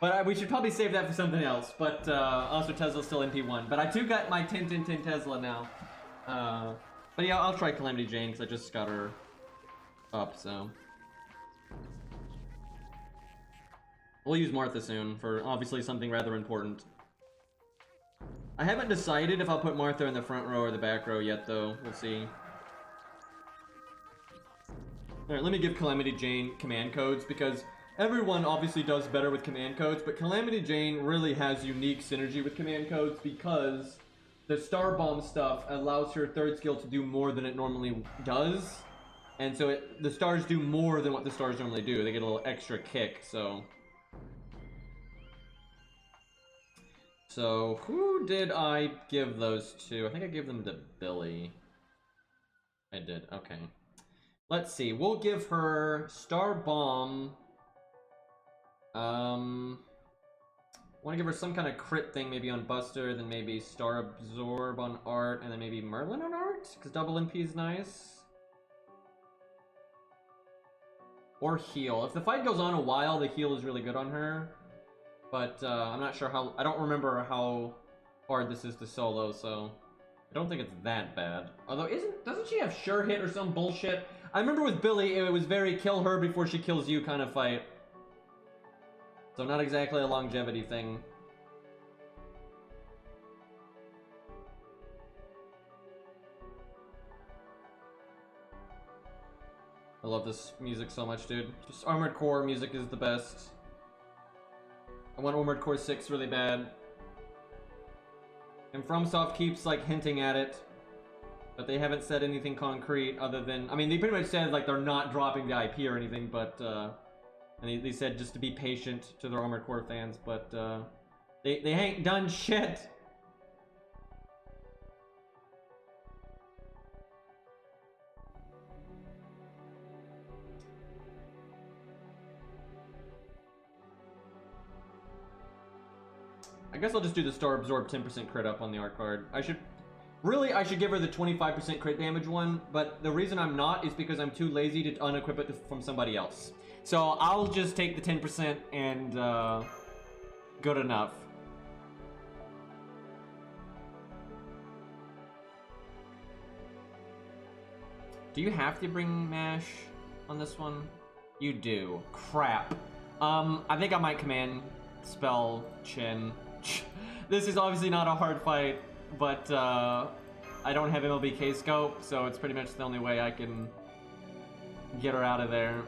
Speaker 1: But we should probably save that for something else. But also Tesla's still NP1. But I do got my 10-10-10 Tesla now. But yeah, I'll try Calamity Jane because I just got her up, so. We'll use Martha soon for obviously something rather important. I haven't decided if I'll put Martha in the front row or the back row yet, though. We'll see. Alright, let me give Calamity Jane command codes because everyone obviously does better with command codes, but Calamity Jane really has unique synergy with command codes because the Star Bomb stuff allows her third skill to do more than it normally does. And so the stars do more than what the stars normally do. They get a little extra kick, so. So, who did I give those to? I think I gave them to Billy. I did, okay. Let's see, we'll give her Star Bomb. Want to give her some kind of crit thing, maybe on Buster, then maybe Star Absorb on Art, and then maybe Merlin on Art, because double MP is nice. Or Heal. If the fight goes on a while, the Heal is really good on her. But I'm not sure how. I don't remember how hard this is to solo, so I don't think it's that bad. Although, doesn't she have Sure Hit or some bullshit? I remember with Billy, it was very kill her before she kills you kind of fight. So not exactly a longevity thing. I love this music so much, dude. Just Armored Core music is the best. I want Armored Core 6 really bad. And FromSoft keeps like hinting at it, but they haven't said anything concrete other than, I mean, they pretty much said like they're not dropping the IP or anything, but and they said just to be patient to their Armored Core fans, but they ain't done shit. I guess I'll just do the Star Absorb 10% crit up on the art card. I should give her the 25% crit damage one, but the reason I'm not is because I'm too lazy to unequip it from somebody else. So I'll just take the 10% and good enough. Do you have to bring MASH on this one? You do. Crap. I think I might command spell Chin. This is obviously not a hard fight, but I don't have MLB K-Scope, so it's pretty much the only way I can get her out of there.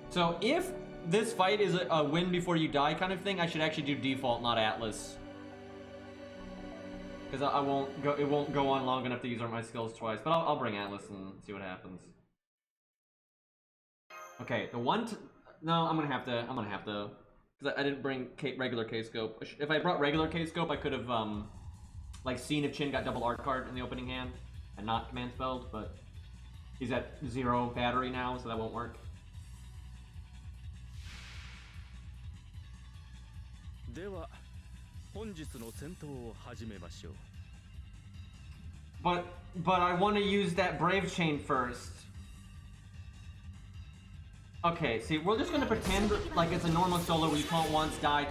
Speaker 1: So if this fight is a win before you die kind of thing, I should actually do default, not Atlas. Because it won't go on long enough to use my skills twice, but I'll bring Atlas and see what happens. Okay, no, I'm gonna have to, because I didn't bring regular K-Scope. If I brought regular K-Scope, I could have like seeing if Chin got double art card in the opening hand and not command spelled, but he's at 0 battery now, so that won't work. But I want to use that Brave Chain first. Okay, see, we're just gonna pretend like it's a normal solo where you taunt once, die.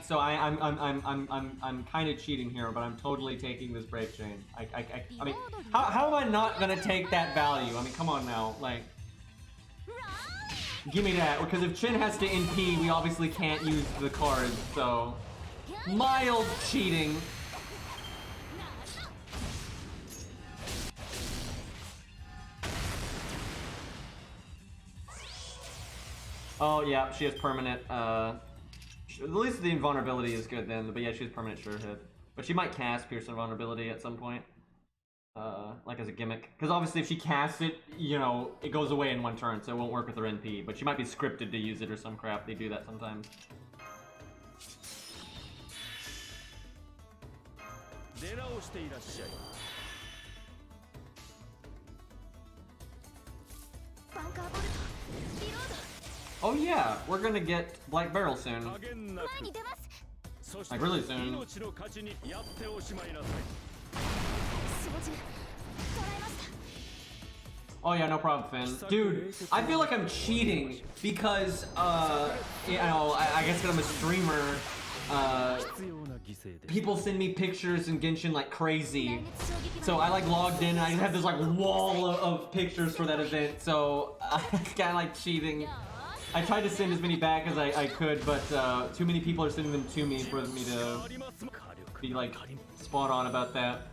Speaker 1: So I'm kind of cheating here, but I'm totally taking this Brave Chain. I mean, how am I not gonna take that value? I mean, come on now, like, give me that. Because if Chin has to NP, we obviously can't use the cards. So mild cheating. Oh yeah, she has permanent, at least the invulnerability is good then, but yeah, she has permanent sure hit. But she might cast Pierce Invulnerability at some point, like as a gimmick. Because obviously if she casts it, you know, it goes away in 1 turn, so it won't work with her NP. But she might be scripted to use it or some crap, they do that sometimes. Oh yeah, we're gonna get Black Barrel soon. Like really soon. Oh yeah, no problem, Finn. Dude, I feel like I'm cheating because, you know, I guess that I'm a streamer. People send me pictures in Genshin like crazy. So I like logged in and I have this like wall of pictures for that event. So I kinda like cheating. I tried to send as many back as I could, but too many people are sending them to me for me to be like spot on about that.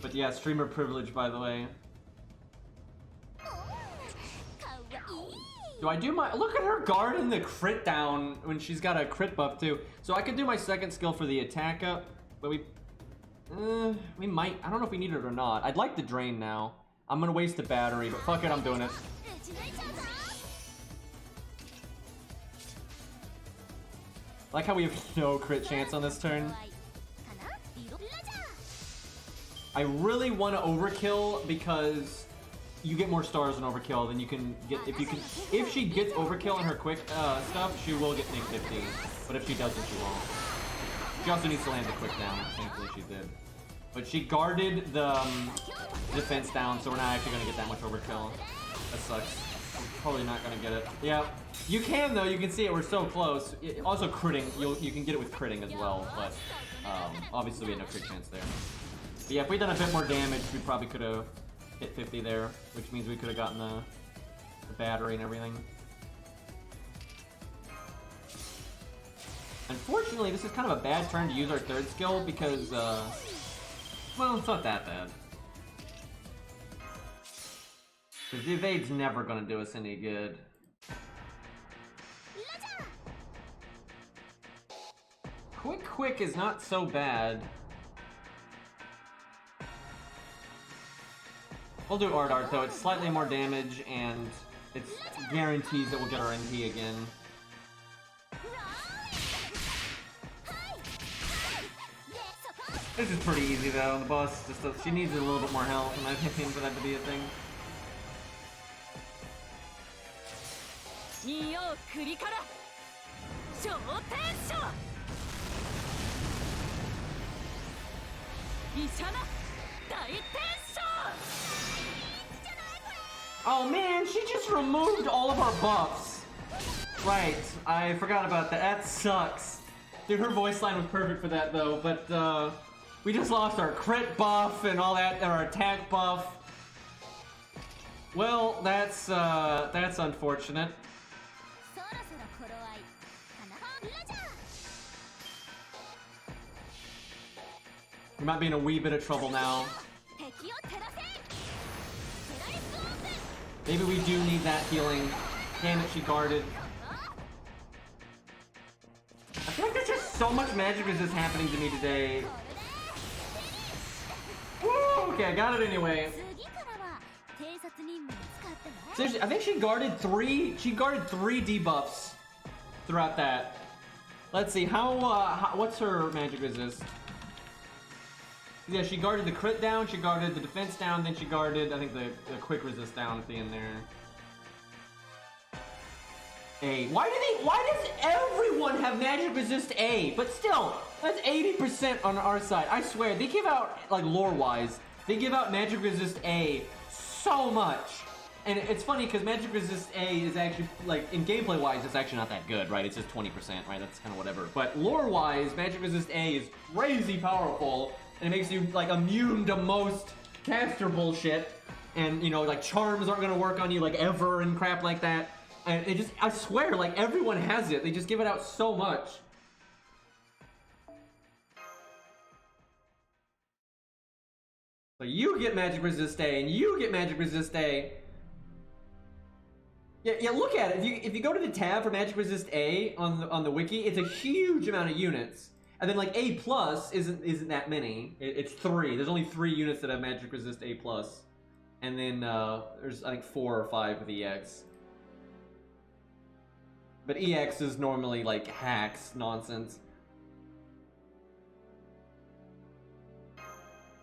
Speaker 1: But yeah, streamer privilege, by the way. Do I do my... Look at her guard and the crit down when she's got a crit buff too. So I could do my second skill for the attack up, but we might... I don't know if we need it or not. I'd like the drain now. I'm gonna waste the battery, but fuck it, I'm doing it. Like how we have no crit chance on this turn. I really want to overkill because you get more stars in overkill than you can get if she gets overkill in her quick stuff, she will get Nick 50. But if she doesn't, she won't. She also needs to land the quick down. Thankfully she did. But she guarded the defense down, so we're not actually gonna get that much overkill. That sucks. I'm probably not gonna get it. Yeah, you can though. You can see it. We're so close. Also critting. You can get it with critting as well, but obviously we had no crit chance there. But yeah, if we'd done a bit more damage, we probably could have hit 50 there, which means we could have gotten the battery and everything. Unfortunately, this is kind of a bad turn to use our third skill because, well, it's not that bad. Because the evade's never going to do us any good. Quick is not so bad. We'll do Art though, it's slightly more damage and it guarantees that we'll get our NP again. This is pretty easy though, the boss just she needs a little bit more health in my opinion for that to be a thing. Oh man, she just removed all of our buffs. Right, I forgot about that. That sucks. Dude, her voice line was perfect for that though, but we just lost our crit buff and all that, and our attack buff. Well, that's unfortunate. We might be in a wee bit of trouble now. Maybe we do need that healing. Damn it, she guarded. I feel like there's just so much magic is just happening to me today. Woo! Okay, I got it anyway. Seriously, I think she guarded three debuffs throughout that. Let's see, what's her magic resist? Yeah, she guarded the crit down, she guarded the defense down, then she guarded, I think, the quick resist down at the end there. A. Why does everyone have magic resist A? But still, that's 80% on our side. I swear, they give out, like, lore-wise, they give out magic resist A so much. And it's funny, because magic resist A is actually, like, in gameplay-wise, it's actually not that good, right? It's just 20%, right? That's kind of whatever. But lore-wise, magic resist A is crazy powerful, and it makes you, like, immune to most caster bullshit. And, you know, like, charms aren't gonna work on you, like, ever, and crap like that. And it just, I swear, like, everyone has it. They just give it out so much. So you get magic resist A, and you get magic resist A. Yeah, look at it. If you go to the tab for magic resist A on the wiki, it's a huge amount of units. And then, like, A plus isn't that many. It's 3. There's only 3 units that have magic resist A plus. And then there's, I think, 4 or 5 with EX. But EX is normally, like, hacks nonsense.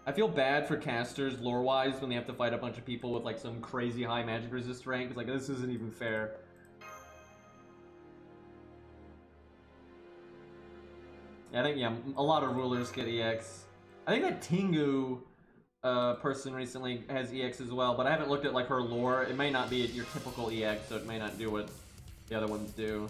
Speaker 1: I feel bad for casters, lore-wise, when they have to fight a bunch of people with, like, some crazy high magic resist rank. It's like, this isn't even fair. Yeah, I think, yeah, a lot of rulers get EX. I think that Tengu person recently has EX as well, but I haven't looked at, like, her lore. It may not be your typical EX, so it may not do what the other ones do.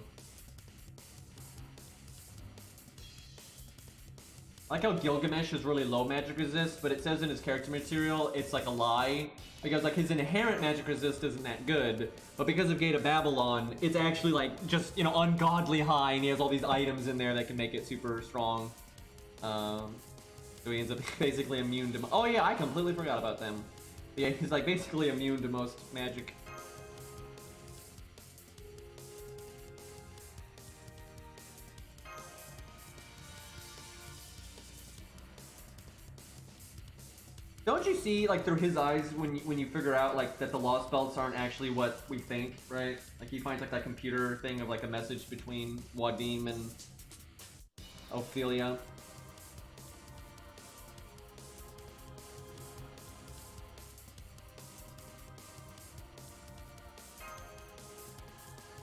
Speaker 1: I like how Gilgamesh is really low magic resist, but it says in his character material it's like a lie. Because, like, his inherent magic resist isn't that good, but because of Gate of Babylon, it's actually, like, just, you know, ungodly high, and he has all these items in there that can make it super strong. So he ends up basically immune to... Oh yeah, I completely forgot about them. Yeah, he's, like, basically immune to most magic. Don't you see, like, through his eyes when you figure out, like, that the Lostbelts aren't actually what we think, right? Like, he finds, like, that computer thing of, like, a message between Wadim and Ophelia.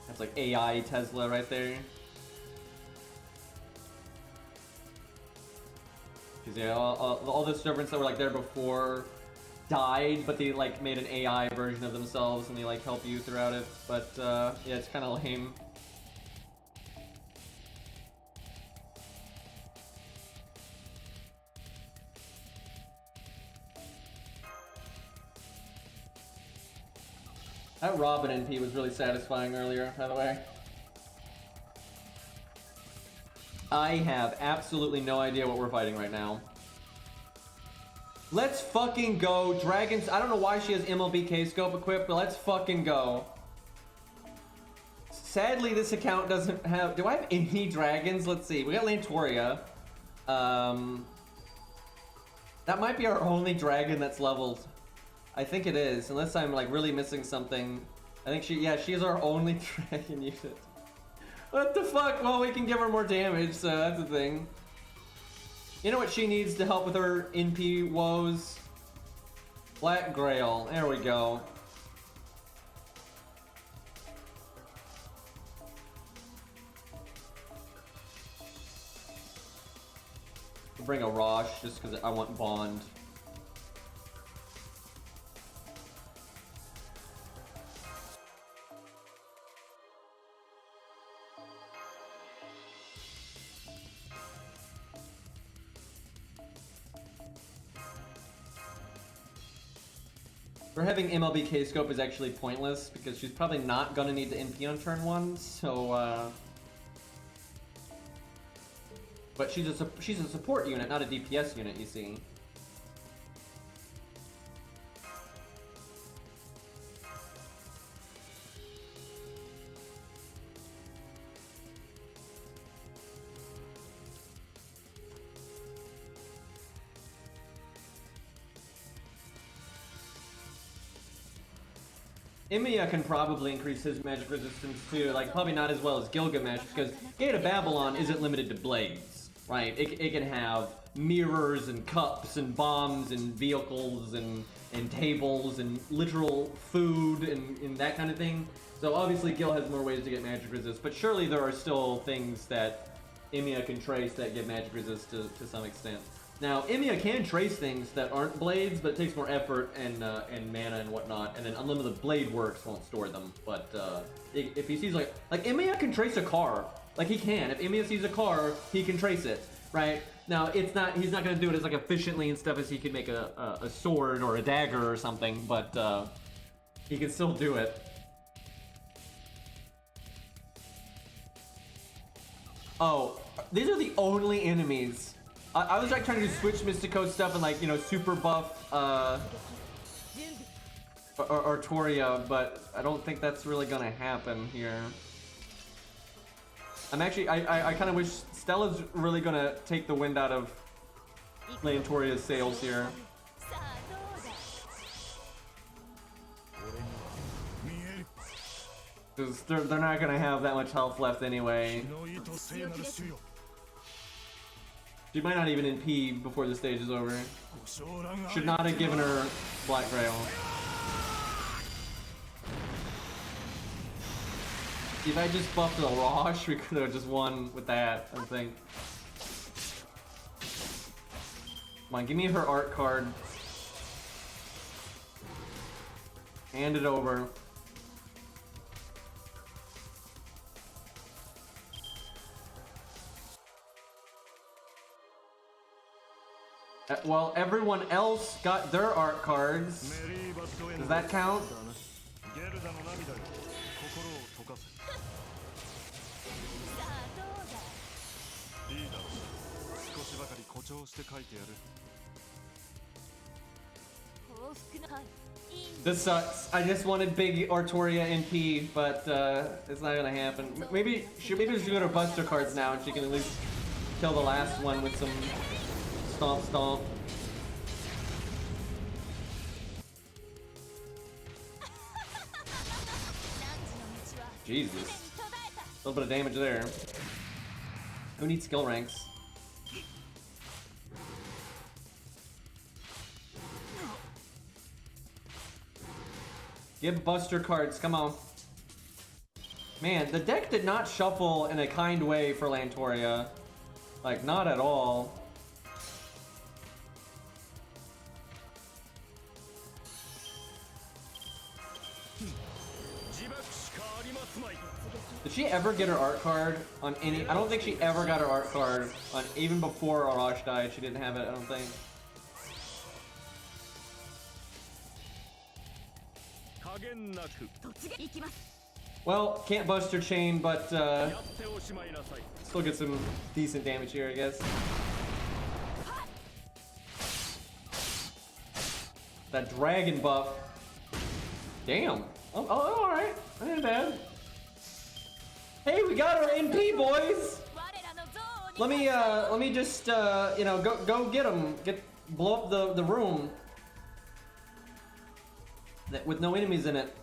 Speaker 1: That's, like, AI Tesla right there. Because, yeah, all the servants that were, like, there before died, but they, like, made an AI version of themselves, and they, like, help you throughout it. But, yeah, it's kind of lame. That Robin NP was really satisfying earlier, by the way. I have absolutely no idea what we're fighting right now. Let's fucking go. Dragons. I don't know why she has MLB K-Scope equipped, but let's fucking go. Sadly, this account doesn't have... Do I have any dragons? Let's see. We got Lantoria. That might be our only dragon that's leveled. I think it is. Unless I'm, like, really missing something. I think she... Yeah, she's our only dragon unit. What the fuck? Well, we can give her more damage, so that's the thing. You know what she needs to help with her NP woes? Black Grail. There we go. I'll bring a Rosh just because I want Bond. We're having MLB K-Scope is actually pointless because she's probably not gonna need the NP on turn 1, so but she's a support unit, not a DPS unit, you see. Emiya can probably increase his magic resistance too, like probably not as well as Gilgamesh, because Gate of Babylon isn't limited to blades, right? It can have mirrors and cups and bombs and vehicles and tables and literal food and that kind of thing. So obviously Gil has more ways to get magic resist, but surely there are still things that Emiya can trace that give magic resist to some extent. Now, Emiya can trace things that aren't blades, but it takes more effort and mana and whatnot, and then Unlimited Blade Works won't store them. But if he sees like Emiya can trace a car, like he can. If Emiya sees a car, he can trace it, right? Now, he's not gonna do it as like efficiently and stuff as he could make a sword or a dagger or something, but he can still do it. Oh, these are the only enemies. I was like trying to do switch Mystico stuff and like, you know, super buff Artoria, but I don't think that's really gonna happen here. I'm actually, I kind of wish Stella's really gonna take the wind out of Lantoria's sails here. Because they're not gonna have that much health left anyway. She might not even NP before the stage is over. Should not have given her Black Grail. If I just buffed the Rosh, we could have just won with that, I think. Come on, give me her art card. Hand it over. Well, everyone else got their art cards. Does that count? This sucks. I just wanted big Artoria NP, but it's not gonna happen. Maybe she should go to Buster cards now, and she can at least kill the last one with some stomp stomp. Jesus. A little bit of damage there. Who needs skill ranks? Give Buster cards, come on. Man, the deck did not shuffle in a kind way for Lantoria. Like, not at all. Did she ever get her art card on any? I don't think she ever got her art card on, even before Arash died. She didn't have it, I don't think. Well, can't bust her chain, but still get some decent damage here, I guess. That dragon buff. Damn. Oh, alright. That ain't bad. Hey, we got our NP, boys! Let me just, you know, go get them. Blow up the room. With no enemies in it.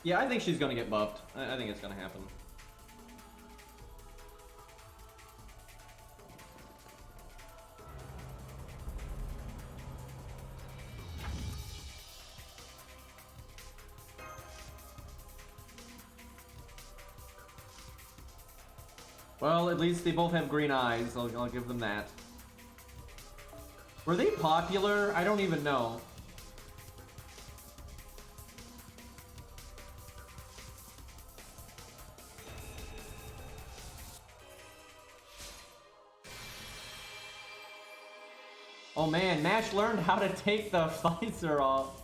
Speaker 1: Yeah, I think she's gonna get buffed. I think it's gonna happen. Well, at least they both have green eyes. I'll give them that. Were they popular? I don't even know. Oh man, Nash learned how to take the visor off.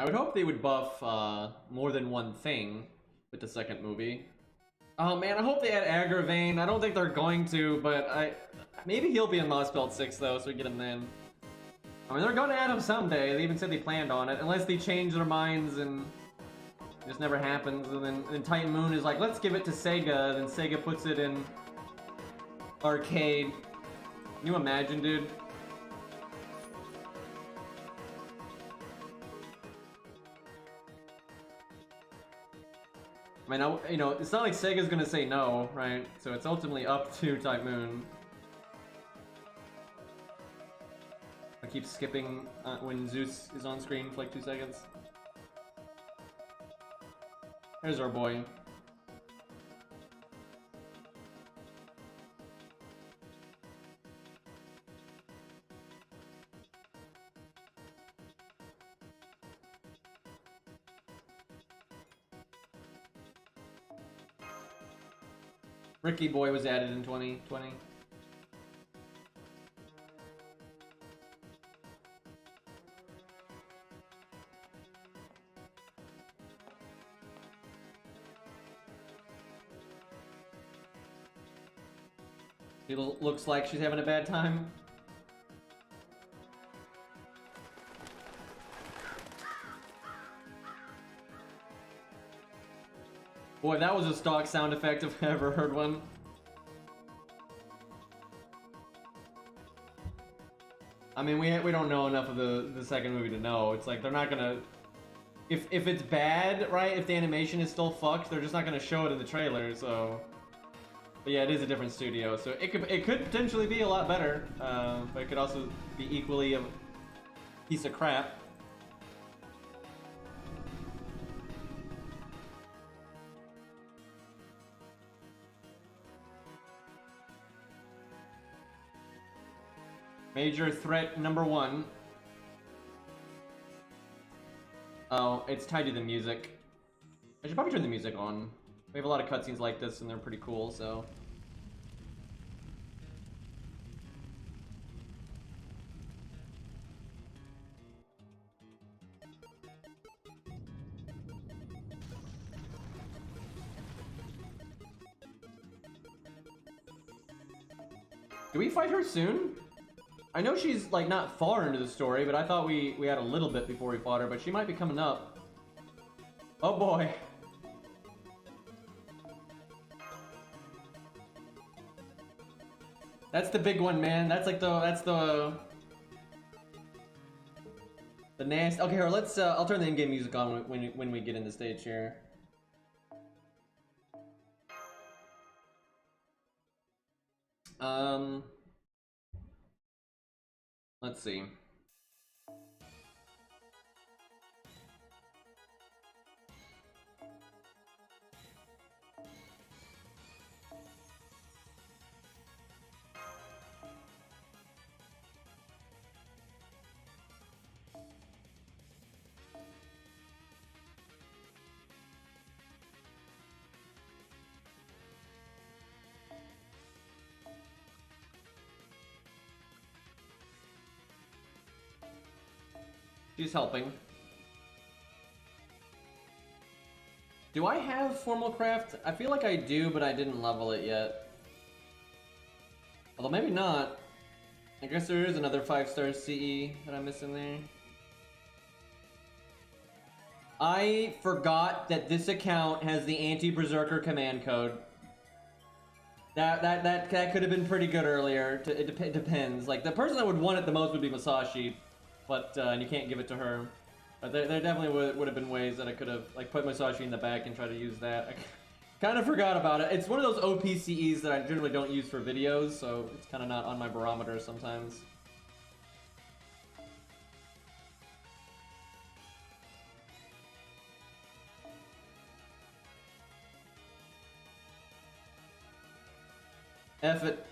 Speaker 1: I would hope they would buff more than one thing with the second movie. Oh man, I hope they add Agravain. I don't think they're going to, but Maybe he'll be in Lostbelt 6 though, so we get him then. I mean, they're gonna add him someday. They even said they planned on it, unless they change their minds and it just never happens. And then Titan Moon is like, let's give it to Sega. Then Sega puts it in arcade. Can you imagine, dude? I mean, you know, it's not like Sega's gonna say no, right? So it's ultimately up to Titan Moon. I keep skipping when Zeus is on screen for like 2 seconds. There's our boy. Ricky Boy was added in 2020. She looks like she's having a bad time. Boy, that was a stock sound effect if I ever heard one. I mean, we don't know enough of the second movie to know. It's like they're not gonna... If it's bad, right, if the animation is still fucked, they're just not gonna show it in the trailer, so... But yeah, it is a different studio, so it could potentially be a lot better, but it could also be equally a piece of crap. Major threat number 1. Oh, it's tied to the music. I should probably turn the music on. We have a lot of cutscenes like this and they're pretty cool, so... Do we fight her soon? I know she's, like, not far into the story, but I thought we had a little bit before we fought her, but she might be coming up. Oh boy. That's the big one, man. That's like the nasty. Okay, here, let's I'll turn the in-game music on when we get in the stage here. Let's see. She's helping. Do I have Formal Craft? I feel like I do, but I didn't level it yet. Although maybe not. I guess there is another 5-star CE that I'm missing there. I forgot that this account has the anti-berserker command code. That could have been pretty good earlier. It depends. Like, the person that would want it the most would be Masashi. But, and you can't give it to her. But there definitely would have been ways that I could have, like, put Masashi in the back and try to use that. I kind of forgot about it. It's one of those OPCEs that I generally don't use for videos, so it's kind of not on my barometer sometimes. F it.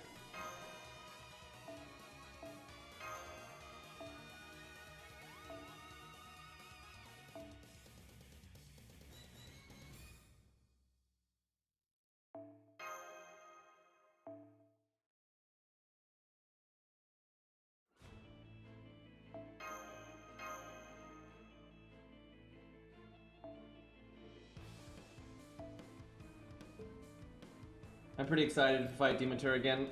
Speaker 1: I'm pretty excited to fight Demeter again.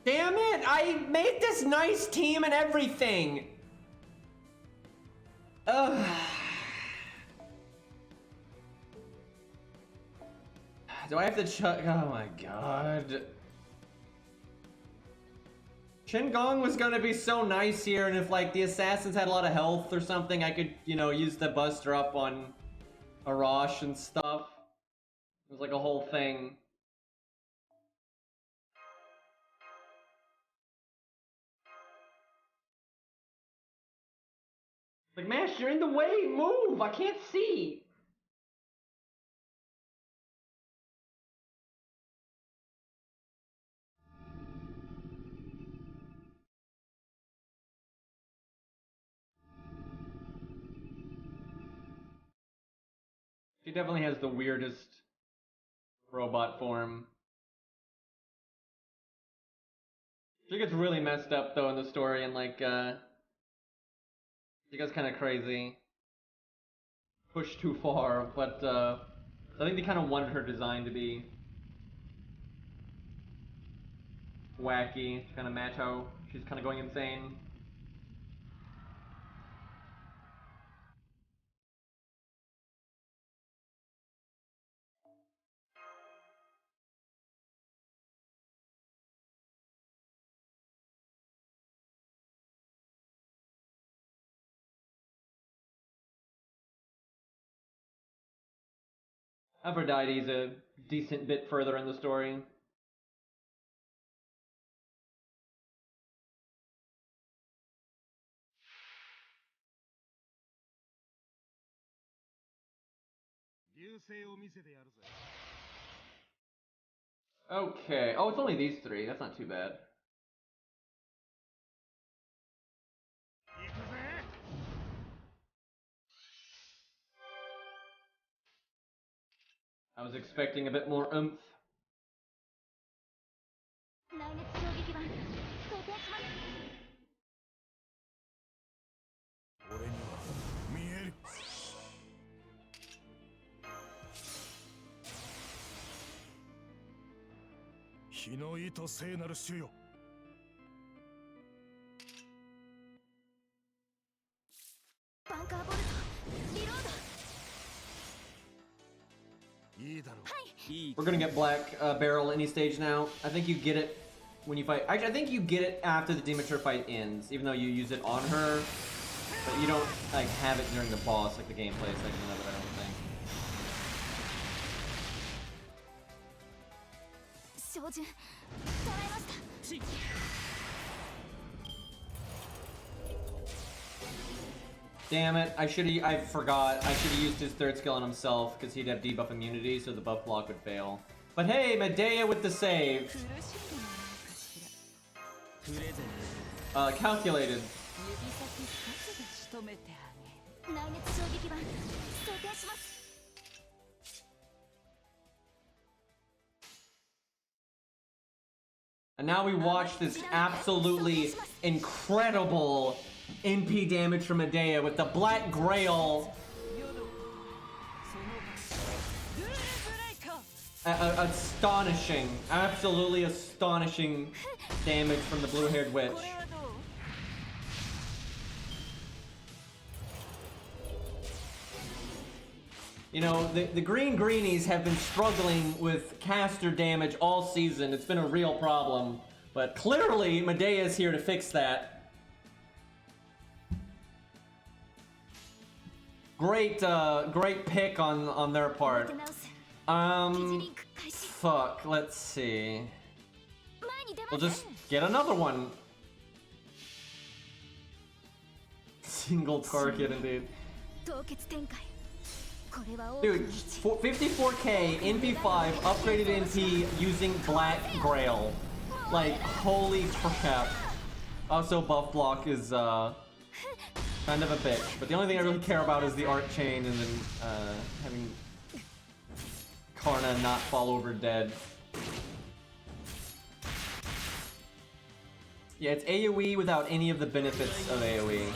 Speaker 1: Damn it! I made this nice team and everything! Ugh. Do I have to chuck? Oh my god. Shin-Gong was gonna be so nice here, and if like the assassins had a lot of health or something, I could, you know, use the buster up on Arash and stuff. It was like a whole thing. Like, Mash, you're in the way! Move! I can't see! She definitely has the weirdest robot form. She gets really messed up though in the story, and like she gets kind of crazy. Pushed too far, but I think they kind of wanted her design to be wacky to kind of match how she's kind of going insane. Aphrodite's a decent bit further in the story. Okay. Oh, it's only these three. That's not too bad. I was expecting a bit more oomph. We're gonna get Black Barrel any stage now. I think you get it when you fight. Actually, I think you get it after the Demeter fight ends, even though you use it on her. But you don't like have it during the boss like the gameplay section of it, I don't think. Damn it, I forgot. I should have used his third skill on himself, because he'd have debuff immunity, so the buff block would fail. But hey, Medea with the save. Calculated. And now we watch this absolutely incredible NP damage from Medea with the Black Grail. Astonishing, absolutely astonishing damage from the blue-haired witch. You know, the green greenies have been struggling with caster damage all season. It's been a real problem, but clearly Medea is here to fix that. Great, great pick on their part. Fuck, let's see. We'll just get another one. Single target, indeed. Dude, 54k, NP5, upgraded NP using Black Grail. Like, holy crap. Also, buff block is, kind of a bitch. But the only thing I really care about is the art chain and then, having Karna not fall over dead. Yeah, it's AoE without any of the benefits of AoE.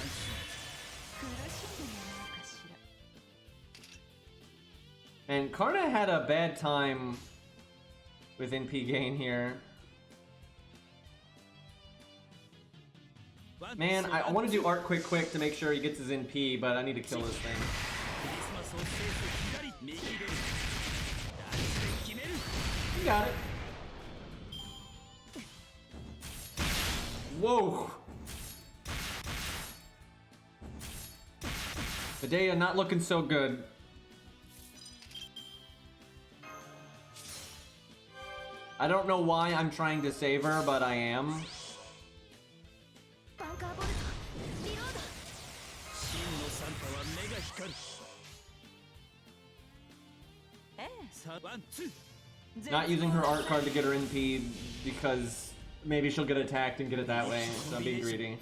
Speaker 1: And Karna had a bad time with NP gain here. Man, I want to do art quick to make sure he gets his NP, but I need to kill this thing. You got it. Whoa. Medea not looking so good. I don't know why I'm trying to save her, but I am. Not using her art card to get her NP because maybe she'll get attacked and get it that way, so I'm being greedy.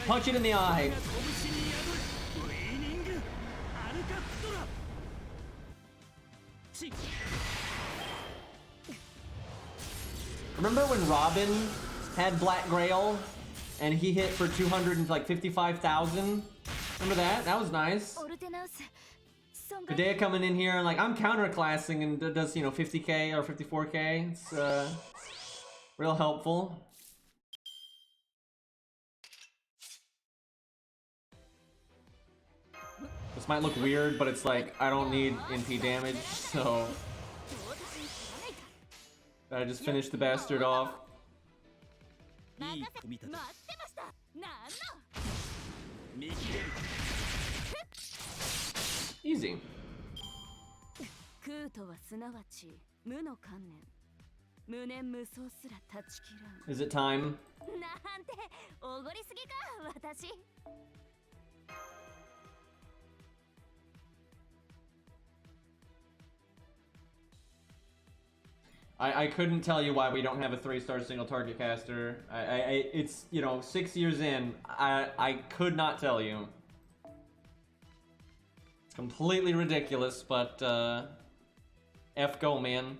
Speaker 1: Punch it in the eye! Remember when Robin had Black Grail and he hit for 255,000? Remember that? That was nice. Medea coming in here and like, I'm counterclassing and does, you know, 50k or 54k. It's real helpful. This might look weird, but it's like, I don't need NP damage, so I just finished the bastard off. Easy. Is it time? I couldn't tell you why we don't have a 3-star single target caster. It's, you know, 6 years in, I could not tell you. It's completely ridiculous, but F go, man.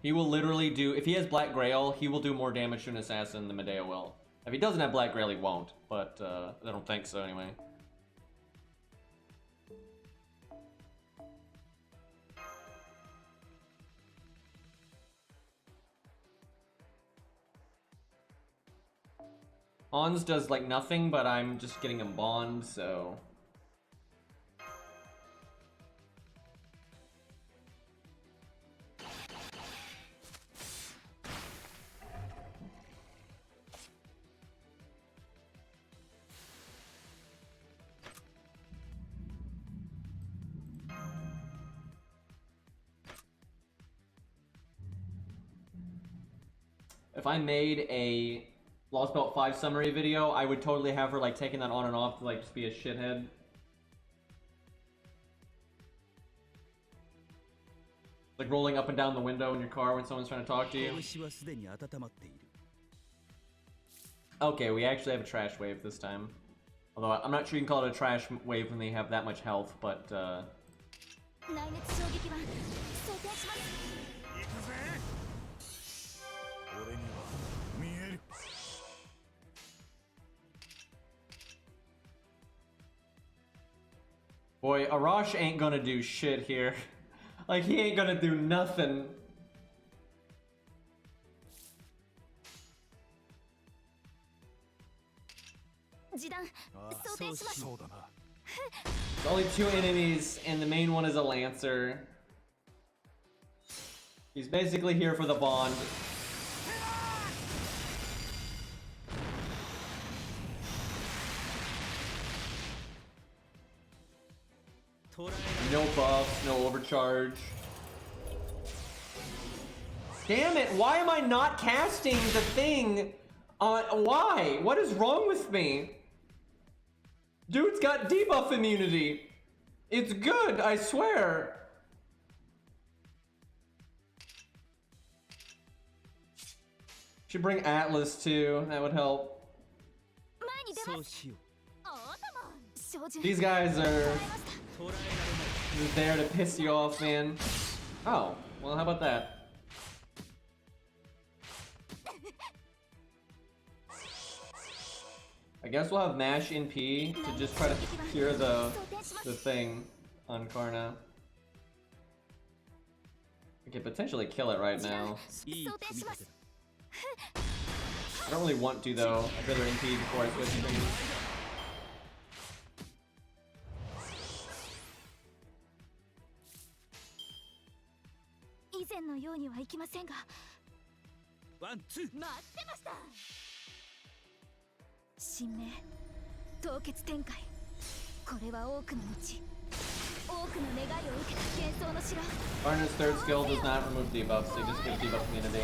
Speaker 1: He will literally do, if he has Black Grail, he will do more damage to an assassin than Medea will. If he doesn't have Black Grail, he won't, but I don't think so anyway. Hans does like nothing, but I'm just getting him bond, so... If I made a Lostbelt 5 summary video, I would totally have her like taking that on and off to like just be a shithead. Like rolling up and down the window in your car when someone's trying to talk to you. Okay, we actually have a trash wave this time. Although I'm not sure you can call it a trash wave when they have that much health, but boy, Arash ain't gonna do shit here. Like, he ain't gonna do nothing. There's only 2 enemies, and the main one is a Lancer. He's basically here for the bond. No buffs, no overcharge. Damn it, why am I not casting the thing on... Why? What is wrong with me? Dude's got debuff immunity. It's good, I swear. Should bring Atlas too, that would help. These guys are just there to piss you off, man. Oh, well, how about that? I guess we'll have Mash in P to just try to cure the thing on Karna. I could potentially kill it right now. I don't really want to though. I'd rather impede before I switch things. Arna's third skill does not remove debuffs, it just gives debuff immunity.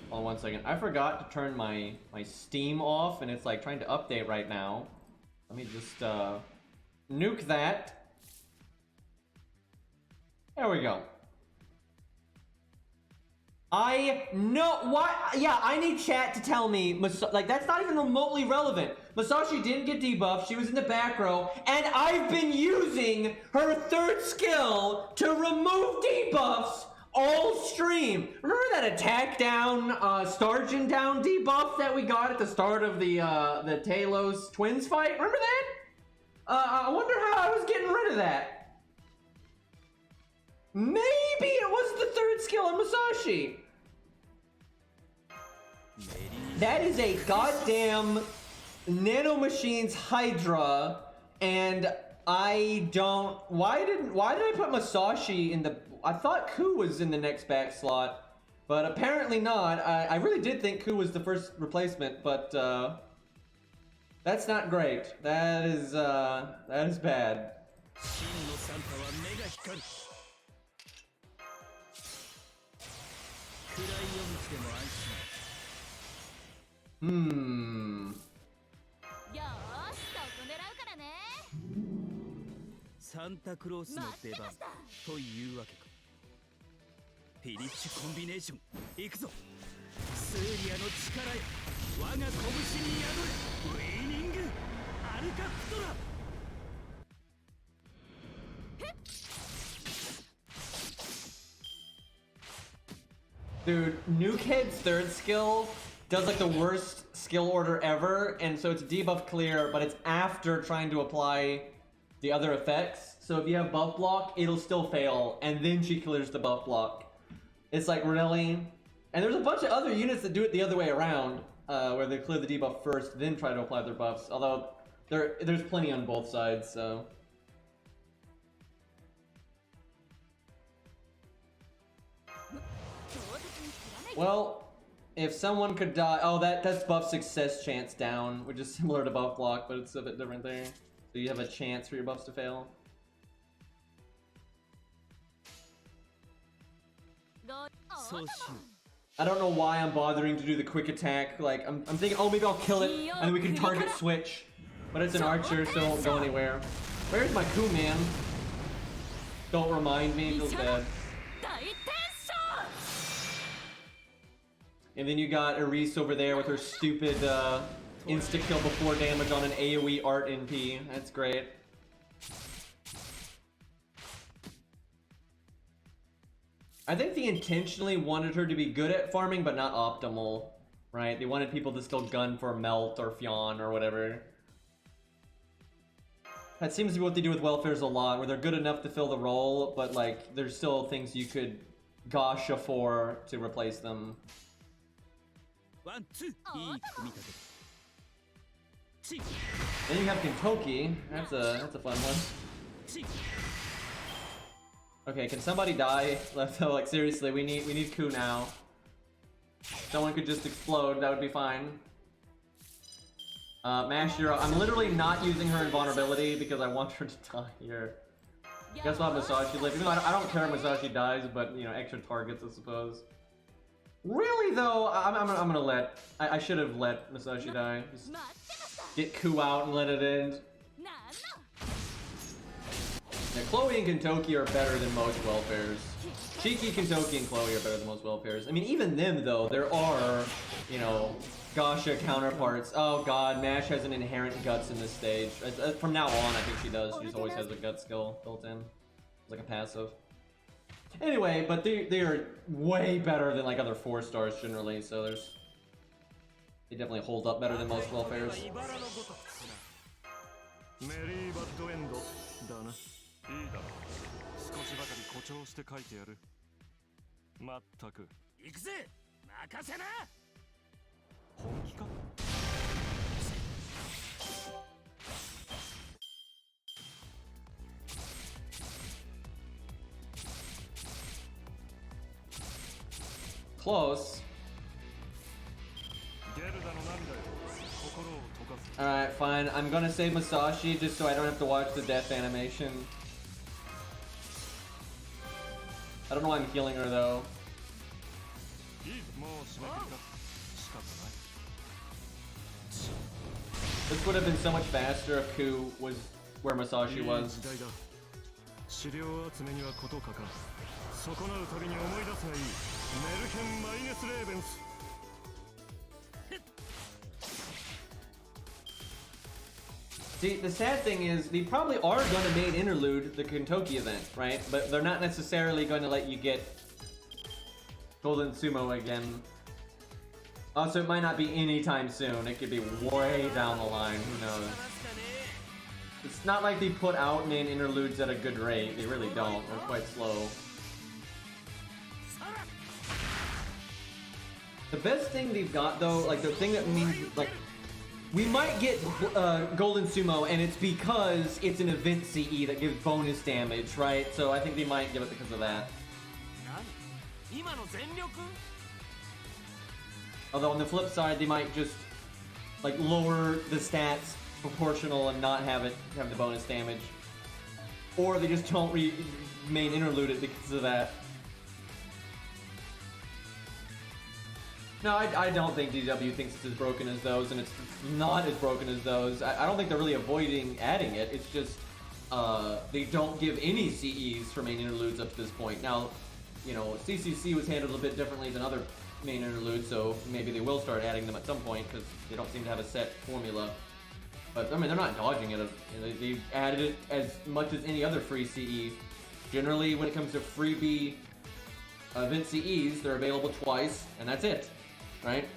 Speaker 1: Hold on 1 second. I forgot to turn my Steam off, and it's like trying to update right now. Let me just nuke that. There we go. I know what. Yeah, I need chat to tell me. Like, that's not even remotely relevant. Masashi didn't get debuffed. She was in the back row, and I've been using her third skill to remove debuffs all stream. Remember that attack down, Stargin down debuff that we got at the start of the Talos twins fight? Remember that? I wonder how I was getting rid of that. Maybe it was the third skill on Masashi. That is a goddamn Nanomachines Hydra, and I don't. Why did I put Masashi in the? I thought Ku was in the next back slot, but apparently not. I really did think Ku was the first replacement, but that's not great. That is bad.
Speaker 2: Santa Claus の出番というわけか。ピリッシュコンビネーション行くぞ。スエリアの力へ我が拳に宿れ。ウィーニングアルカプトラ。
Speaker 1: Dude, Nukehead's third skill does like the worst skill order ever, and so it's debuff clear, but it's after trying to apply the other effects. So if you have buff block, it'll still fail, and then she clears the buff block. It's like, really? And there's a bunch of other units that do it the other way around, where they clear the debuff first, then try to apply their buffs. Although there's plenty on both sides, so. Well, if someone could die, oh, that's buff success chance down, which is similar to buff block, but it's a bit different there. So you have a chance for your buffs to fail. I don't know why I'm bothering to do the quick attack. Like, I'm thinking, oh, maybe I'll kill it, and then we can target switch. But it's an archer, so it won't go anywhere. Where's my Ku, man? Don't remind me, it feels bad. And then you got Eris over there with her stupid insta-kill before damage on an AoE art NP. That's great. I think they intentionally wanted her to be good at farming, but not optimal, right? They wanted people to still gun for Melt or Fionn or whatever. That seems to be what they do with welfares a lot, where they're good enough to fill the role, but like, there's still things you could Gasha for to replace them. Then you have Kentoki. That's a fun one. Okay, can somebody die? Like, seriously, we need Ku now. Someone could just explode, that would be fine. Mash Hero. I'm literally not using her invulnerability because I want her to die here. Guess what, Masashi live. Even though I don't care if Masashi dies, but you know, extra targets, I suppose. Really though, I'm gonna let. I should have let Masashi die. Just get Ku out and let it end. Yeah, Chloe and Kentoki are better than most welfares. Cheeky, Kentoki, and Chloe are better than most welfares. I mean, even them though, there are, you know, Gasha counterparts. Oh god, Mash has an inherent guts in this stage. From now on, I think she does. She just always has a gut skill built in. It's like a passive. Anyway, but they are way better than like other 4 stars generally, so they definitely hold up better than most welfares.
Speaker 3: メリーバッドエンドだな。いいだろう。少しばかり誇張して書いてやる。まったく。
Speaker 2: 行くぜ。任せな。
Speaker 3: 本気か。
Speaker 1: Close.
Speaker 3: ゲルダの涙よ。心を溶かす。
Speaker 1: Alright, fine. I'm gonna save Masashi just so I don't have to watch the death animation. I don't know why I'm healing her though.
Speaker 3: いい、もう締め切りか。仕方ない。
Speaker 1: This would have been so much faster if Ku was where Masashi
Speaker 3: いい
Speaker 1: was.
Speaker 3: 時代だ。資料集めにはことかか。損なうたびに思い出すがいい。メルヘン・マイネス・レーベンス。
Speaker 1: See, the sad thing is, they probably are going to main interlude the Kentucky event, right? But they're not necessarily going to let you get Golden Sumo again. Also, it might not be anytime soon. It could be way down the line. Who knows? It's not like they put out main interludes at a good rate. They really don't. They're quite slow. The best thing they've got, though, like the thing that means, like, we might get Golden Sumo, and it's because it's an event CE that gives bonus damage, right? So I think they might give it because of that. Although on the flip side, they might just like lower the stats proportional and not have the bonus damage, or they just don't main interlude it because of that. No, I don't think DW thinks it's as broken as those, and it's not as broken as those. I don't think they're really avoiding adding it. It's just they don't give any CEs for main interludes up to this point. Now, you know, CCC was handled a bit differently than other main interludes, so maybe they will start adding them at some point because they don't seem to have a set formula. But I mean, they're not dodging it. They've added it as much as any other free CE. Generally, when it comes to freebie event CEs, they're available twice, and that's it. Right?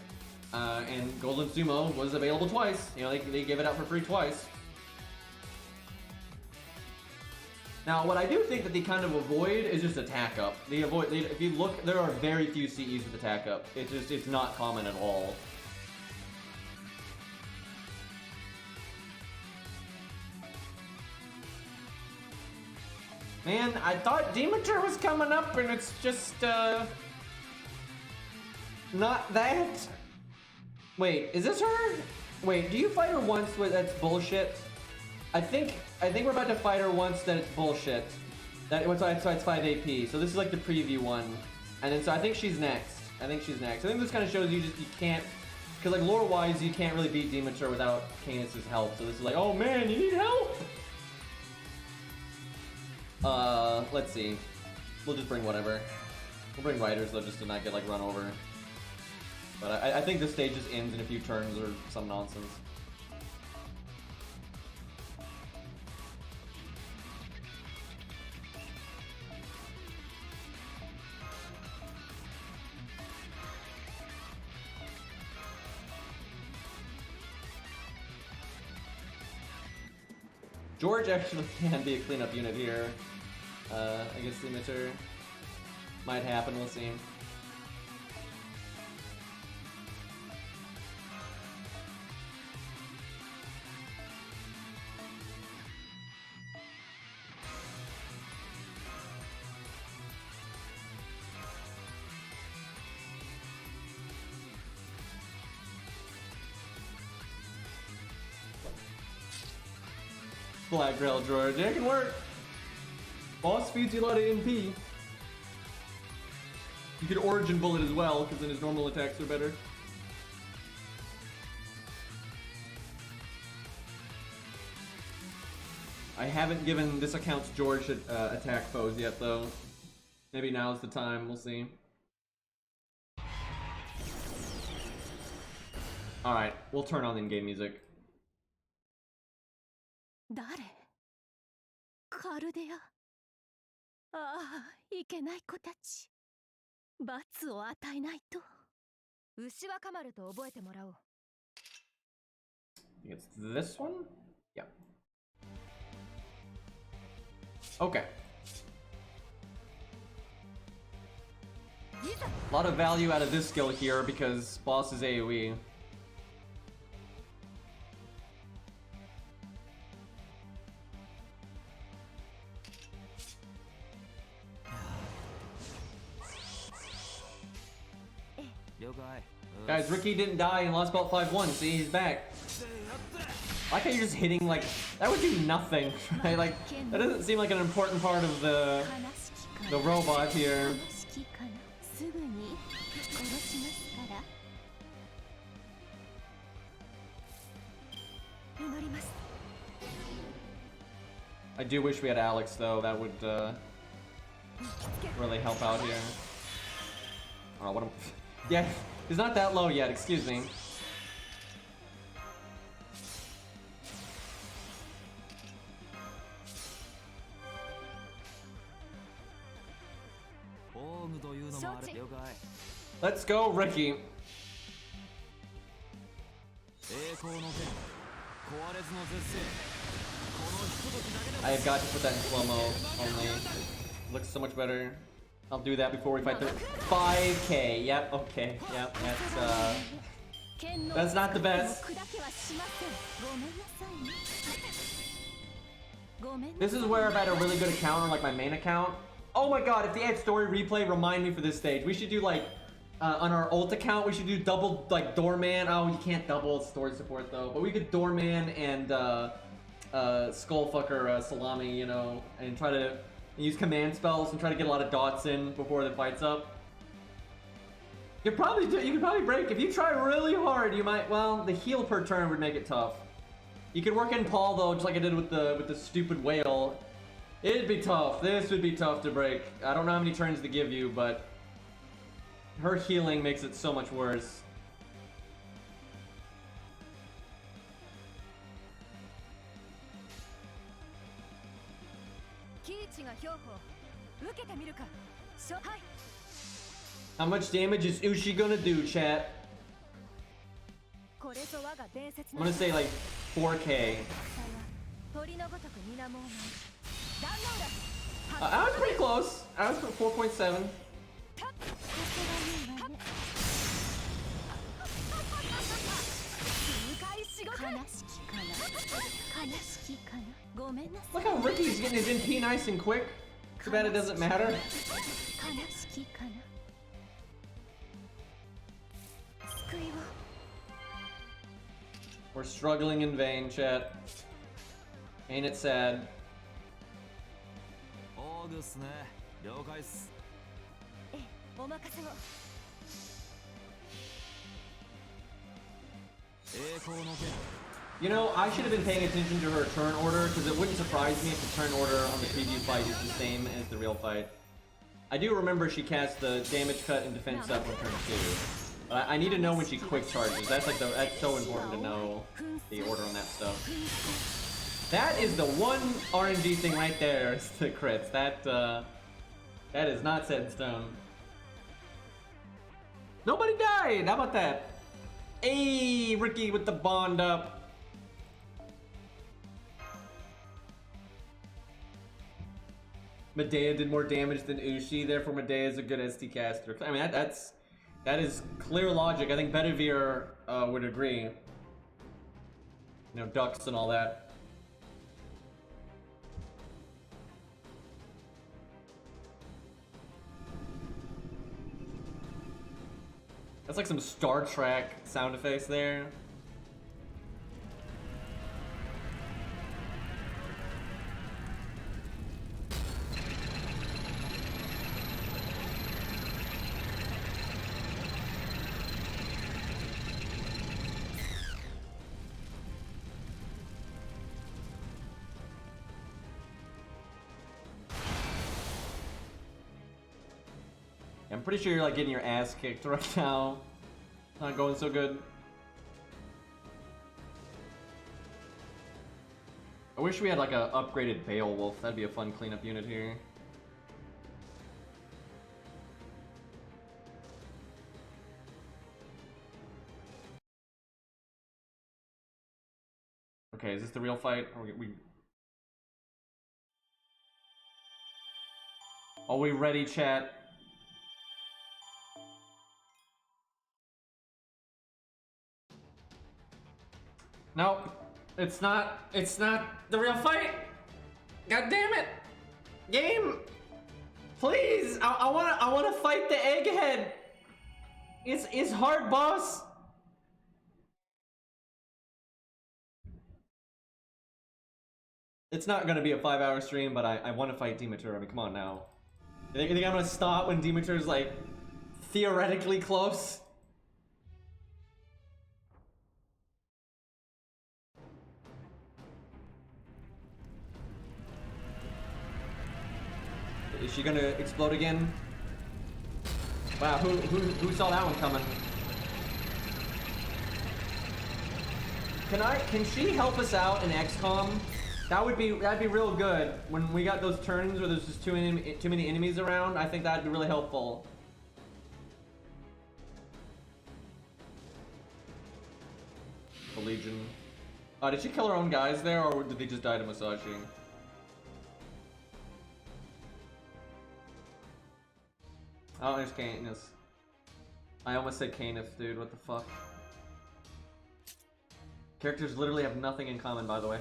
Speaker 1: And Golden Sumo was available twice. You know, they gave it out for free twice. Now, what I do think that they kind of avoid is just attack up. If you look, there are very few CEs with attack up. It's not common at all. Man, I thought Demeter was coming up, and it's just not that. Wait, is this her? Wait, do you fight her once with that's bullshit? I think we're about to fight her once that it's bullshit. So it's 5 AP. So this is like the preview one, and then so I think she's next. I think this kind of shows you can't, because like lore wise you can't really beat Demeter without Canis' help. So this is like, oh man, you need help. Let's see. We'll just bring whatever. We'll bring riders though, just to not get like run over. But I think this stage just ends in a few turns or some nonsense. George actually can be a cleanup unit here. I guess the emitter might happen, we'll see. Black Grail George, it can work. Boss feeds you a lot of MP. You could Origin Bullet as well, because then his normal attacks are better. I haven't given this account's George attack foes yet, though. Maybe now's the time, we'll see. Alright, we'll turn on the in-game music.
Speaker 4: 誰？カルデア。ああ、いけない子たち。罰を与えないと。牛若丸と覚えてもらおう。
Speaker 1: I think it's this one? Yeah. Okay. A lot of value out of this skill here because boss is AoE. Guys, Ricky didn't die in Lostbelt 5-1. See, he's back. I like how you're just hitting, like, that would do nothing, right? Like, that doesn't seem like an important part of the robot here. I do wish we had Alex, though. That would really help out here. Oh, what am... Yeah, he's not that low yet, excuse me. Let's go, Ricky. I have got to put that in slow-mo only. Looks so much better. I'll do that before we fight the 5K. Yep, okay. Yep, that's not the best. This is where I've had a really good account on like my main account. Oh my god, if they had story replay, remind me for this stage. We should do like on our ult account, we should do double like doorman. Oh, you can't double story support though, but we could doorman and skullfucker salami, you know, and try to use command spells and try to get a lot of dots in before the fight's up. You could probably break if you try really hard. You might. Well, the heal per turn would make it tough. You could work in Paul though, just like I did with the stupid whale. It'd be tough. This would be tough to break. I don't know how many turns to give you, but her healing makes it so much worse. How much damage is Ushi gonna do, chat? I'm gonna say like 4K. I was pretty close. I was 4.7. Look how Ricky's getting his NP nice and quick. Too bad it doesn't matter. We're struggling in vain, chat. Ain't it sad? You know, I should have been paying attention to her turn order, because it wouldn't surprise me if the turn order on the preview fight is the same as the real fight. I do remember she cast the damage cut and defense up on turn 2. But I need to know when she quick charges. That's like that's so important to know the order on that stuff. That is the one RNG thing right there, is the crits. That is not set in stone. Nobody died! How about that? Hey, Ricky with the bond up. Medea did more damage than Ushi, therefore Medea is a good ST caster. I mean, that is clear logic. I think Bedivere would agree. You know, ducks and all that. That's like some Star Trek sound effects there. I'm pretty sure you're like getting your ass kicked right now. Not going so good. I wish we had like a upgraded Beowulf. That'd be a fun cleanup unit here. Okay, is this the real fight? Or we Are we ready, chat? Nope. It's not the real fight. God damn it. Game. Please. I wanna fight the egghead. It's hard, boss. It's not gonna be a 5-hour stream, but I want to fight Demeter. I mean, come on now. You think I'm gonna stop when Demeter's like theoretically close? Is she gonna explode again? Wow, who saw that one coming? Can she help us out in XCOM? That'd be real good. When we got those turns where there's just too many enemies around, I think that'd be really helpful. The Legion. Did she kill her own guys there, or did they just die to Masashi? Oh, there's Canis. I almost said Canis, dude. What the fuck? Characters literally have nothing in common, by the way.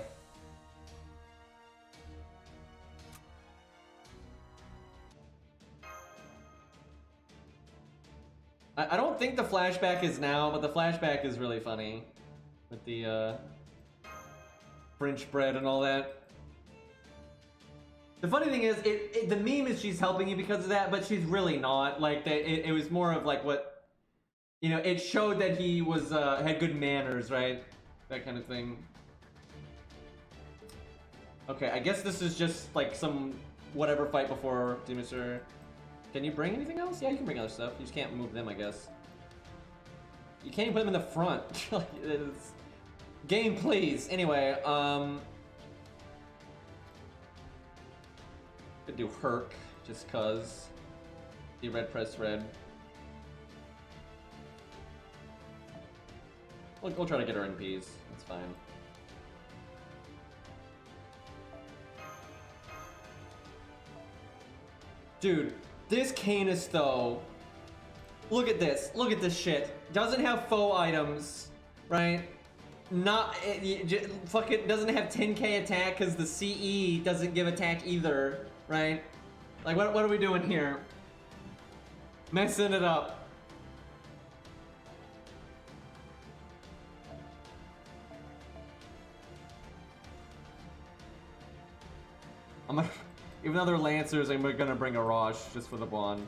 Speaker 1: I don't think the flashback is now, but the flashback is really funny. With the, French bread and all that. The funny thing is, the meme is she's helping you because of that, but she's really not. Like, it was more of like what... You know, it showed that he was, had good manners, right? That kind of thing. Okay, I guess this is just like some whatever fight before Demeter. Can you bring anything else? Yeah, you can bring other stuff. You just can't move them, I guess. You can't even put them in the front. Game, please. Anyway, could do Herc, just cause. The red press red. We'll try to get her in peace. That's fine. Dude, this Canis though. Look at this. Look at this shit. Doesn't have foe items, right? Not fucking doesn't have 10k attack because the CE doesn't give attack either, right? Like what are we doing here? Messing it up. Even though they're Lancers, I'm gonna bring a Rosh just for the bond.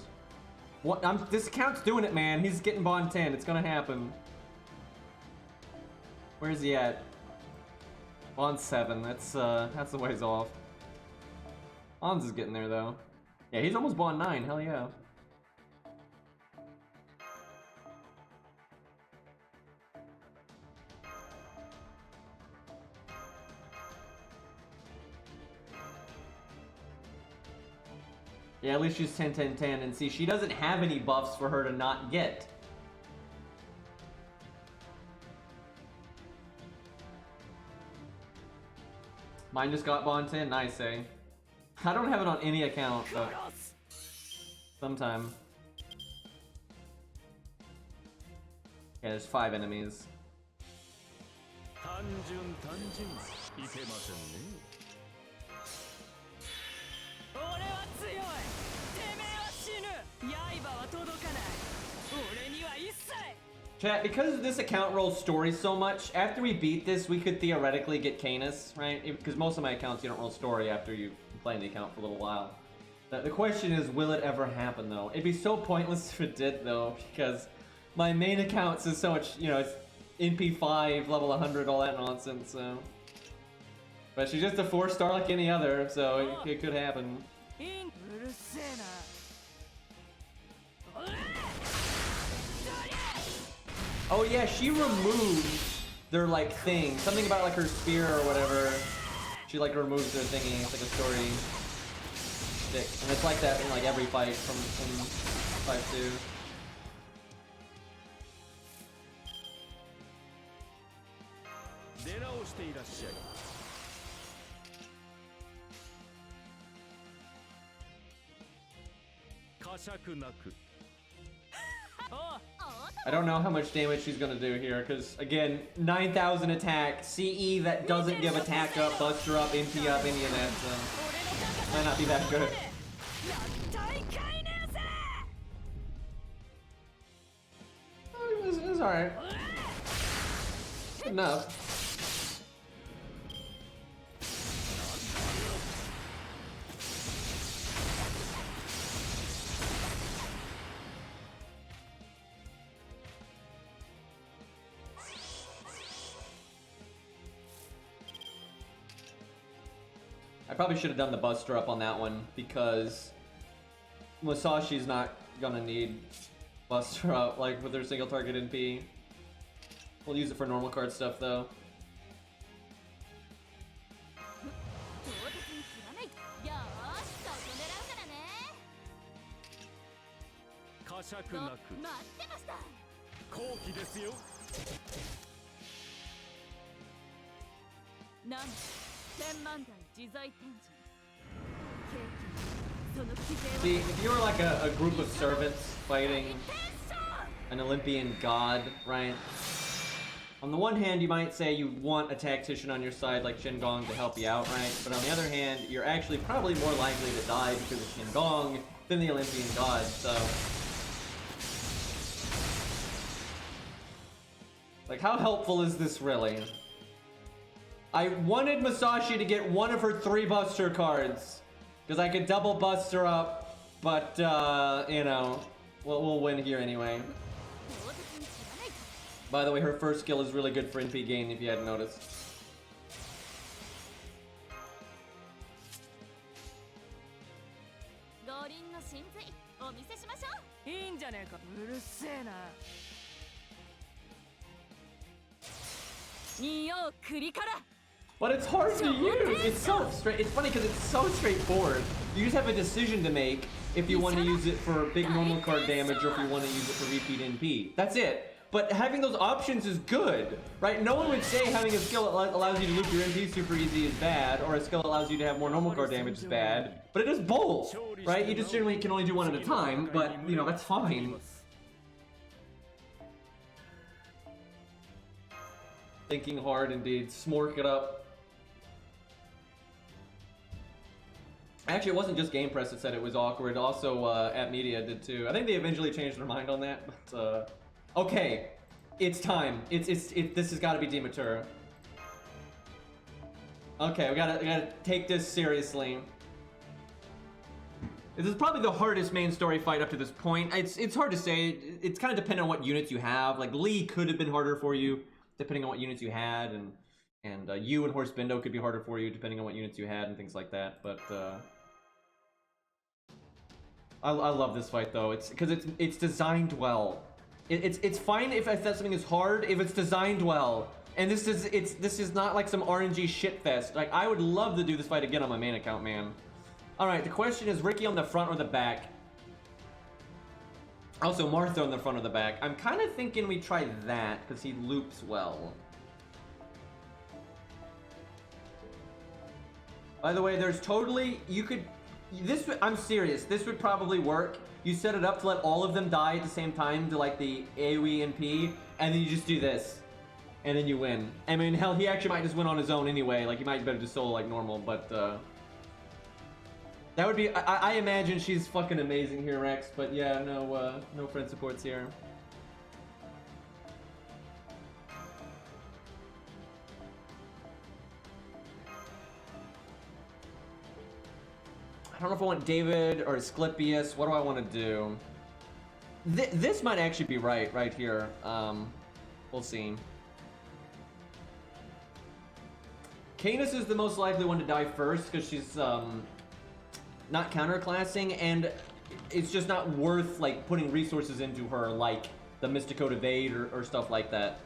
Speaker 1: What? This account's doing it, man. He's getting bond 10. It's gonna happen. Where's he at? Bond 7. That's a ways off. Hans is getting there though. Yeah, he's almost bond 9. Hell yeah. Yeah, at least she's 10, 10, 10, and see, she doesn't have any buffs for her to not get. Mine just got bond 10, nice, eh? I don't have it on any account, but sometime. Yeah, there's 5 enemies. Chat, because this account rolls story so much, after we beat this, we could theoretically get Canis, right? Because most of my accounts, you don't roll story after you play in the account for a little while. The question is, will it ever happen, though? It'd be so pointless if it did, though, because my main accounts is so much, you know, it's NP5, level 100, all that nonsense, so... But she's just a 4-star like any other, so it could happen. Oh yeah, she removes their like thing. Something about like her spear or whatever. She like removes their thingy. It's like a story stick. And it's like that in like every fight from 5-2. I don't know how much damage she's gonna do here, because again, 9,000 attack, CE that doesn't give attack up, buster up, MP up, any of that, so might not be that good. It's alright. Good enough. I probably should have done the buster up on that one because Musashi's not gonna need buster up like with her single target NP. We'll use it for normal card stuff though. See, if you were like a group of servants fighting an Olympian god, right? On the one hand, you might say you want a tactician on your side like Shin-Gong to help you out, right? But on the other hand, you're actually probably more likely to die because of Shin-Gong than the Olympian god, so... Like, how helpful is this really? I wanted Musashi to get one of her 3 Buster cards, because I could double Buster up, but, you know, we'll win here anyway. By the way, her first skill is really good for NP gain, if you hadn't noticed. But it's hard to use. It's so straight. It's funny because it's so straightforward. You just have a decision to make if you want to use it for big normal card damage or if you want to use it for repeat NP. That's it. But having those options is good, right? No one would say having a skill that allows you to loop your NP super easy is bad, or a skill that allows you to have more normal card damage is bad. But it does both, right? You just generally can only do one at a time, but, you know, that's fine. Thinking hard indeed. Smork it up. Actually, it wasn't just Game Press that said it was awkward. Also, App Media did too. I think they eventually changed their mind on that, but, okay. It's time. This has got to be Demeter. Okay, we gotta take this seriously. This is probably the hardest main story fight up to this point. It's hard to say. It's kind of dependent on what units you have. Like, Lee could have been harder for you, depending on what units you had, and you and Horse Bindo could be harder for you, depending on what units you had and things like that. But I love this fight though. It's because it's designed well. It's fine if that something is hard if it's designed well. And this is not like some RNG shitfest. Like, I would love to do this fight again on my main account, man. All right, the question is Ricky on the front or the back. Also, Martha on the front or the back. I'm kind of thinking we try that, because he loops well. By the way, there's totally... You could... I'm serious. This would probably work. You set it up to let all of them die at the same time to, like, the AoE NP, and then you just do this. And then you win. I mean, hell, he actually might just win on his own anyway. Like, he might better just solo like normal, but, that would be... I imagine she's fucking amazing here, Rex, but yeah, no friend supports here. I don't know if I want David or Asclepius. What do I want to do? This might actually be right here. We'll see. Canis is the most likely one to die first because she's not counterclassing, and it's just not worth like putting resources into her like the Mysticode Evade or stuff like that.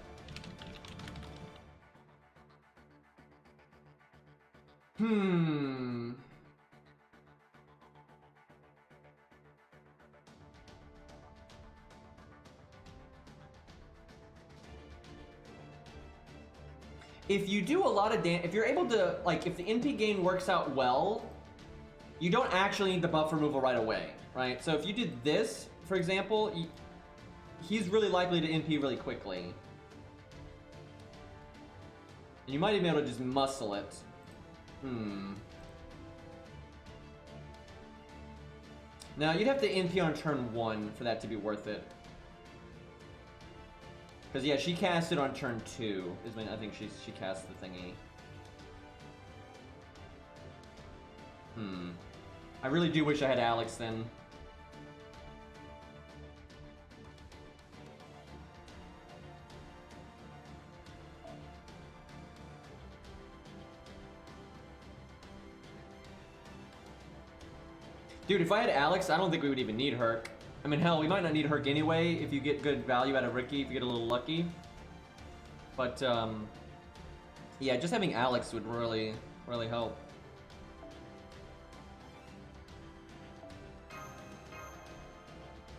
Speaker 1: If you do a lot of damage, if you're able to, like, if the NP gain works out well, you don't actually need the buff removal right away, right? So if you did this, for example, he's really likely to NP really quickly. And you might even be able to just muscle it. Now, you'd have to NP on turn 1 for that to be worth it. Because, yeah, she cast it on turn 2, is when I think she cast the thingy. I really do wish I had Alex then. Dude, if I had Alex, I don't think we would even need Herc. I mean, hell, we might not need Herc anyway if you get good value out of Ricky, if you get a little lucky. But, yeah, just having Alex would really, really help.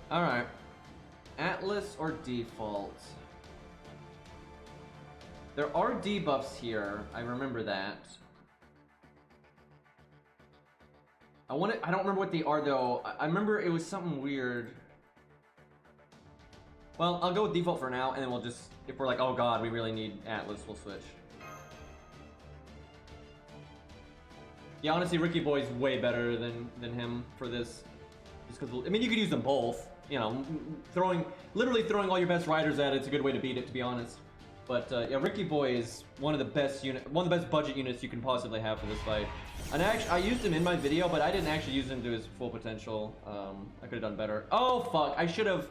Speaker 1: Alright. Atlas or default? There are debuffs here, I remember that. I don't remember what they are though. I remember it was something weird. Well, I'll go with default for now, and then we'll just, if we're like, oh god, we really need Atlas, we'll switch. Yeah, honestly, Ricky Boy's way better than him for this. Just because, I mean, you could use them both. You know, literally throwing all your best riders at it's a good way to beat it, to be honest. But yeah, Ricky Boy is one of the best budget units you can possibly have for this fight. And I used him in my video, but I didn't actually use him to his full potential. I could have done better. Oh fuck! I should have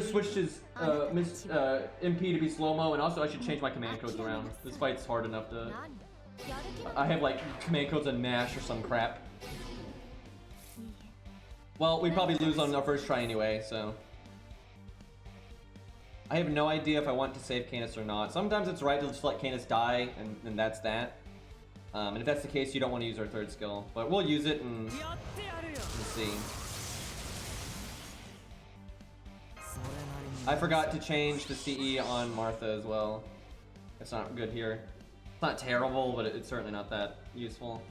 Speaker 1: switched his MP to be slow-mo, and also I should change my command codes around. This fight's hard enough to. I have like command codes on mash or some crap. Well, we probably lose on our first try anyway, so. I have no idea if I want to save Canis or not. Sometimes it's right to just let Canis die, and that's that. And if that's the case, you don't want to use our third skill. But we'll use it and see. I forgot to change the CE on Martha as well. It's not good here. It's not terrible, but it's certainly not that useful.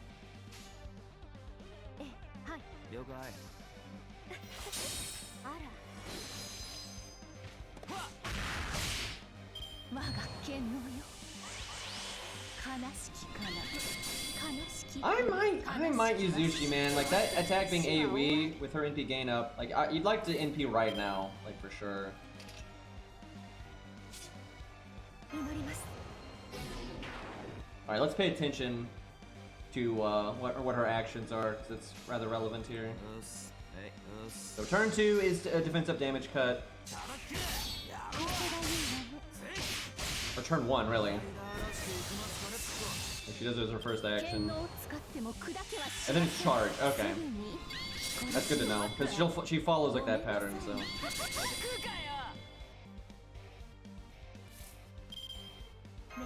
Speaker 1: I might use Zushi, man. Like that attack being AoE with her NP gain up. Like you'd like to NP right now, like for sure. All right, let's pay attention to what her actions are, because it's rather relevant here. So turn 2 is a defensive damage cut. Or turn 1, really. If she does it as her first action. And then it's charge. Okay. That's good to know, because she follows like that pattern, so.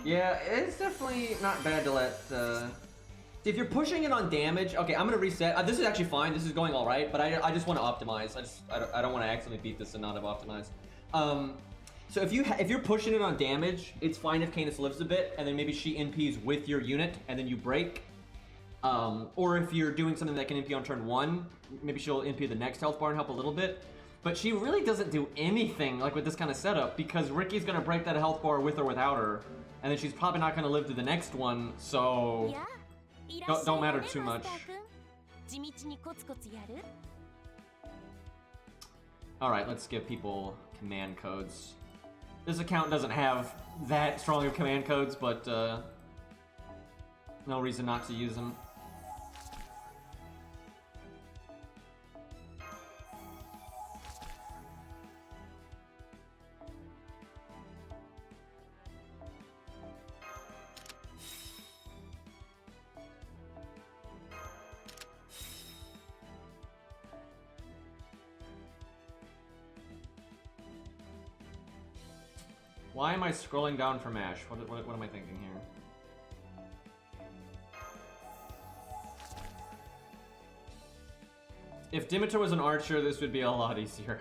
Speaker 1: Yeah, it's definitely not bad to let, if you're pushing it on damage, okay, I'm gonna reset. This is actually fine, this is going alright, but I just want to optimize. I don't want to accidentally beat this and not have optimized. So if you're pushing it on damage, it's fine if Canis lives a bit, and then maybe she NPs with your unit, and then you break. Or if you're doing something that can NP on turn 1, maybe she'll NP the next health bar and help a little bit. But she really doesn't do anything like with this kind of setup, because Ricky's gonna break that health bar with or without her, and then she's probably not gonna live to the next one, so don't matter too much. Alright, let's give people command codes. This account doesn't have that strong of command codes, but no reason not to use them. Why am I scrolling down for MASH? What am I thinking here? If Demeter was an archer, this would be a lot easier.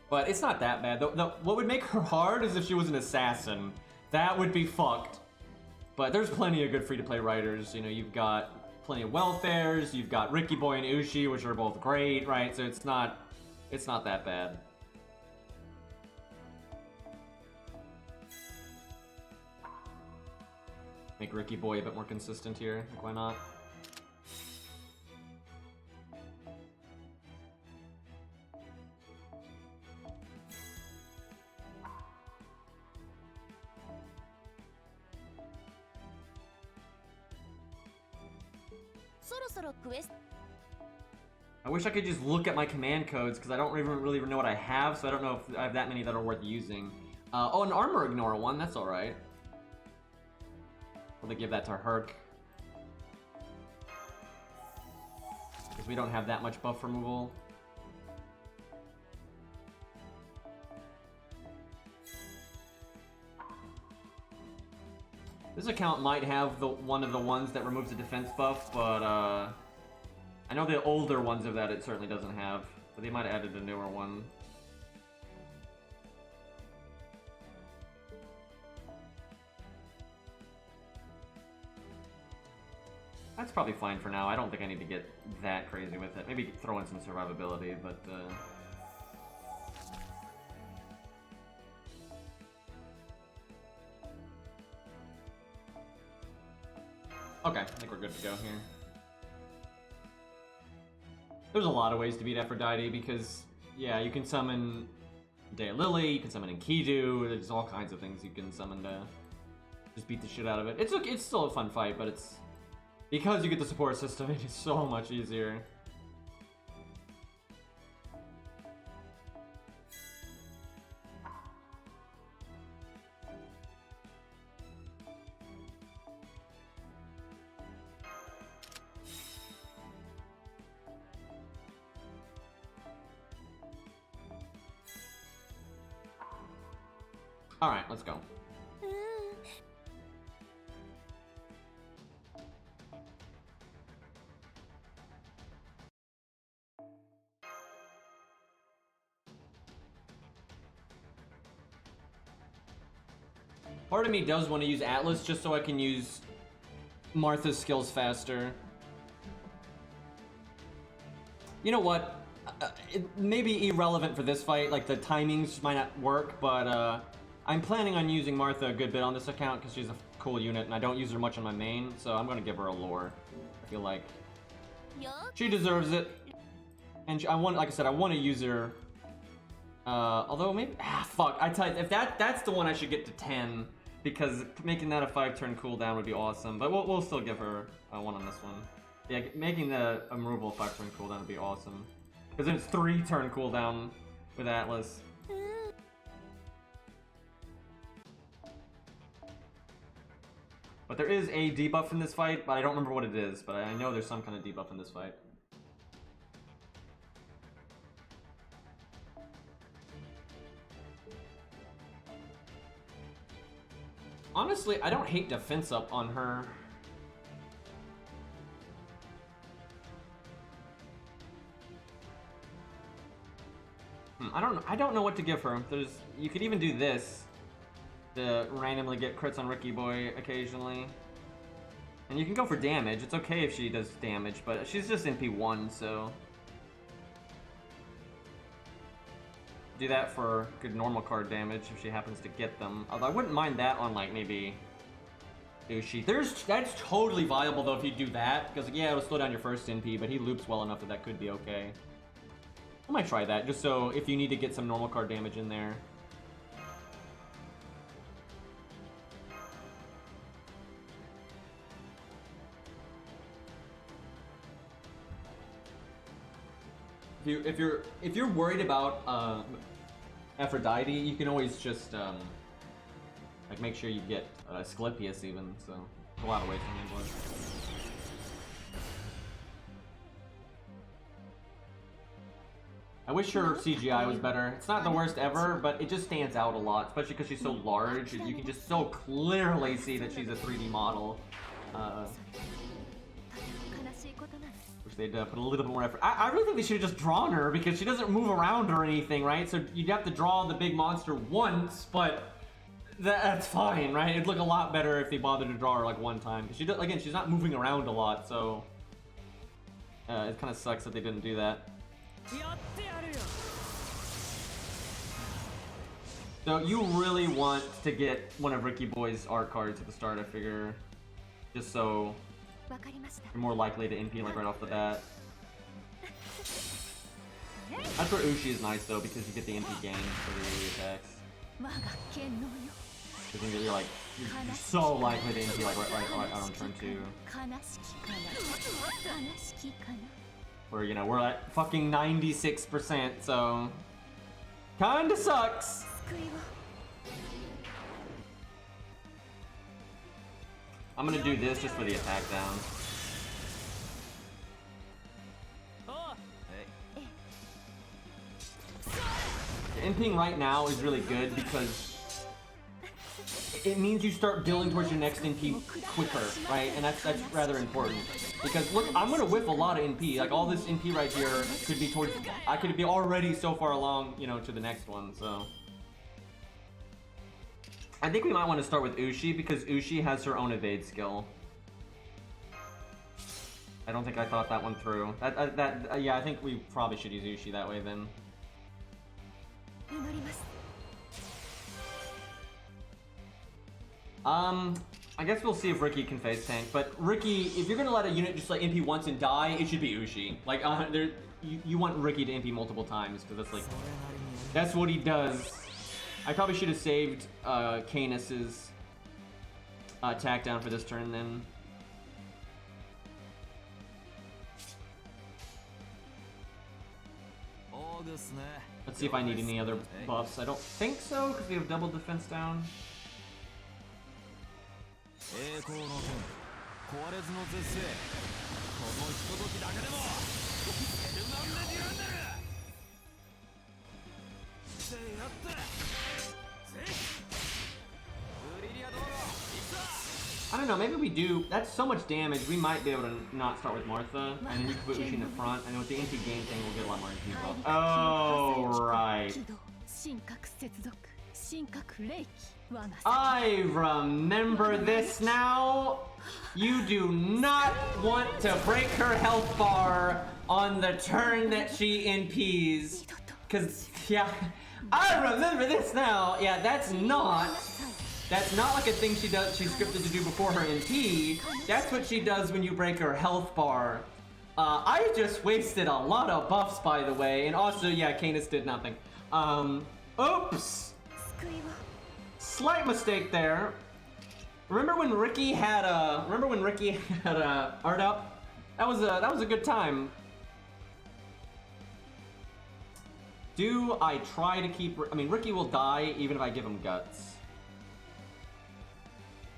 Speaker 1: But it's not that bad. What would make her hard is if she was an assassin. That would be fucked. But there's plenty of good free-to-play writers. You know, you've got plenty of welfares. You've got Ricky Boy and Ushi, which are both great, right? So it's not that bad. Make Ricky Boy a bit more consistent here. Like, why not? I wish I could just look at my command codes because I don't even really know what I have, so I don't know if I have that many that are worth using. Oh, an armor ignore one, that's alright. Will they give that to Herc? Because we don't have that much buff removal. This account might have one of the ones that removes a defense buff, but I know the older ones of that it certainly doesn't have, but they might have added a newer one. That's probably fine for now. I don't think I need to get that crazy with it. Maybe throw in some survivability, but okay, I think we're good to go here. There's a lot of ways to beat Aphrodite because, yeah, you can summon Daylily, you can summon Enkidu, there's all kinds of things you can summon to just beat the shit out of it. It's still a fun fight, but it's... because you get the support system, it is so much easier. Alright, let's go. Part of me does want to use Atlas just so I can use Martha's skills faster. You know what? It may be irrelevant for this fight, like the timings might not work, but I'm planning on using Martha a good bit on this account because she's a cool unit and I don't use her much on my main, so I'm going to give her a lore. I feel like she deserves it. And I want, like I said, I want to use her. Although maybe, fuck, I tell you, if that's the one I should get to 10. Because making that a 5-turn cooldown would be awesome, but we'll still give her one on this one. Yeah, making the removal 5-turn cooldown would be awesome. Because it's 3-turn cooldown with Atlas. But there is a debuff in this fight, but I don't remember what it is, but I know there's some kind of debuff in this fight. Honestly, I don't hate defense up on her. I don't know what to give her. You could even do this to randomly get crits on Ricky Boy occasionally. And you can go for damage. It's okay if she does damage, but she's just in P1, so do that for good normal card damage if she happens to get them. Although I wouldn't mind that on like maybe Ushi. That's totally viable though if you do that, because yeah, it'll slow down your first NP, but he loops well enough that could be okay. I might try that just so if you need to get some normal card damage in there. If you're worried about Aphrodite, you can always just like make sure you get Asclepius even. So a lot of ways to handle it. I wish her CGI was better. It's not the worst ever, but it just stands out a lot, especially because she's so large. You can just so clearly see that she's a 3D model. They'd put a little bit more effort. I really think they should have just drawn her because she doesn't move around or anything, right? So you'd have to draw the big monster once, but that's fine, right? It'd look a lot better if they bothered to draw her like one time. Because again, she's not moving around a lot, so It kind of sucks that they didn't do that. So you really want to get one of Ricky Boy's art cards at the start, I figure. Just so you're more likely to NP like right off the bat. That's where Ushi is nice though, because you get the NP gain for the AoE attacks. Because then you're like, you're so likely to NP like right on turn 2. Where, you know, we're at fucking 96%, so kinda sucks. I'm gonna do this just for the attack down. NPing right now is really good because it means you start building towards your next NP quicker, right? And that's rather important. Because look, I'm gonna whiff a lot of NP. Like all this NP right here could be towards, I could be already so far along, you know, to the next one, so. I think we might want to start with Ushi because Ushi has her own evade skill. I don't think I thought that one through. Yeah, I think we probably should use Ushi that way then. I guess we'll see if Ricky can face tank, but Ricky, if you're gonna let a unit just like NP once and die, it should be Ushi. Like, you want Ricky to NP multiple times, because that's like, that's what he does. I probably should have saved Canis's attack down for this turn then. Let's see if I need any other buffs. I don't think so, because we have double defense down. I don't know, maybe we do. That's so much damage, we might be able to not start with Martha, and then you can put Ushi in the front, and with the NP game thing, we'll get a lot more NP buff. Oh, right. I remember this now. You do not want to break her health bar on the turn that she NPs. Cause, yeah, I remember this now. Yeah, that's not like a thing she does, she's scripted to do before her NP. That's what she does when you break her health bar. I just wasted a lot of buffs, by the way, and also, yeah, Canis did nothing. Oops! Slight mistake there. Remember when Ricky had art up? That was a good time. Do I try to keep, I mean, Ricky will die even if I give him guts.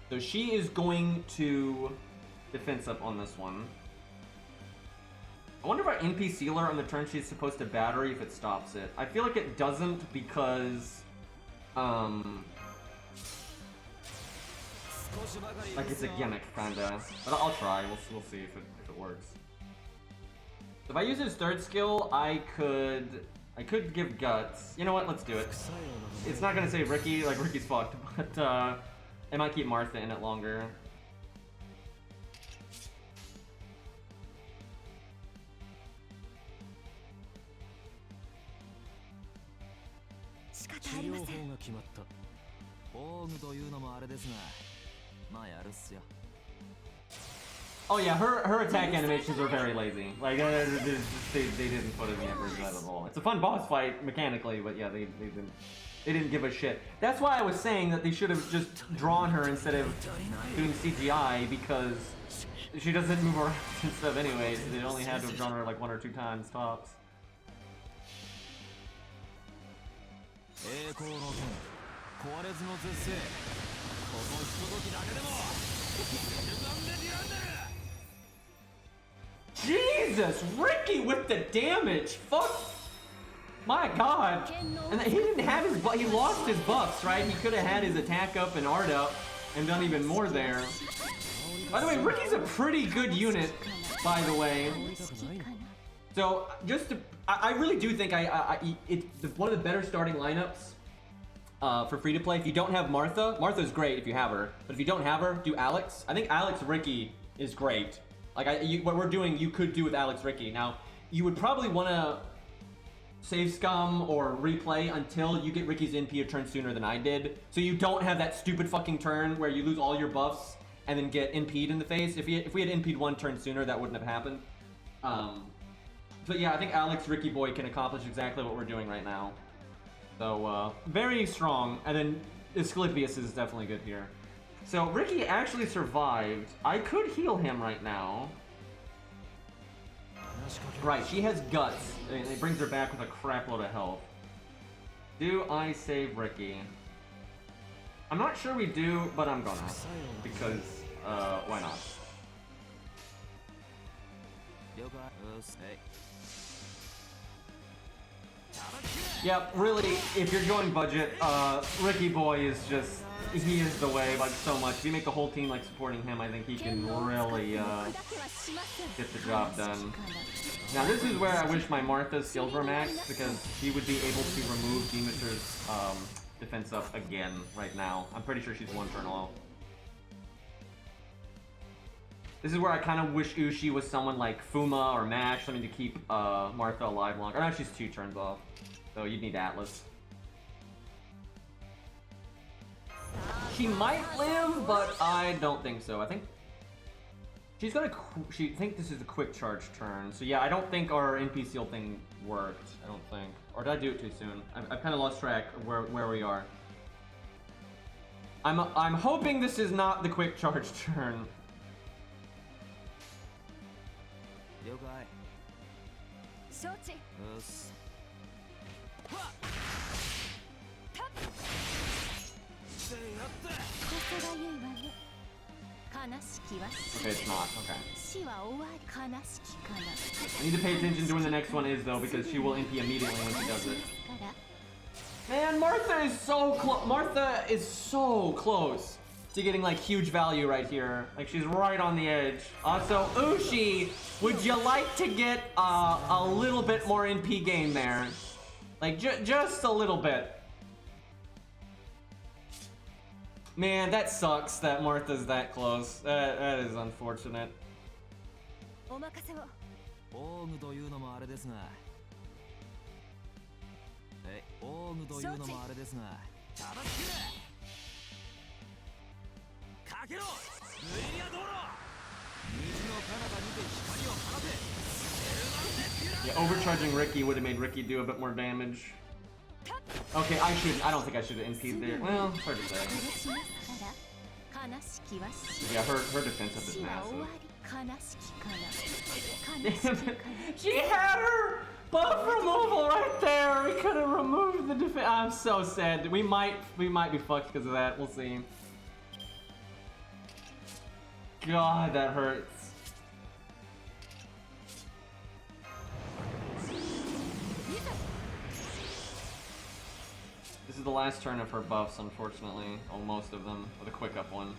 Speaker 1: So she is going to defense up on this one. I wonder if our NP sealer on the turn she's supposed to battery if it stops it. I feel like it doesn't because, like it's a gimmick kinda. But I'll try. We'll see if it works. If I use his third skill, I could give guts. You know what? Let's do it. It's not gonna save Ricky. Like Ricky's fucked, but it might keep Martha in it longer. Oh yeah, her attack animations are very lazy. Like they didn't put any effort into that at all. It's a fun boss fight mechanically, but yeah, they didn't give a shit. That's why I was saying that they should have just drawn her instead of doing CGI, because she doesn't move around and stuff anyway, so they only had to have drawn her like 1 or 2 times tops. Jesus, Ricky with the damage! Fuck! My god! And he didn't have his he lost his buffs, right? He could have had his attack up and art up and done even more there. By the way, Ricky's a pretty good unit, by the way. So, just to, I really do think it's one of the better starting lineups for free-to-play. If you don't have Martha, Martha's great if you have her. But if you don't have her, do Alex. I think Alex Ricky is great. Like what we're doing, you could do with Alex Ricky. Now, you would probably want to save scum or replay until you get Ricky's NP a turn sooner than I did, so you don't have that stupid fucking turn where you lose all your buffs and then get NP'd in the face. If we had NP'd one turn sooner, that wouldn't have happened. So yeah, I think Alex Ricky Boy can accomplish exactly what we're doing right now. So very strong, and then Asclepius is definitely good here. So Ricky actually survived. I could heal him right now. Right, she has guts, and it brings her back with a crap load of health. Do I save Ricky? I'm not sure we do, but I'm gonna. Because, why not? Yep, really, if you're going budget, Ricky Boy is just, he is the way, like, so much. If you make the whole team, like, supporting him, I think he can really, get the job done. Now, this is where I wish my Martha's skills were maxed, because she would be able to remove Demeter's, defense up again right now. I'm pretty sure she's one turn low. This is where I kind of wish Ushi was someone like Fuma or Mash, something to keep Martha alive longer. Or no, she's 2 turns off, so you'd need Atlas. She might live, but I don't think so. I think she's gonna. She think this is a quick charge turn, so yeah, I don't think our NP seal thing worked. I don't think, or did I do it too soon? I've kind of lost track of where we are. I'm hoping this is not the quick charge turn. Okay, it's not. Okay. I need to pay attention to when the next one is, though, because she will NP immediately when she does it. Man, Martha is so close. Martha is so close to getting, like, huge value right here. Like, she's right on the edge. Also, Ushi, would you like to get a little bit more NP gain there? Like, just a little bit. Man, that sucks that Martha's that close. That is unfortunate. Yeah, overcharging Ricky would have made Ricky do a bit more damage. Okay, I don't think I should have NP'd there. Well, it's hard to say. Yeah, her defense up is massive. Damn it. She had her buff removal right there! We could have removed the defense. I'm so sad. We might be fucked because of that. We'll see. God, that hurts. This is the last turn of her buffs, unfortunately. Oh, most of them. Or the quick up one.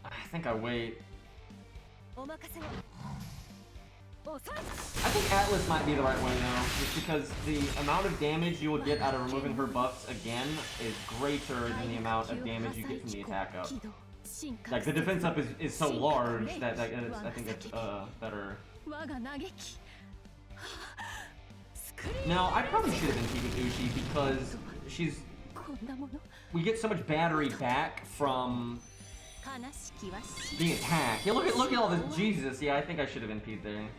Speaker 1: I think I wait. I think Atlas might be the right way now, just because the amount of damage you will get out of removing her buffs again is greater than the amount of damage you get from the attack up. Like, the defense up is so large that I think it's better. Now, I probably should have been with Ushi because we get so much battery back from the attack. Yeah, look at all this. Jesus, yeah, I think I should have NP'd there.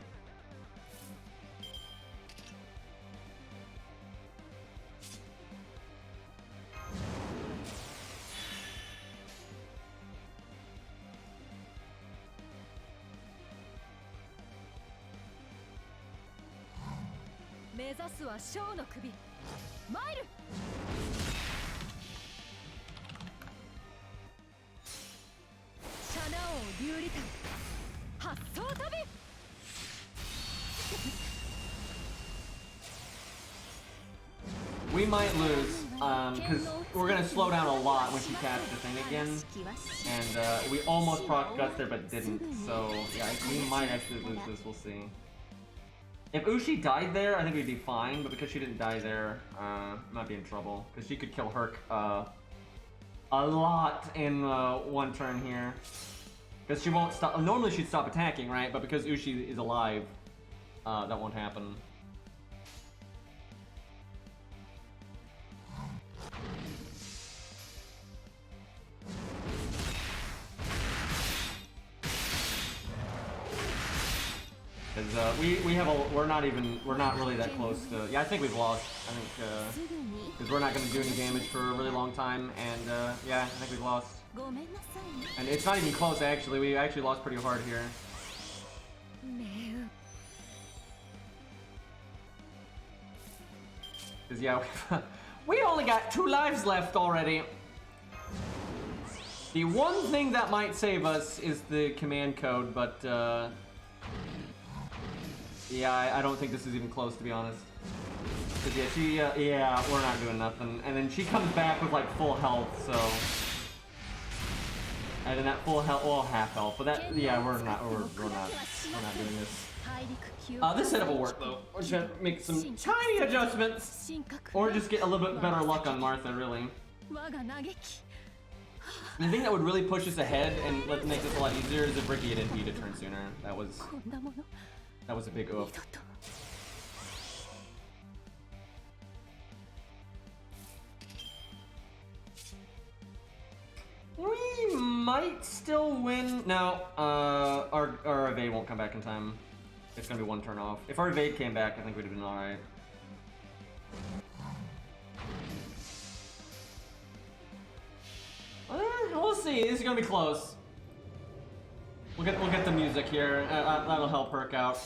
Speaker 1: We might lose, because we're gonna slow down a lot when she casts the thing again, and we almost proc guts there but didn't, so yeah, we might actually lose this, we'll see. If Ushi died there, I think we'd be fine, but because she didn't die there, might be in trouble. Because she could kill Herc a lot in one turn here. Because she won't stop. Normally she'd stop attacking, right? But because Ushi is alive, that won't happen. Because we're not really that close to. Yeah, I think we've lost. I think because we're not going to do any damage for a really long time, and yeah, I think we've lost. And it's not even close actually. We actually lost pretty hard here. Because yeah, we only got 2 lives left already. The one thing that might save us is the command code, but yeah, I don't think this is even close, to be honest. Cause yeah, yeah, we're not doing nothing. And then she comes back with like full health, so. And then that full health, well, half health, but that, yeah, we're not doing this. This setup will work though. We're just gonna make some tiny adjustments, or just get a little bit better luck on Martha, really. The thing that would really push us ahead and make this a lot easier is if Ricky had NP'd a turn sooner. That was a big oof. We might still win. No, our evade won't come back in time. It's gonna be 1 turn off. If our evade came back, I think we'd have been alright. We'll see. This is gonna be close. We'll get the music here. That'll help Herc out.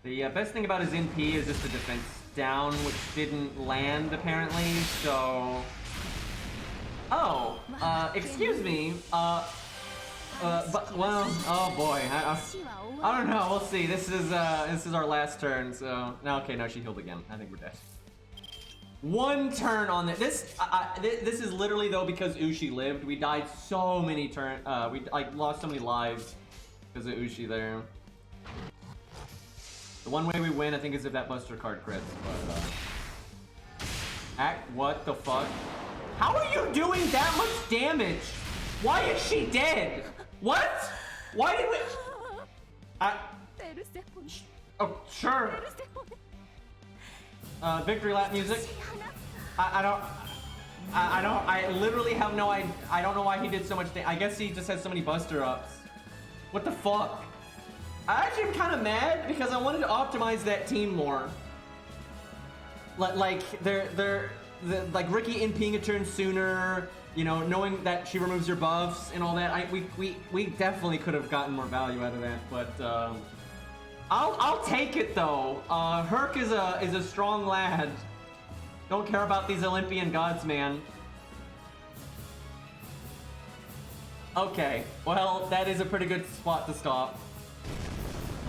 Speaker 1: The best thing about his NP is just the defense down, which didn't land apparently. So, oh, excuse me. But well, oh boy, I don't know. We'll see. This is our last turn. So no, okay, no, she healed again. I think we're dead. 1 turn on this. This is literally though because Ushi lived. We died so many turns. We lost so many lives because of Ushi there. The one way we win, I think, is if that Buster card crits. But what the fuck? How are you doing that much damage? Why is she dead? What? Why did we? Oh, sure. Victory lap music. I literally have no idea. I don't know why he did so much damage. I guess he just had so many Buster ups. What the fuck? I actually am kind of mad because I wanted to optimize that team more. Like like Ricky NPing a turn sooner. You know, knowing that she removes your buffs and all that, we definitely could have gotten more value out of that. But I'll take it though. Herc is a strong lad. Don't care about these Olympian gods, man. Okay, well that is a pretty good spot to stop.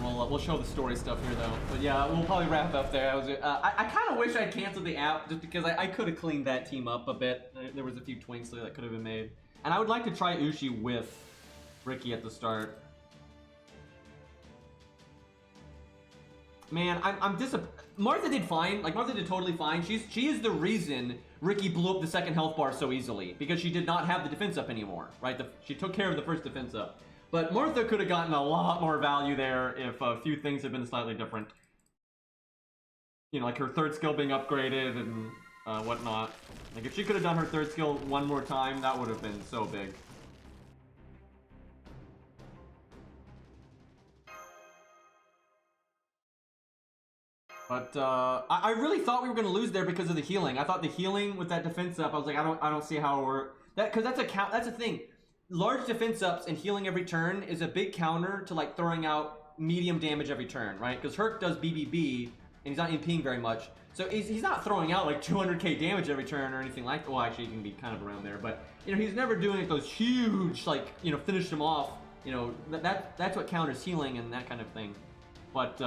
Speaker 1: We'll show the story stuff here though. But yeah, we'll probably wrap up there. I kind of wish I'd canceled the app just because I could have cleaned that team up a bit. There was a few twinks there that could have been made. And I would like to try Ushi with Ricky at the start. Man, I'm disappointed. Martha did fine. Like, Martha did totally fine. She is the reason Ricky blew up the second health bar so easily. Because she did not have the defense up anymore, right? She took care of the first defense up. But Martha could have gotten a lot more value there if a few things had been slightly different. You know, like her third skill being upgraded and whatnot. Like, if she could have done her third skill 1 more time, that would have been so big. But I really thought we were going to lose there because of the healing. I thought the healing with that defense up, I was like, I don't see how we're... Because that's a thing. Large defense ups and healing every turn is a big counter to like throwing out medium damage every turn, right? Because Herc does BBB and he's not NPing very much. So he's not throwing out like 200k damage every turn or anything like that. Well, actually, he can be kind of around there. But, you know, he's never doing like those huge, like, you know, finish him off. You know, that's what counters healing and that kind of thing. But,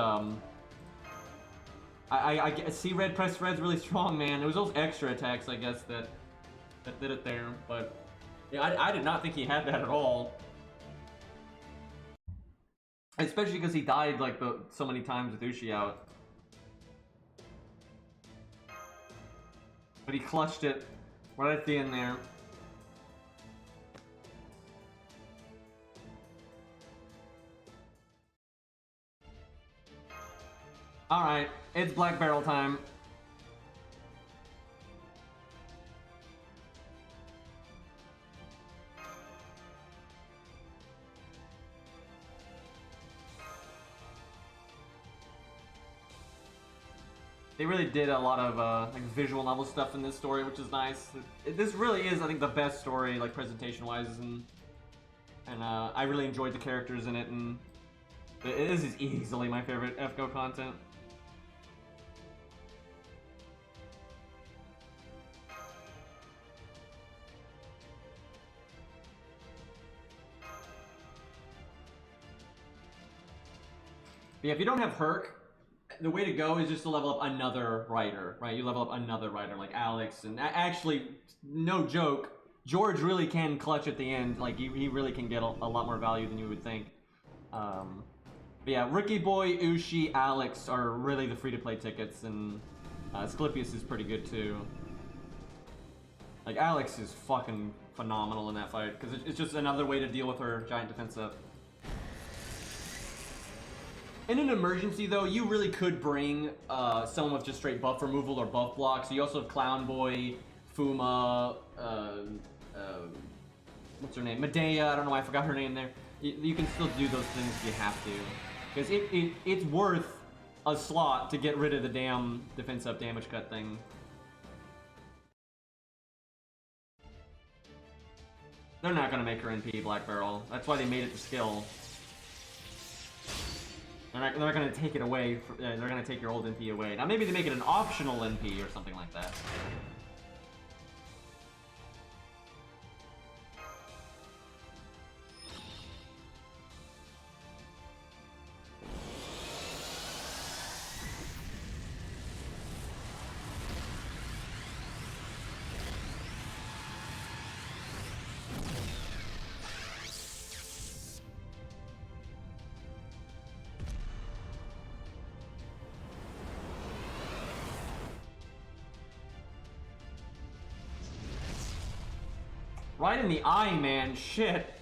Speaker 1: I see red press red's really strong, man. It was those extra attacks, I guess, that did it there. But yeah, I did not think he had that at all. Especially because he died like so many times with Ushi out. But he clutched it right at the end there. Alright, it's Black Barrel time. They really did a lot of like visual novel stuff in this story, which is nice. This really is, I think, the best story, like presentation-wise, and I really enjoyed the characters in it, and this is easily my favorite FGO content. But yeah, if you don't have Herc, the way to go is just to level up another writer, right? You level up another writer like Alex, and actually, no joke, George really can clutch at the end. Like, he really can get a lot more value than you would think. But yeah, Rookie Boy, Ushi, Alex are really the free-to-play tickets, and Asclepius is pretty good too. Like, Alex is fucking phenomenal in that fight, because it's just another way to deal with her giant defense up. In an emergency, though, you really could bring someone with just straight buff removal or buff block. So you also have Clown Boy, Fuma, what's her name? Medea, I don't know why I forgot her name there. You can still do those things if you have to. Because it's worth a slot to get rid of the damn defense up damage cut thing. They're not going to make her NP Black Barrel. That's why they made it the skill. They're not going to take it away. They're going to take your old NP away. Now maybe they make it an optional NP or something like that. Right in the eye, man. Shit.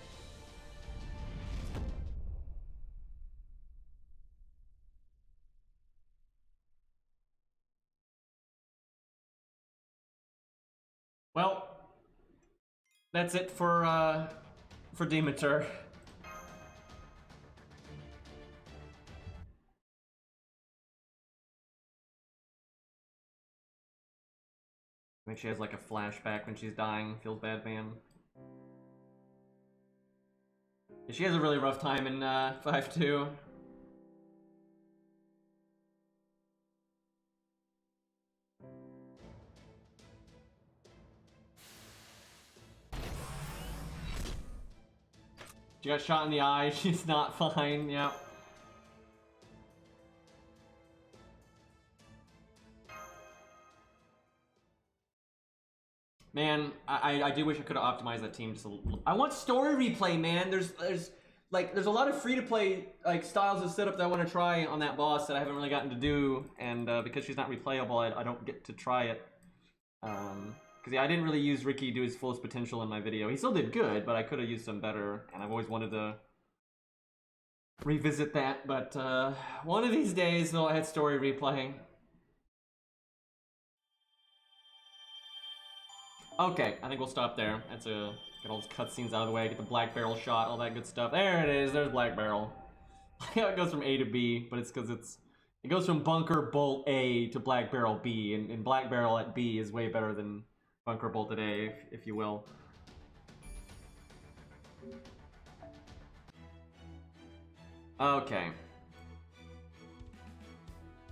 Speaker 1: Well, that's it for Demeter. I think she has like a flashback when she's dying. Feels bad, man. She has a really rough time in 5-2. She got shot in the eye. She's not fine. Yeah. Man, I do wish I could have optimized that team just a little. I want story replay, man. There's a lot of free to play like styles of setup that I want to try on that boss that I haven't really gotten to do, and because she's not replayable, I don't get to try it. Because yeah, I didn't really use Ricky to his fullest potential in my video. He still did good, but I could have used him better, and I've always wanted to revisit that. But one of these days, they'll add story replay. Okay, I think we'll stop there. That's get all those cutscenes out of the way, get the Black Barrel shot, all that good stuff. There it is, there's Black Barrel. It goes from A to B, but it's because it goes from Bunker Bolt A to Black Barrel B, and Black Barrel at B is way better than Bunker Bolt at A, if you will. Okay.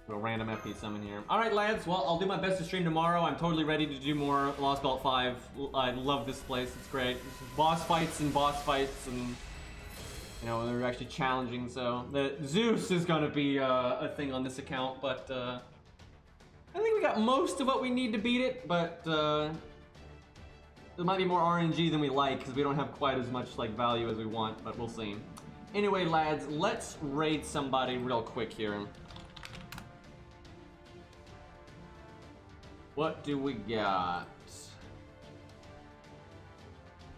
Speaker 1: A random FP summon here. Alright, lads, well, I'll do my best to stream tomorrow. I'm totally ready to do more Lostbelt 5. I love this place, it's great. Boss fights, and you know, they're actually challenging, so the Zeus is gonna be a thing on this account, but I think we got most of what we need to beat it, but there might be more RNG than we like because we don't have quite as much like value as we want, but we'll see. Anyway, lads, let's raid somebody real quick here. What do we got?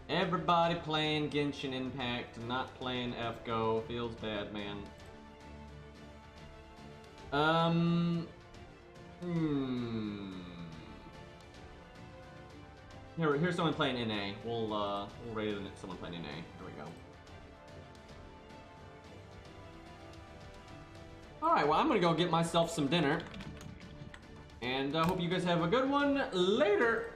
Speaker 1: Everybody playing Genshin Impact, not playing FGO. Feels bad, man. Here's someone playing NA. We'll raid someone playing NA. There we go. Alright, well, I'm gonna go get myself some dinner. And I hope you guys have a good one. Later!